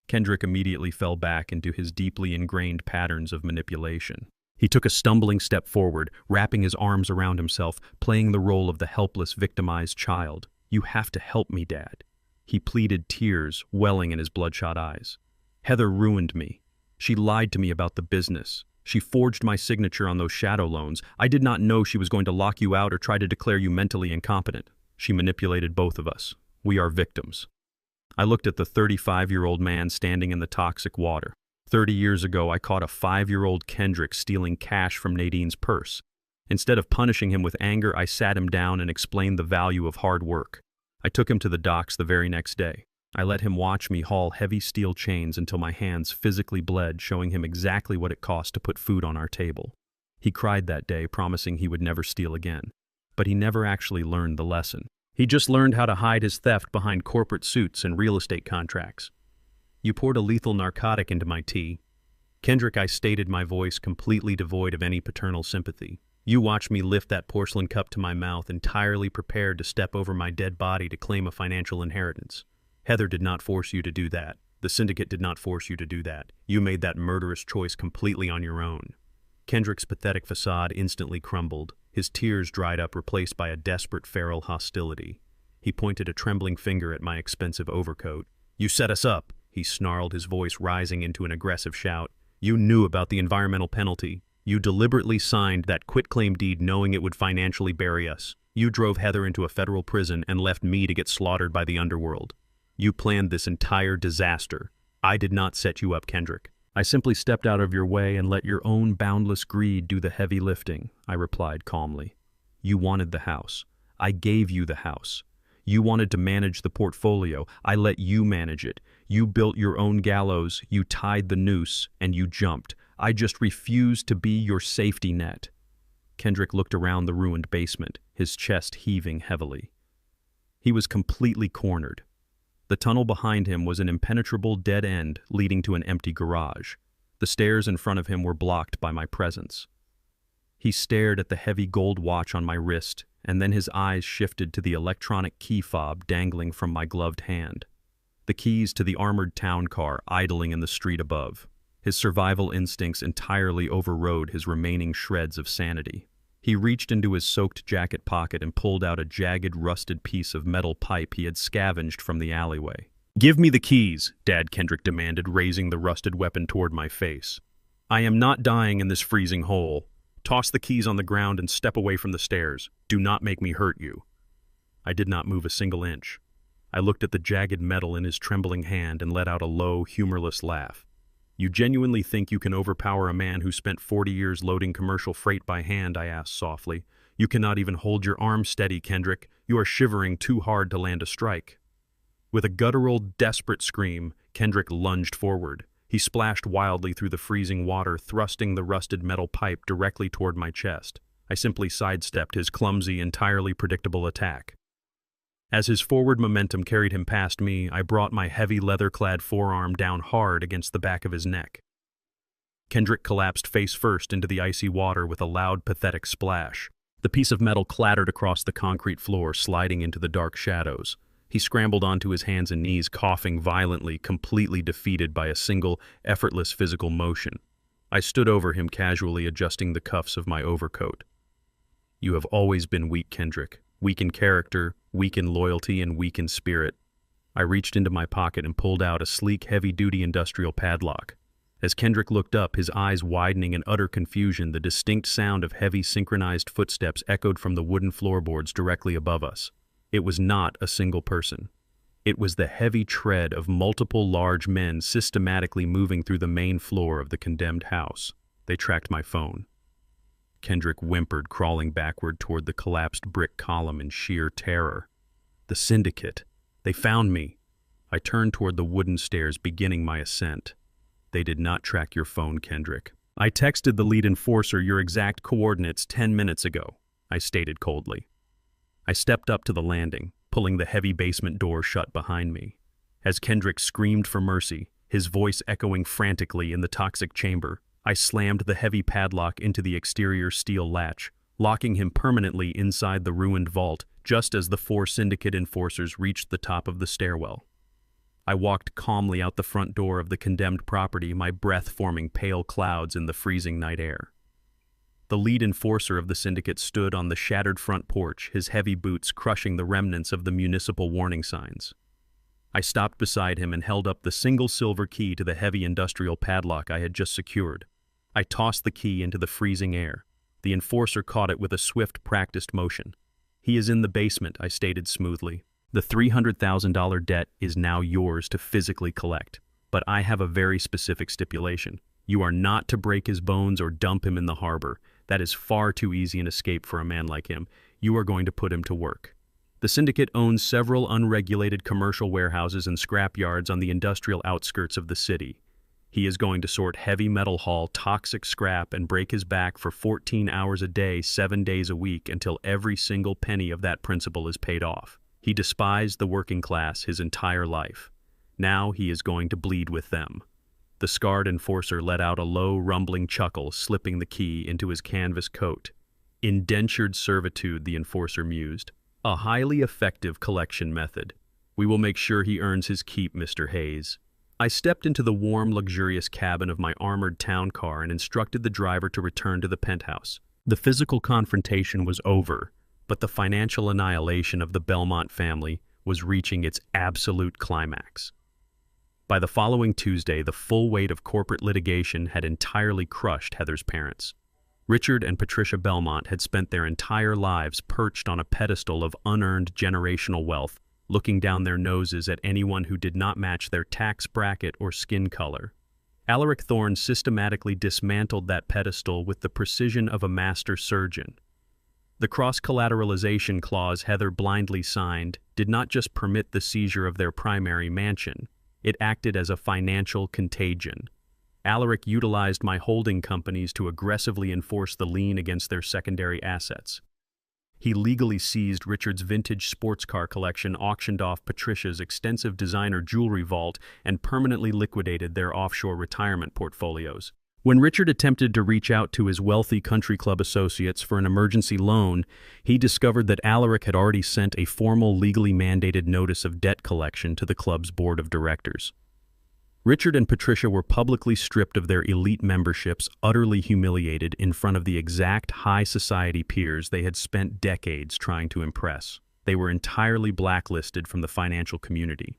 Kendrick immediately fell back into his deeply ingrained patterns of manipulation. He took a stumbling step forward, wrapping his arms around himself, playing the role of the helpless, victimized child. "You have to help me, Dad," he pleaded, tears welling in his bloodshot eyes. "Heather ruined me. She lied to me about the business. She forged my signature on those shadow loans. I did not know she was going to lock you out or try to declare you mentally incompetent. She manipulated both of us. We are victims." I looked at the 35-year-old man standing in the toxic water. 30 years ago, I caught a 5-year-old Kendrick stealing cash from Nadine's purse. Instead of punishing him with anger, I sat him down and explained the value of hard work. I took him to the docks the very next day. I let him watch me haul heavy steel chains until my hands physically bled, showing him exactly what it cost to put food on our table. He cried that day, promising he would never steal again. But he never actually learned the lesson. He just learned how to hide his theft behind corporate suits and real estate contracts. "You poured a lethal narcotic into my tea." "Kendrick," I stated, my voice completely devoid of any paternal sympathy. "You watched me lift that porcelain cup to my mouth, entirely prepared to step over my dead body to claim a financial inheritance. Heather did not force you to do that. The syndicate did not force you to do that. You made that murderous choice completely on your own." Kendrick's pathetic facade instantly crumbled. His tears dried up, replaced by a desperate feral hostility. He pointed a trembling finger at my expensive overcoat. "You set us up," he snarled, his voice rising into an aggressive shout. "You knew about the environmental penalty. You deliberately signed that quitclaim deed knowing it would financially bury us. You drove Heather into a federal prison and left me to get slaughtered by the underworld. You planned this entire disaster. I did not set you up, Kendrick. I simply stepped out of your way and let your own boundless greed do the heavy lifting," I replied calmly. "You wanted the house. I gave you the house. You wanted to manage the portfolio. I let you manage it. You built your own gallows, you tied the noose, and you jumped. I just refused to be your safety net." Kendrick looked around the ruined basement, his chest heaving heavily. He was completely cornered. The tunnel behind him was an impenetrable dead end leading to an empty garage. The stairs in front of him were blocked by my presence. He stared at the heavy gold watch on my wrist, and then his eyes shifted to the electronic key fob dangling from my gloved hand. The keys to the armored town car idling in the street above. His survival instincts entirely overrode his remaining shreds of sanity. He reached into his soaked jacket pocket and pulled out a jagged, rusted piece of metal pipe he had scavenged from the alleyway. "Give me the keys," Dad Kendrick demanded, raising the rusted weapon toward my face. "I am not dying in this freezing hole. Toss the keys on the ground and step away from the stairs. Do not make me hurt you." I did not move a single inch. I looked at the jagged metal in his trembling hand and let out a low, humorless laugh. "You genuinely think you can overpower a man who spent 40 years loading commercial freight by hand?" I asked softly. "You cannot even hold your arm steady, Kendrick. You are shivering too hard to land a strike." With a guttural, desperate scream, Kendrick lunged forward. He splashed wildly through the freezing water, thrusting the rusted metal pipe directly toward my chest. I simply sidestepped his clumsy, entirely predictable attack. As his forward momentum carried him past me, I brought my heavy leather-clad forearm down hard against the back of his neck. Kendrick collapsed face first into the icy water with a loud, pathetic splash. The piece of metal clattered across the concrete floor, sliding into the dark shadows. He scrambled onto his hands and knees, coughing violently, completely defeated by a single, effortless physical motion. I stood over him, casually adjusting the cuffs of my overcoat. "You have always been weak, Kendrick. Weak in character, weak in loyalty, and weak in spirit." I reached into my pocket and pulled out a sleek, heavy-duty industrial padlock. As Kendrick looked up, his eyes widening in utter confusion, the distinct sound of heavy, synchronized footsteps echoed from the wooden floorboards directly above us. It was not a single person. It was the heavy tread of multiple large men systematically moving through the main floor of the condemned house. They tracked my phone. Kendrick whimpered, crawling backward toward the collapsed brick column in sheer terror. "The syndicate. They found me." I turned toward the wooden stairs, beginning my ascent. "They did not track your phone, Kendrick. I texted the lead enforcer your exact coordinates 10 minutes ago," I stated coldly. I stepped up to the landing, pulling the heavy basement door shut behind me. As Kendrick screamed for mercy, his voice echoing frantically in the toxic chamber, I slammed the heavy padlock into the exterior steel latch, locking him permanently inside the ruined vault just as the 4 syndicate enforcers reached the top of the stairwell. I walked calmly out the front door of the condemned property, my breath forming pale clouds in the freezing night air. The lead enforcer of the syndicate stood on the shattered front porch, his heavy boots crushing the remnants of the municipal warning signs. I stopped beside him and held up the single silver key to the heavy industrial padlock I had just secured. I tossed the key into the freezing air. The enforcer caught it with a swift, practiced motion. "He is in the basement," I stated smoothly. "The $300,000 debt is now yours to physically collect. But I have a very specific stipulation. You are not to break his bones or dump him in the harbor. That is far too easy an escape for a man like him. You are going to put him to work." The syndicate owns several unregulated commercial warehouses and scrap yards on the industrial outskirts of the city. He is going to sort heavy metal haul toxic scrap and break his back for 14 hours a day, 7 days a week, until every single penny of that principal is paid off. He despised the working class his entire life. Now he is going to bleed with them. The scarred enforcer let out a low, rumbling chuckle, slipping the key into his canvas coat. "Indentured servitude," the enforcer mused. "A highly effective collection method. We will make sure he earns his keep, Mr. Hayes." I stepped into the warm, luxurious cabin of my armored town car and instructed the driver to return to the penthouse. The physical confrontation was over, but the financial annihilation of the Belmont family was reaching its absolute climax. By the following Tuesday, the full weight of corporate litigation had entirely crushed Heather's parents. Richard and Patricia Belmont had spent their entire lives perched on a pedestal of unearned generational wealth, looking down their noses at anyone who did not match their tax bracket or skin color. Alaric Thorne systematically dismantled that pedestal with the precision of a master surgeon. The cross-collateralization clause Heather blindly signed did not just permit the seizure of their primary mansion, it acted as a financial contagion. Alaric utilized my holding companies to aggressively enforce the lien against their secondary assets. He legally seized Richard's vintage sports car collection, auctioned off Patricia's extensive designer jewelry vault, and permanently liquidated their offshore retirement portfolios. When Richard attempted to reach out to his wealthy country club associates for an emergency loan, he discovered that Alaric had already sent a formal legally mandated notice of debt collection to the club's board of directors. Richard and Patricia were publicly stripped of their elite memberships, utterly humiliated in front of the exact high society peers they had spent decades trying to impress. They were entirely blacklisted from the financial community.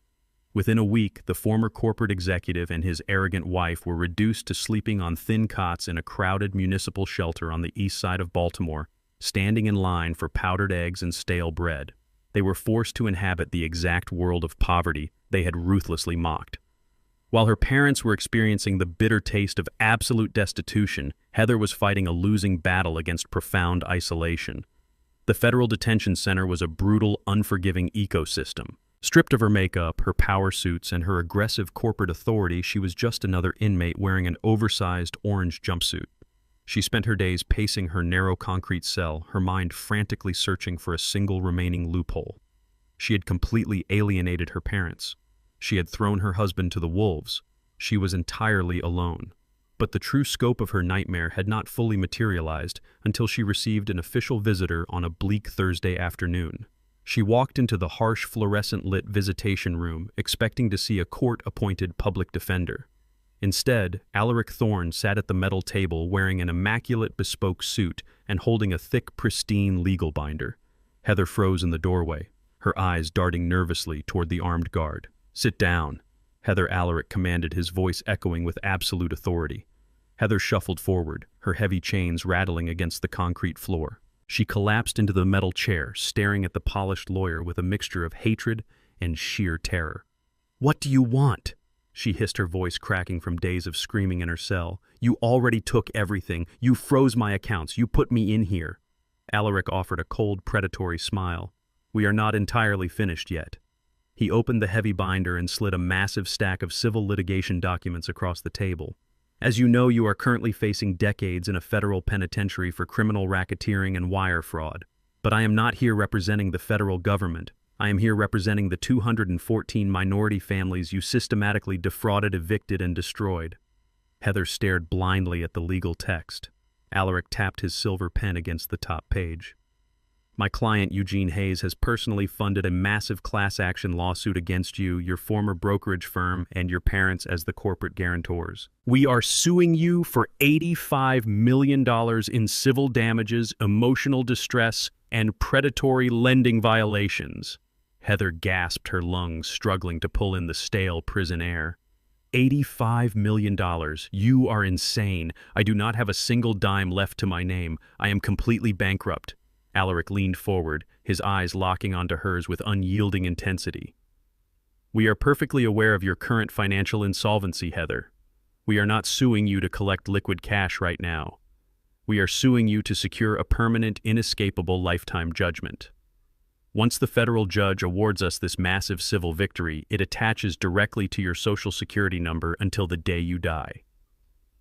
Within a week, the former corporate executive and his arrogant wife were reduced to sleeping on thin cots in a crowded municipal shelter on the east side of Baltimore, standing in line for powdered eggs and stale bread. They were forced to inhabit the exact world of poverty they had ruthlessly mocked. While her parents were experiencing the bitter taste of absolute destitution, Heather was fighting a losing battle against profound isolation. The federal detention center was a brutal, unforgiving ecosystem. Stripped of her makeup, her power suits, and her aggressive corporate authority, she was just another inmate wearing an oversized orange jumpsuit. She spent her days pacing her narrow concrete cell, her mind frantically searching for a single remaining loophole. She had completely alienated her parents. She had thrown her husband to the wolves. She was entirely alone. But the true scope of her nightmare had not fully materialized until she received an official visitor on a bleak Thursday afternoon. She walked into the harsh fluorescent-lit visitation room, expecting to see a court-appointed public defender. Instead, Alaric Thorne sat at the metal table wearing an immaculate bespoke suit and holding a thick, pristine legal binder. Heather froze in the doorway, her eyes darting nervously toward the armed guard. "Sit down," Heather Alaric commanded, his voice echoing with absolute authority. Heather shuffled forward, her heavy chains rattling against the concrete floor. She collapsed into the metal chair, staring at the polished lawyer with a mixture of hatred and sheer terror. "What do you want?" she hissed, her voice cracking from days of screaming in her cell. "You already took everything. You froze my accounts. You put me in here." Alaric offered a cold, predatory smile. "We are not entirely finished yet." He opened the heavy binder and slid a massive stack of civil litigation documents across the table. "As you know, you are currently facing decades in a federal penitentiary for criminal racketeering and wire fraud. But I am not here representing the federal government. I am here representing the 214 minority families you systematically defrauded, evicted, and destroyed." Heather stared blindly at the legal text. Alaric tapped his silver pen against the top page. "My client, Eugene Hayes, has personally funded a massive class action lawsuit against you, your former brokerage firm, and your parents as the corporate guarantors. We are suing you for $85 million in civil damages, emotional distress, and predatory lending violations." Heather gasped, her lungs struggling to pull in the stale prison air. $85 million. You are insane. I do not have a single dime left to my name. I am completely bankrupt. Alaric leaned forward, his eyes locking onto hers with unyielding intensity. "We are perfectly aware of your current financial insolvency, Heather. We are not suing you to collect liquid cash right now. We are suing you to secure a permanent, inescapable lifetime judgment. Once the federal judge awards us this massive civil victory, it attaches directly to your Social Security number until the day you die.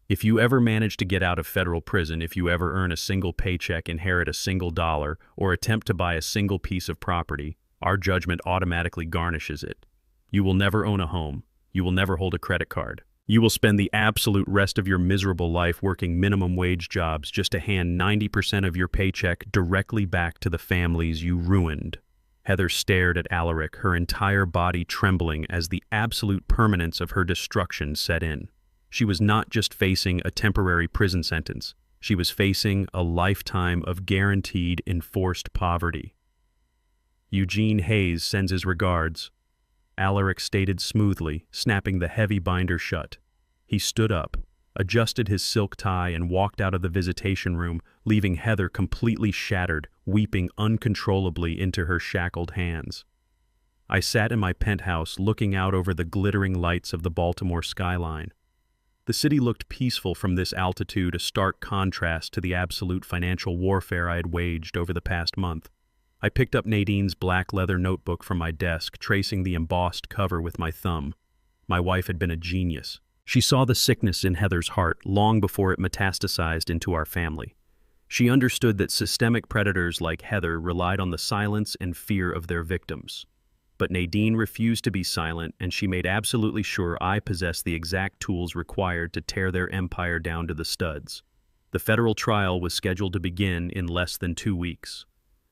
If you ever manage to get out of federal prison, if you ever earn a single paycheck, inherit a single dollar, or attempt to buy a single piece of property, our judgment automatically garnishes it. You will never own a home. You will never hold a credit card. You will spend the absolute rest of your miserable life working minimum wage jobs just to hand 90% of your paycheck directly back to the families you ruined." Heather stared at Alaric, her entire body trembling as the absolute permanence of her destruction set in. She was not just facing a temporary prison sentence. She was facing a lifetime of guaranteed enforced poverty. "Eugene Hayes sends his regards," Alaric stated smoothly, snapping the heavy binder shut. He stood up, adjusted his silk tie, and walked out of the visitation room, leaving Heather completely shattered, weeping uncontrollably into her shackled hands. I sat in my penthouse looking out over the glittering lights of the Baltimore skyline. The city looked peaceful from this altitude, a stark contrast to the absolute financial warfare I had waged over the past month. I picked up Nadine's black leather notebook from my desk, tracing the embossed cover with my thumb. My wife had been a genius. She saw the sickness in Heather's heart long before it metastasized into our family. She understood that systemic predators like Heather relied on the silence and fear of their victims. But Nadine refused to be silent, and she made absolutely sure I possessed the exact tools required to tear their empire down to the studs. The federal trial was scheduled to begin in less than 2 weeks.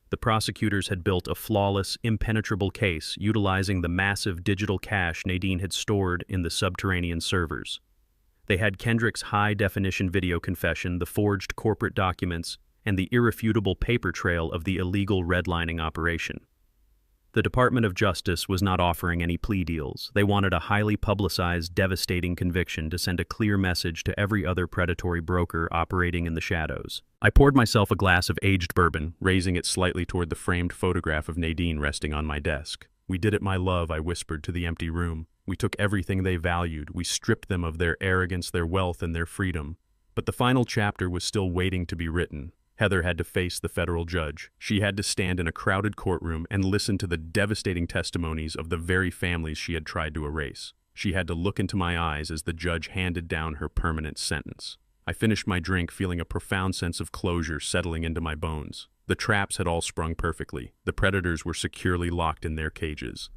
The prosecutors had built a flawless, impenetrable case utilizing the massive digital cache Nadine had stored in the subterranean servers. They had Kendrick's high-definition video confession, the forged corporate documents, and the irrefutable paper trail of the illegal redlining operation. The Department of Justice was not offering any plea deals. They wanted a highly publicized, devastating conviction to send a clear message to every other predatory broker operating in the shadows. I poured myself a glass of aged bourbon, raising it slightly toward the framed photograph of Nadine resting on my desk. "We did it, my love," I whispered to the empty room. "We took everything they valued. We stripped them of their arrogance, their wealth, and their freedom." But the final chapter was still waiting to be written. Heather had to face the federal judge. She had to stand in a crowded courtroom and listen to the devastating testimonies of the very families she had tried to erase. She had to look into my eyes as the judge handed down her permanent sentence. I finished my drink, feeling a profound sense of closure settling into my bones. The traps had all sprung perfectly. The predators were securely locked in their cages.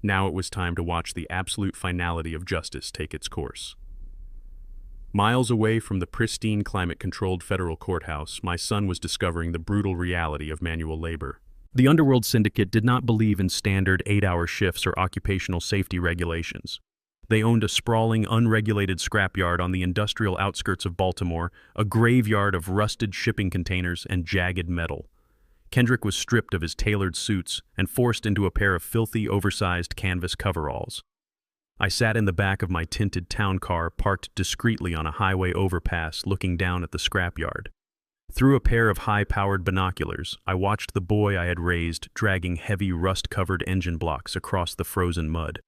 Now it was time to watch the absolute finality of justice take its course. Miles away from the pristine, climate-controlled federal courthouse, my son was discovering the brutal reality of manual labor. The underworld syndicate did not believe in standard 8-hour shifts or occupational safety regulations. They owned a sprawling, unregulated scrapyard on the industrial outskirts of Baltimore, a graveyard of rusted shipping containers and jagged metal. Kendrick was stripped of his tailored suits and forced into a pair of filthy, oversized canvas coveralls. I sat in the back of my tinted town car, parked discreetly on a highway overpass, looking down at the scrapyard. Through a pair of high-powered binoculars, I watched the boy I had raised dragging heavy, rust-covered engine blocks across the frozen mud.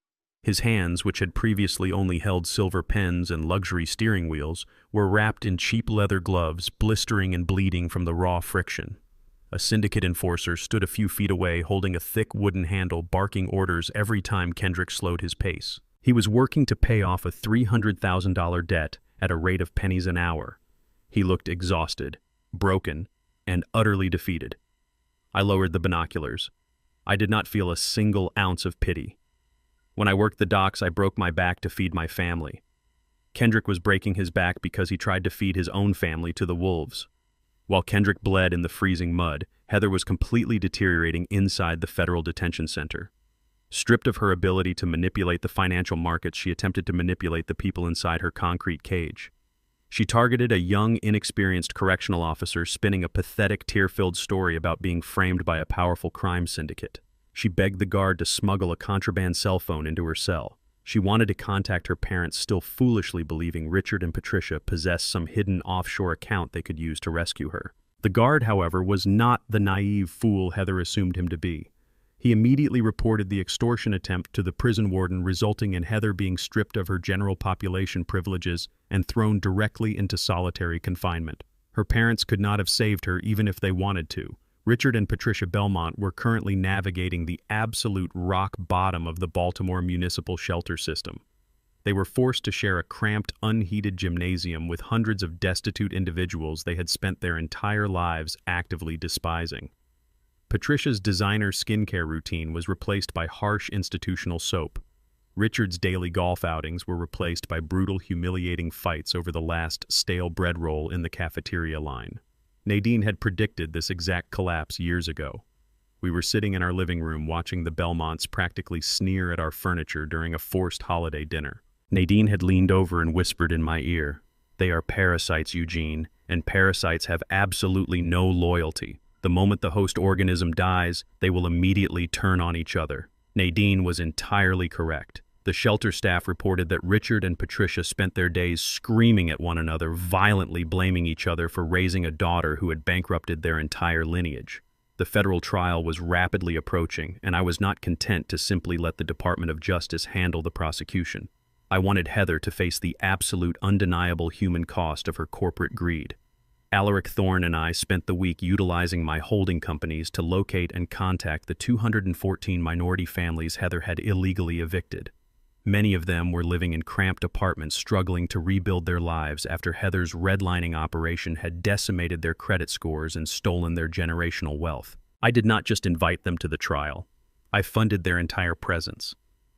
His hands, which had previously only held silver pens and luxury steering wheels, were wrapped in cheap leather gloves, blistering and bleeding from the raw friction. A syndicate enforcer stood a few feet away, holding a thick wooden handle, barking orders every time Kendrick slowed his pace. He was working to pay off a $300,000 debt at a rate of pennies an hour. He looked exhausted, broken, and utterly defeated. I lowered the binoculars. I did not feel a single ounce of pity. When I worked the docks, I broke my back to feed my family. Kendrick was breaking his back because he tried to feed his own family to the wolves. While Kendrick bled in the freezing mud, Heather was completely deteriorating inside the federal detention center. Stripped of her ability to manipulate the financial markets, she attempted to manipulate the people inside her concrete cage. She targeted a young, inexperienced correctional officer spinning a pathetic, tear-filled story about being framed by a powerful crime syndicate. She begged the guard to smuggle a contraband cell phone into her cell. She wanted to contact her parents, still foolishly believing Richard and Patricia possessed some hidden offshore account they could use to rescue her. The guard, however, was not the naive fool Heather assumed him to be. He immediately reported the extortion attempt to the prison warden, resulting in Heather being stripped of her general population privileges and thrown directly into solitary confinement. Her parents could not have saved her even if they wanted to. Richard and Patricia Belmont were currently navigating the absolute rock bottom of the Baltimore municipal shelter system. They were forced to share a cramped, unheated gymnasium with hundreds of destitute individuals they had spent their entire lives actively despising. Patricia's designer skincare routine was replaced by harsh institutional soap. Richard's daily golf outings were replaced by brutal, humiliating fights over the last stale bread roll in the cafeteria line. Nadine had predicted this exact collapse years ago. We were sitting in our living room watching the Belmonts practically sneer at our furniture during a forced holiday dinner. Nadine had leaned over and whispered in my ear, "They are parasites, Eugene, and parasites have absolutely no loyalty. The moment the host organism dies, they will immediately turn on each other." Nadine was entirely correct. The shelter staff reported that Richard and Patricia spent their days screaming at one another, violently blaming each other for raising a daughter who had bankrupted their entire lineage. The federal trial was rapidly approaching, and I was not content to simply let the Department of Justice handle the prosecution. I wanted Heather to face the absolute, undeniable human cost of her corporate greed. Alaric Thorne and I spent the week utilizing my holding companies to locate and contact the 214 minority families Heather had illegally evicted. Many of them were living in cramped apartments, struggling to rebuild their lives after Heather's redlining operation had decimated their credit scores and stolen their generational wealth. I did not just invite them to the trial. I funded their entire presence.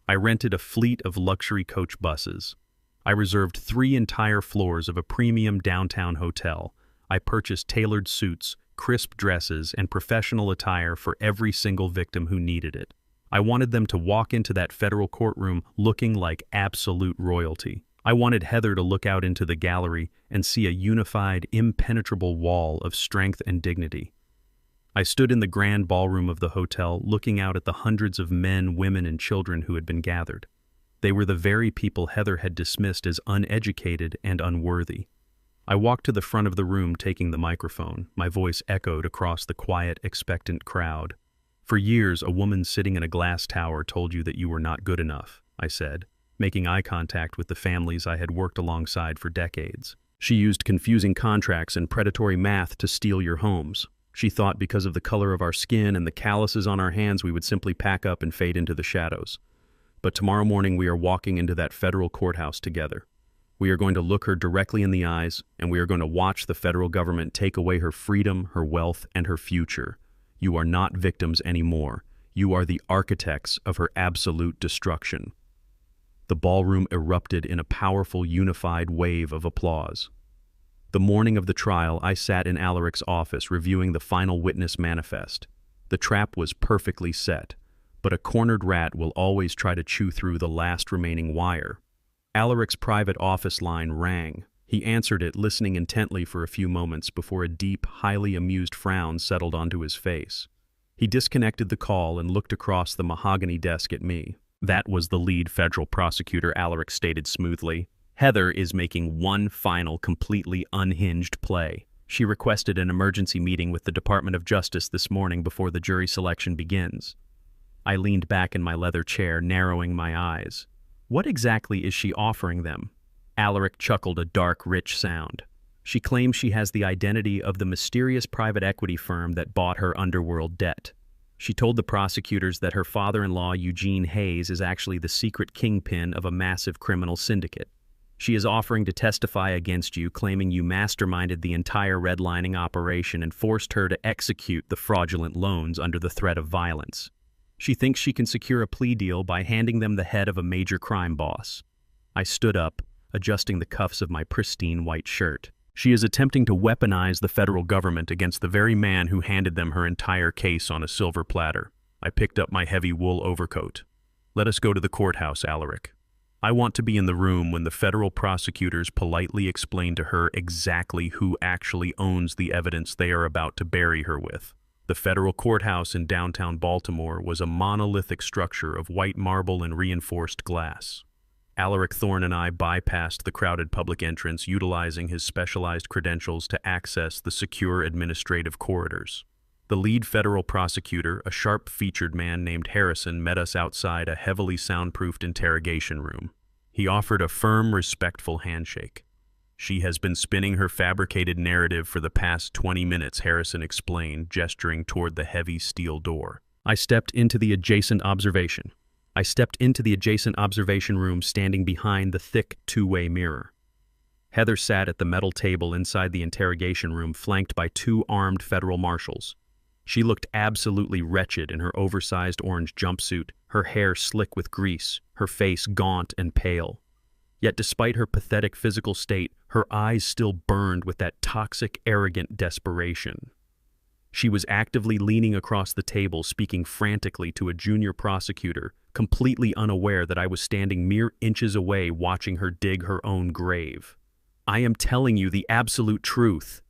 I rented a fleet of luxury coach buses. I reserved 3 entire floors of a premium downtown hotel. I purchased tailored suits, crisp dresses, and professional attire for every single victim who needed it. I wanted them to walk into that federal courtroom looking like absolute royalty. I wanted Heather to look out into the gallery and see a unified, impenetrable wall of strength and dignity. I stood in the grand ballroom of the hotel, looking out at the hundreds of men, women, and children who had been gathered. They were the very people Heather had dismissed as uneducated and unworthy. I walked to the front of the room, taking the microphone. My voice echoed across the quiet, expectant crowd. "For years, a woman sitting in a glass tower told you that you were not good enough," I said, making eye contact with the families I had worked alongside for decades. "She used confusing contracts and predatory math to steal your homes. She thought because of the color of our skin and the calluses on our hands we would simply pack up and fade into the shadows. But tomorrow morning we are walking into that federal courthouse together. We are going to look her directly in the eyes, and we are going to watch the federal government take away her freedom, her wealth, and her future. You are not victims anymore. You are the architects of her absolute destruction." The ballroom erupted in a powerful, unified wave of applause. The morning of the trial, I sat in Alaric's office reviewing the final witness manifest. The trap was perfectly set, but a cornered rat will always try to chew through the last remaining wire. Alaric's private office line rang. He answered it, listening intently for a few moments before a deep, highly amused frown settled onto his face. He disconnected the call and looked across the mahogany desk at me. "That was the lead federal prosecutor," Alaric stated smoothly. "Heather is making one final, completely unhinged play. She requested an emergency meeting with the Department of Justice this morning before the jury selection begins." I leaned back in my leather chair, narrowing my eyes. "What exactly is she offering them?" Alaric chuckled a dark, rich sound. "She claims she has the identity of the mysterious private equity firm that bought her underworld debt. She told the prosecutors that her father-in-law, Eugene Hayes, is actually the secret kingpin of a massive criminal syndicate. She is offering to testify against you, claiming you masterminded the entire redlining operation and forced her to execute the fraudulent loans under the threat of violence. She thinks she can secure a plea deal by handing them the head of a major crime boss." I stood up, adjusting the cuffs of my pristine white shirt. "She is attempting to weaponize the federal government against the very man who handed them her entire case on a silver platter." I picked up my heavy wool overcoat. "Let us go to the courthouse, Alaric. I want to be in the room when the federal prosecutors politely explain to her exactly who actually owns the evidence they are about to bury her with." The federal courthouse in downtown Baltimore was a monolithic structure of white marble and reinforced glass. Alaric Thorne and I bypassed the crowded public entrance, utilizing his specialized credentials to access the secure administrative corridors. The lead federal prosecutor, a sharp-featured man named Harrison, met us outside a heavily soundproofed interrogation room. He offered a firm, respectful handshake. "She has been spinning her fabricated narrative for the past 20 minutes, Harrison explained, gesturing toward the heavy steel door. I stepped into the adjacent observation room, standing behind the thick two-way mirror. Heather sat at the metal table inside the interrogation room, flanked by 2 armed federal marshals. She looked absolutely wretched in her oversized orange jumpsuit, her hair slick with grease, her face gaunt and pale. Yet despite her pathetic physical state, her eyes still burned with that toxic, arrogant desperation. She was actively leaning across the table, speaking frantically to a junior prosecutor, completely unaware that I was standing mere inches away watching her dig her own grave. "I am telling you the absolute truth,"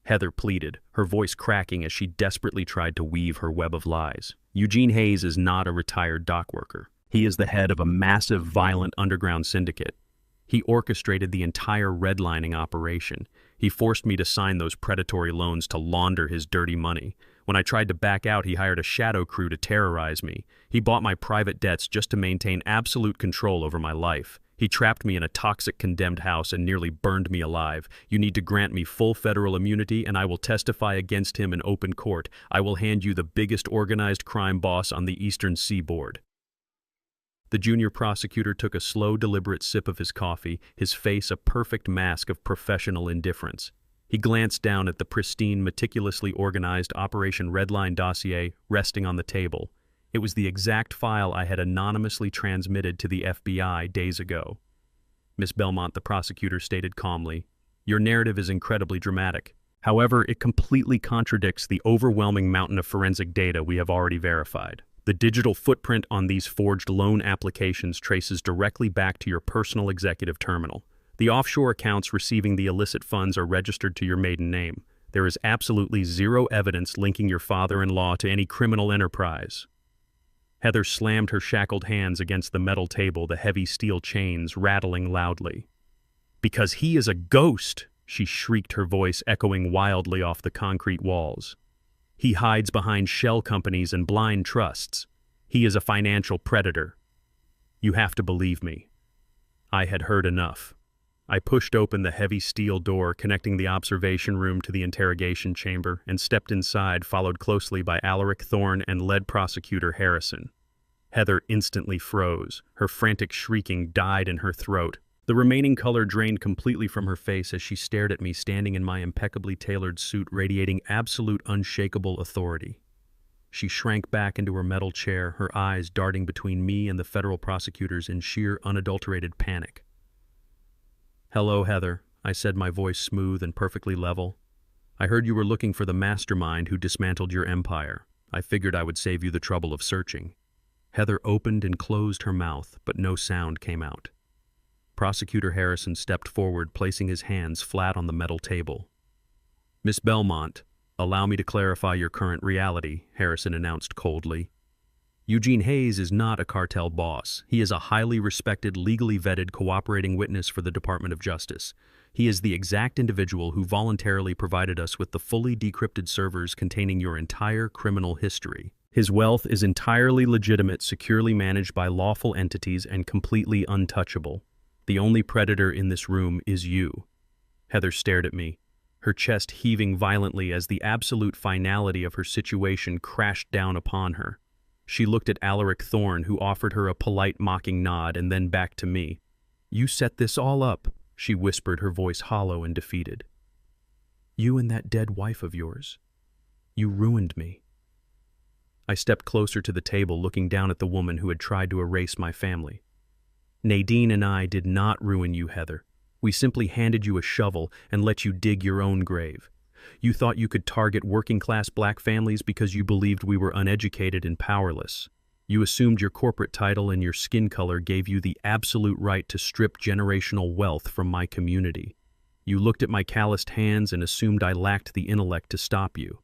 Heather pleaded, her voice cracking as she desperately tried to weave her web of lies. "Eugene Hayes is not a retired dock worker. He is the head of a massive, violent underground syndicate. He orchestrated the entire redlining operation. He forced me to sign those predatory loans to launder his dirty money. When I tried to back out, he hired a shadow crew to terrorize me. He bought my private debts just to maintain absolute control over my life. He trapped me in a toxic, condemned house and nearly burned me alive. You need to grant me full federal immunity, and I will testify against him in open court. I will hand you the biggest organized crime boss on the Eastern Seaboard." The junior prosecutor took a slow, deliberate sip of his coffee, his face a perfect mask of professional indifference. He glanced down at the pristine, meticulously organized Operation Redline dossier resting on the table. It was the exact file I had anonymously transmitted to the FBI days ago. Miss Belmont, the prosecutor stated calmly, "Your narrative is incredibly dramatic. However, it completely contradicts the overwhelming mountain of forensic data we have already verified. The digital footprint on these forged loan applications traces directly back to your personal executive terminal. The offshore accounts receiving the illicit funds are registered to your maiden name. There is absolutely zero evidence linking your father-in-law to any criminal enterprise." Heather slammed her shackled hands against the metal table, the heavy steel chains rattling loudly. "Because he is a ghost!" she shrieked, her voice echoing wildly off the concrete walls. "He hides behind shell companies and blind trusts. He is a financial predator. You have to believe me." I had heard enough. I pushed open the heavy steel door connecting the observation room to the interrogation chamber and stepped inside, followed closely by Alaric Thorne and lead prosecutor Harrison. Heather instantly froze. Her frantic shrieking died in her throat. The remaining color drained completely from her face as she stared at me, standing in my impeccably tailored suit, radiating absolute unshakable authority. She shrank back into her metal chair, her eyes darting between me and the federal prosecutors in sheer, unadulterated panic. "Hello, Heather," I said, my voice smooth and perfectly level. "I heard you were looking for the mastermind who dismantled your empire. I figured I would save you the trouble of searching." Heather opened and closed her mouth, but no sound came out. Prosecutor Harrison stepped forward, placing his hands flat on the metal table. "Miss Belmont, allow me to clarify your current reality," Harrison announced coldly. "Eugene Hayes is not a cartel boss. He is a highly respected, legally vetted, cooperating witness for the Department of Justice. He is the exact individual who voluntarily provided us with the fully decrypted servers containing your entire criminal history. His wealth is entirely legitimate, securely managed by lawful entities, and completely untouchable. The only predator in this room is you." Heather stared at me, her chest heaving violently as the absolute finality of her situation crashed down upon her. She looked at Alaric Thorne, who offered her a polite, mocking nod, and then back to me. "You set this all up," she whispered, her voice hollow and defeated. "You and that dead wife of yours. You ruined me." I stepped closer to the table, looking down at the woman who had tried to erase my family. "Nadine and I did not ruin you, Heather. We simply handed you a shovel and let you dig your own grave. You thought you could target working-class black families because you believed we were uneducated and powerless. You assumed your corporate title and your skin color gave you the absolute right to strip generational wealth from my community. You looked at my calloused hands and assumed I lacked the intellect to stop you.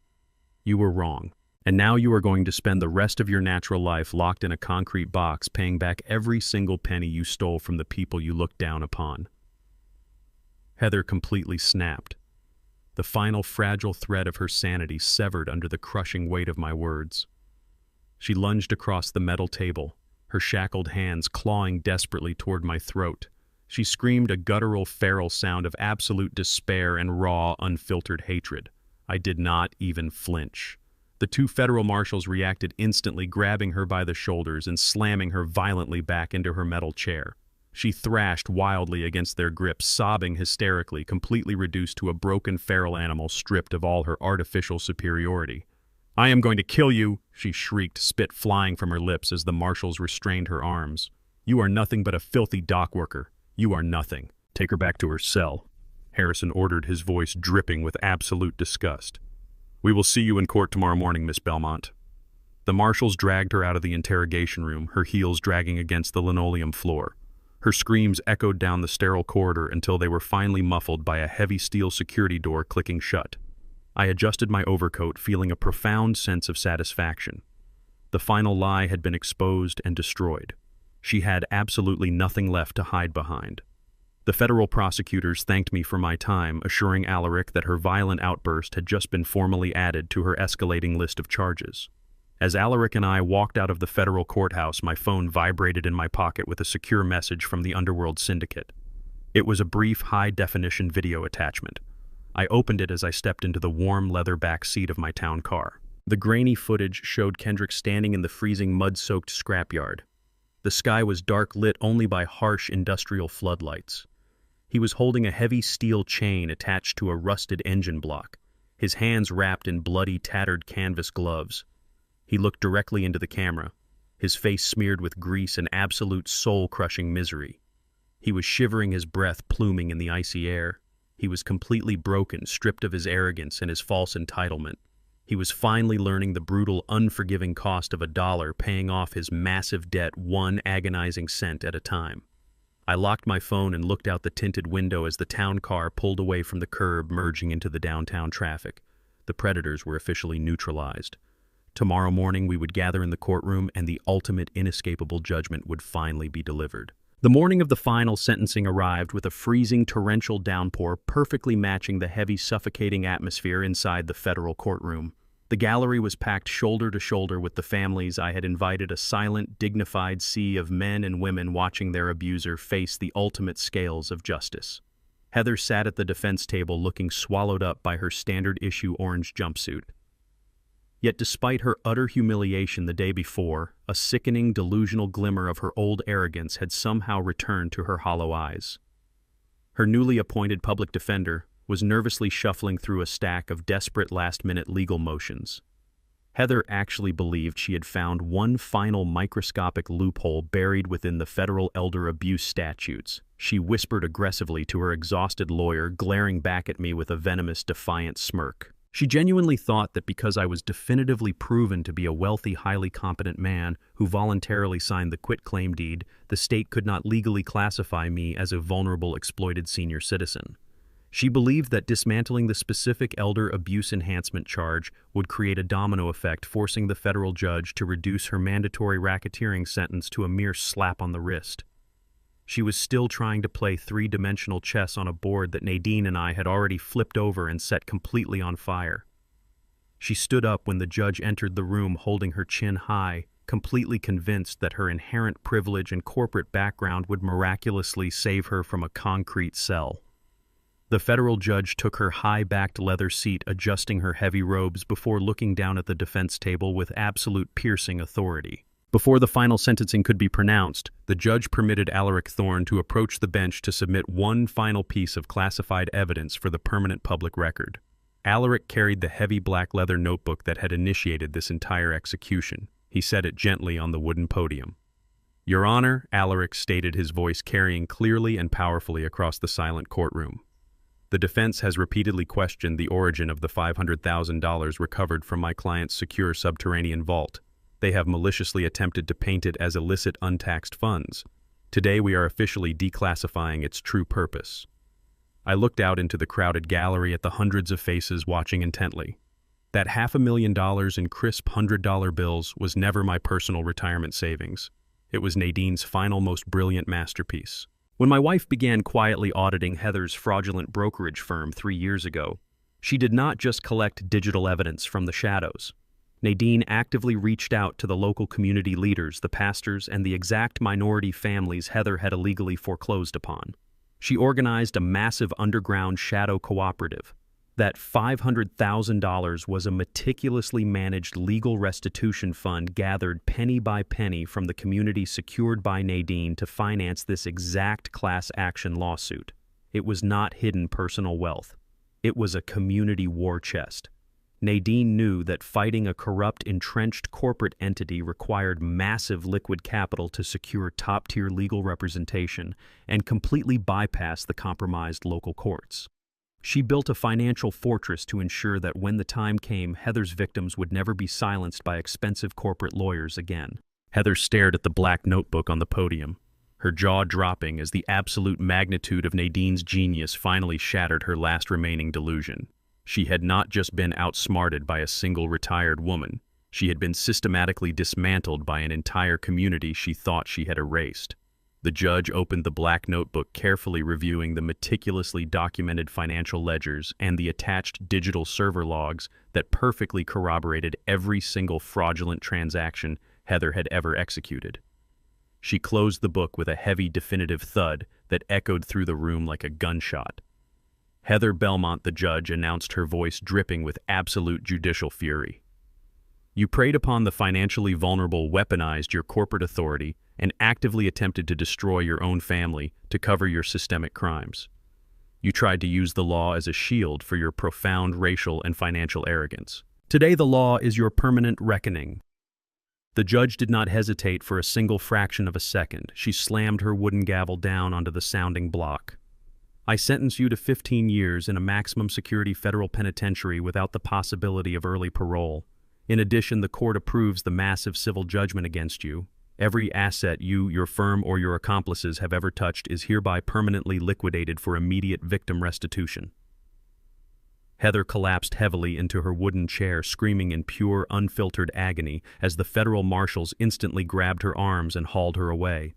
You were wrong. And now you are going to spend the rest of your natural life locked in a concrete box, paying back every single penny you stole from the people you looked down upon." Heather completely snapped. The final fragile thread of her sanity severed under the crushing weight of my words. She lunged across the metal table, her shackled hands clawing desperately toward my throat. She screamed a guttural, feral sound of absolute despair and raw, unfiltered hatred. I did not even flinch. The two federal marshals reacted instantly, grabbing her by the shoulders and slamming her violently back into her metal chair. She thrashed wildly against their grip, sobbing hysterically, completely reduced to a broken feral animal stripped of all her artificial superiority. "I am going to kill you," she shrieked, spit flying from her lips as the marshals restrained her arms. "You are nothing but a filthy dock worker. You are nothing. Take her back to her cell," Harrison ordered, his voice dripping with absolute disgust. "We will see you in court tomorrow morning, Miss Belmont." The marshals dragged her out of the interrogation room, her heels dragging against the linoleum floor. Her screams echoed down the sterile corridor until they were finally muffled by a heavy steel security door clicking shut. I adjusted my overcoat, feeling a profound sense of satisfaction. The final lie had been exposed and destroyed. She had absolutely nothing left to hide behind. The federal prosecutors thanked me for my time, assuring Alaric that her violent outburst had just been formally added to her escalating list of charges. As Alaric and I walked out of the federal courthouse, my phone vibrated in my pocket with a secure message from the Underworld Syndicate. It was a brief, high-definition video attachment. I opened it as I stepped into the warm leather back seat of my town car. The grainy footage showed Kendrick standing in the freezing, mud-soaked scrapyard. The sky was dark, lit only by harsh industrial floodlights. He was holding a heavy steel chain attached to a rusted engine block, his hands wrapped in bloody, tattered canvas gloves. He looked directly into the camera, his face smeared with grease and absolute soul-crushing misery. He was shivering, his breath pluming in the icy air. He was completely broken, stripped of his arrogance and his false entitlement. He was finally learning the brutal, unforgiving cost of $1, paying off his massive debt one agonizing cent at a time. I locked my phone and looked out the tinted window as the town car pulled away from the curb, merging into the downtown traffic. The predators were officially neutralized. Tomorrow morning we would gather in the courtroom and the ultimate inescapable judgment would finally be delivered. The morning of the final sentencing arrived with a freezing torrential downpour perfectly matching the heavy, suffocating atmosphere inside the federal courtroom. The gallery was packed shoulder to shoulder with the families I had invited, a silent, dignified sea of men and women watching their abuser face the ultimate scales of justice. Heather sat at the defense table looking swallowed up by her standard-issue orange jumpsuit. Yet despite her utter humiliation the day before, a sickening, delusional glimmer of her old arrogance had somehow returned to her hollow eyes. Her newly appointed public defender was nervously shuffling through a stack of desperate last-minute legal motions. Heather actually believed she had found one final microscopic loophole buried within the federal elder abuse statutes. She whispered aggressively to her exhausted lawyer, glaring back at me with a venomous, defiant smirk. She genuinely thought that because I was definitively proven to be a wealthy, highly competent man who voluntarily signed the quitclaim deed, the state could not legally classify me as a vulnerable, exploited senior citizen. She believed that dismantling the specific elder abuse enhancement charge would create a domino effect, forcing the federal judge to reduce her mandatory racketeering sentence to a mere slap on the wrist. She was still trying to play three-dimensional chess on a board that Nadine and I had already flipped over and set completely on fire. She stood up when the judge entered the room, holding her chin high, completely convinced that her inherent privilege and corporate background would miraculously save her from a concrete cell. The federal judge took her high-backed leather seat, adjusting her heavy robes before looking down at the defense table with absolute piercing authority. Before the final sentencing could be pronounced, the judge permitted Alaric Thorne to approach the bench to submit one final piece of classified evidence for the permanent public record. Alaric carried the heavy black leather notebook that had initiated this entire execution. He set it gently on the wooden podium. "Your Honor," Alaric stated, his voice carrying clearly and powerfully across the silent courtroom. "The defense has repeatedly questioned the origin of the $500,000 recovered from my client's secure subterranean vault. They have maliciously attempted to paint it as illicit, untaxed funds. Today we are officially declassifying its true purpose." I looked out into the crowded gallery at the hundreds of faces watching intently. That $500,000 in crisp $100 bills was never my personal retirement savings. It was Nadine's final, most brilliant masterpiece. When my wife began quietly auditing Heather's fraudulent brokerage firm 3 years ago, she did not just collect digital evidence from the shadows. Nadine actively reached out to the local community leaders, the pastors, and the exact minority families Heather had illegally foreclosed upon. She organized a massive underground shadow cooperative. That $500,000 was a meticulously managed legal restitution fund gathered penny by penny from the community, secured by Nadine to finance this exact class action lawsuit. It was not hidden personal wealth. It was a community war chest. Nadine knew that fighting a corrupt, entrenched corporate entity required massive liquid capital to secure top-tier legal representation and completely bypass the compromised local courts. She built a financial fortress to ensure that when the time came, Heather's victims would never be silenced by expensive corporate lawyers again. Heather stared at the black notebook on the podium, her jaw dropping as the absolute magnitude of Nadine's genius finally shattered her last remaining delusion. She had not just been outsmarted by a single retired woman. She had been systematically dismantled by an entire community she thought she had erased. The judge opened the black notebook, carefully reviewing the meticulously documented financial ledgers and the attached digital server logs that perfectly corroborated every single fraudulent transaction Heather had ever executed. She closed the book with a heavy, definitive thud that echoed through the room like a gunshot. Heather Belmont, the judge, announced, her voice dripping with absolute judicial fury. You preyed upon the financially vulnerable, weaponized your corporate authority, and actively attempted to destroy your own family to cover your systemic crimes. You tried to use the law as a shield for your profound racial and financial arrogance. Today, the law is your permanent reckoning. The judge did not hesitate for a single fraction of a second. She slammed her wooden gavel down onto the sounding block. I sentence you to 15 years in a maximum security federal penitentiary without the possibility of early parole. In addition, the court approves the massive civil judgment against you. Every asset you, your firm, or your accomplices have ever touched is hereby permanently liquidated for immediate victim restitution. Heather collapsed heavily into her wooden chair, screaming in pure, unfiltered agony as the federal marshals instantly grabbed her arms and hauled her away.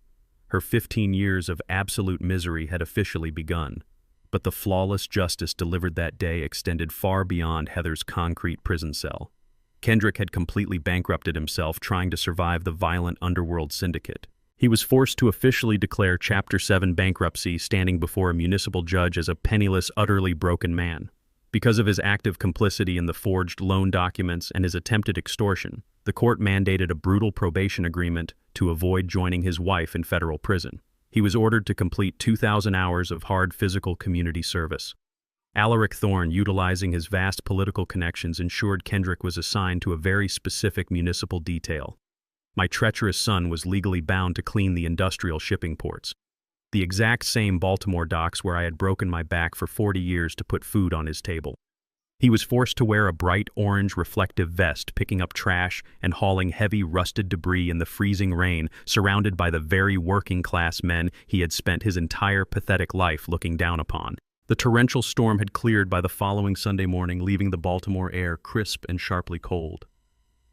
Her 15 years of absolute misery had officially begun, but the flawless justice delivered that day extended far beyond Heather's concrete prison cell. Kendrick had completely bankrupted himself trying to survive the violent underworld syndicate. He was forced to officially declare Chapter 7 bankruptcy, standing before a municipal judge as a penniless, utterly broken man. Because of his active complicity in the forged loan documents and his attempted extortion, the court mandated a brutal probation agreement to avoid joining his wife in federal prison. He was ordered to complete 2,000 hours of hard physical community service. Alaric Thorne, utilizing his vast political connections, ensured Kendrick was assigned to a very specific municipal detail. My treacherous son was legally bound to clean the industrial shipping ports, the exact same Baltimore docks where I had broken my back for 40 years to put food on his table. He was forced to wear a bright orange reflective vest, picking up trash and hauling heavy rusted debris in the freezing rain, surrounded by the very working-class men he had spent his entire pathetic life looking down upon. The torrential storm had cleared by the following Sunday morning, leaving the Baltimore air crisp and sharply cold.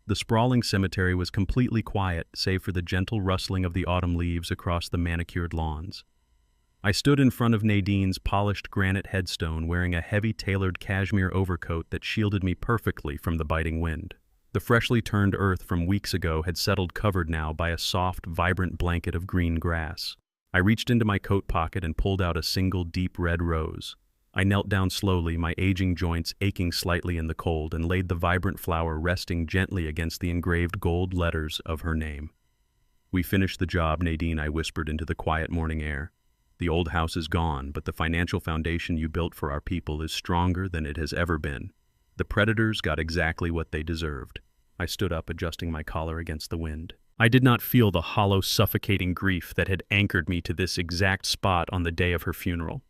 The sprawling cemetery was completely quiet, save for the gentle rustling of the autumn leaves across the manicured lawns. I stood in front of Nadine's polished granite headstone, wearing a heavy tailored cashmere overcoat that shielded me perfectly from the biting wind. The freshly turned earth from weeks ago had settled, covered now by a soft, vibrant blanket of green grass. I reached into my coat pocket and pulled out a single deep red rose. I knelt down slowly, my aging joints aching slightly in the cold, and laid the vibrant flower resting gently against the engraved gold letters of her name. "We finished the job, Nadine," I whispered into the quiet morning air. "The old house is gone, but the financial foundation you built for our people is stronger than it has ever been. The predators got exactly what they deserved." I stood up, adjusting my collar against the wind. I did not feel the hollow, suffocating grief that had anchored me to this exact spot on the day of her funeral.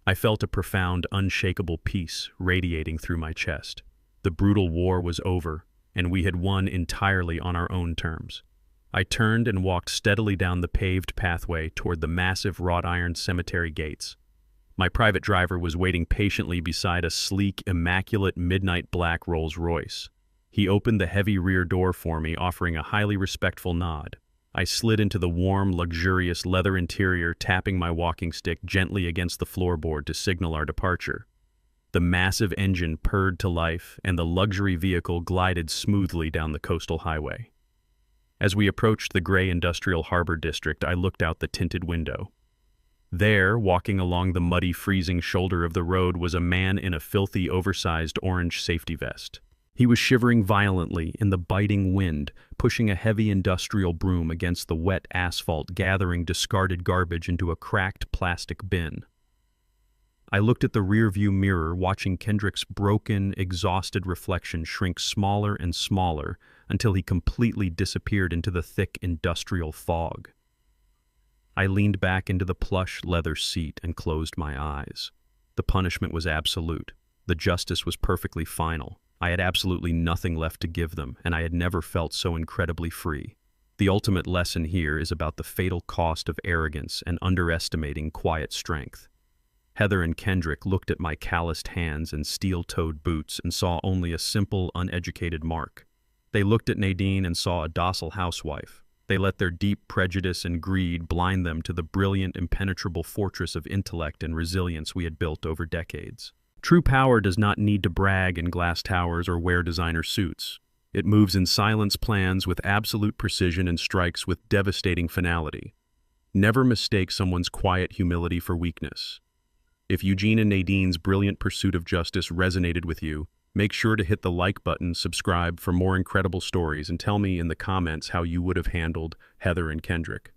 I felt a profound, unshakable peace radiating through my chest. The brutal war was over, and we had won entirely on our own terms. I turned and walked steadily down the paved pathway toward the massive wrought-iron cemetery gates. My private driver was waiting patiently beside a sleek, immaculate midnight black Rolls-Royce. He opened the heavy rear door for me, offering a highly respectful nod. I slid into the warm, luxurious leather interior, tapping my walking stick gently against the floorboard to signal our departure. The massive engine purred to life, and the luxury vehicle glided smoothly down the coastal highway. As we approached the gray industrial harbor district, I looked out the tinted window. There, walking along the muddy, freezing shoulder of the road, was a man in a filthy, oversized orange safety vest. He was shivering violently in the biting wind, pushing a heavy industrial broom against the wet asphalt, gathering discarded garbage into a cracked plastic bin. I looked at the rearview mirror, watching Kendrick's broken, exhausted reflection shrink smaller and smaller until he completely disappeared into the thick industrial fog. I leaned back into the plush leather seat and closed my eyes. The punishment was absolute. The justice was perfectly final. I had absolutely nothing left to give them, and I had never felt so incredibly free. The ultimate lesson here is about the fatal cost of arrogance and underestimating quiet strength. Heather and Kendrick looked at my calloused hands and steel-toed boots and saw only a simple, uneducated mark. They looked at Nadine and saw a docile housewife. They let their deep prejudice and greed blind them to the brilliant, impenetrable fortress of intellect and resilience we had built over decades. True power does not need to brag in glass towers or wear designer suits. It moves in silence, plans with absolute precision, and strikes with devastating finality. Never mistake someone's quiet humility for weakness. If Eugene and Nadine's brilliant pursuit of justice resonated with you, Make sure to hit the like button, subscribe for more incredible stories, and tell me in the comments how you would have handled Heather and Kendrick.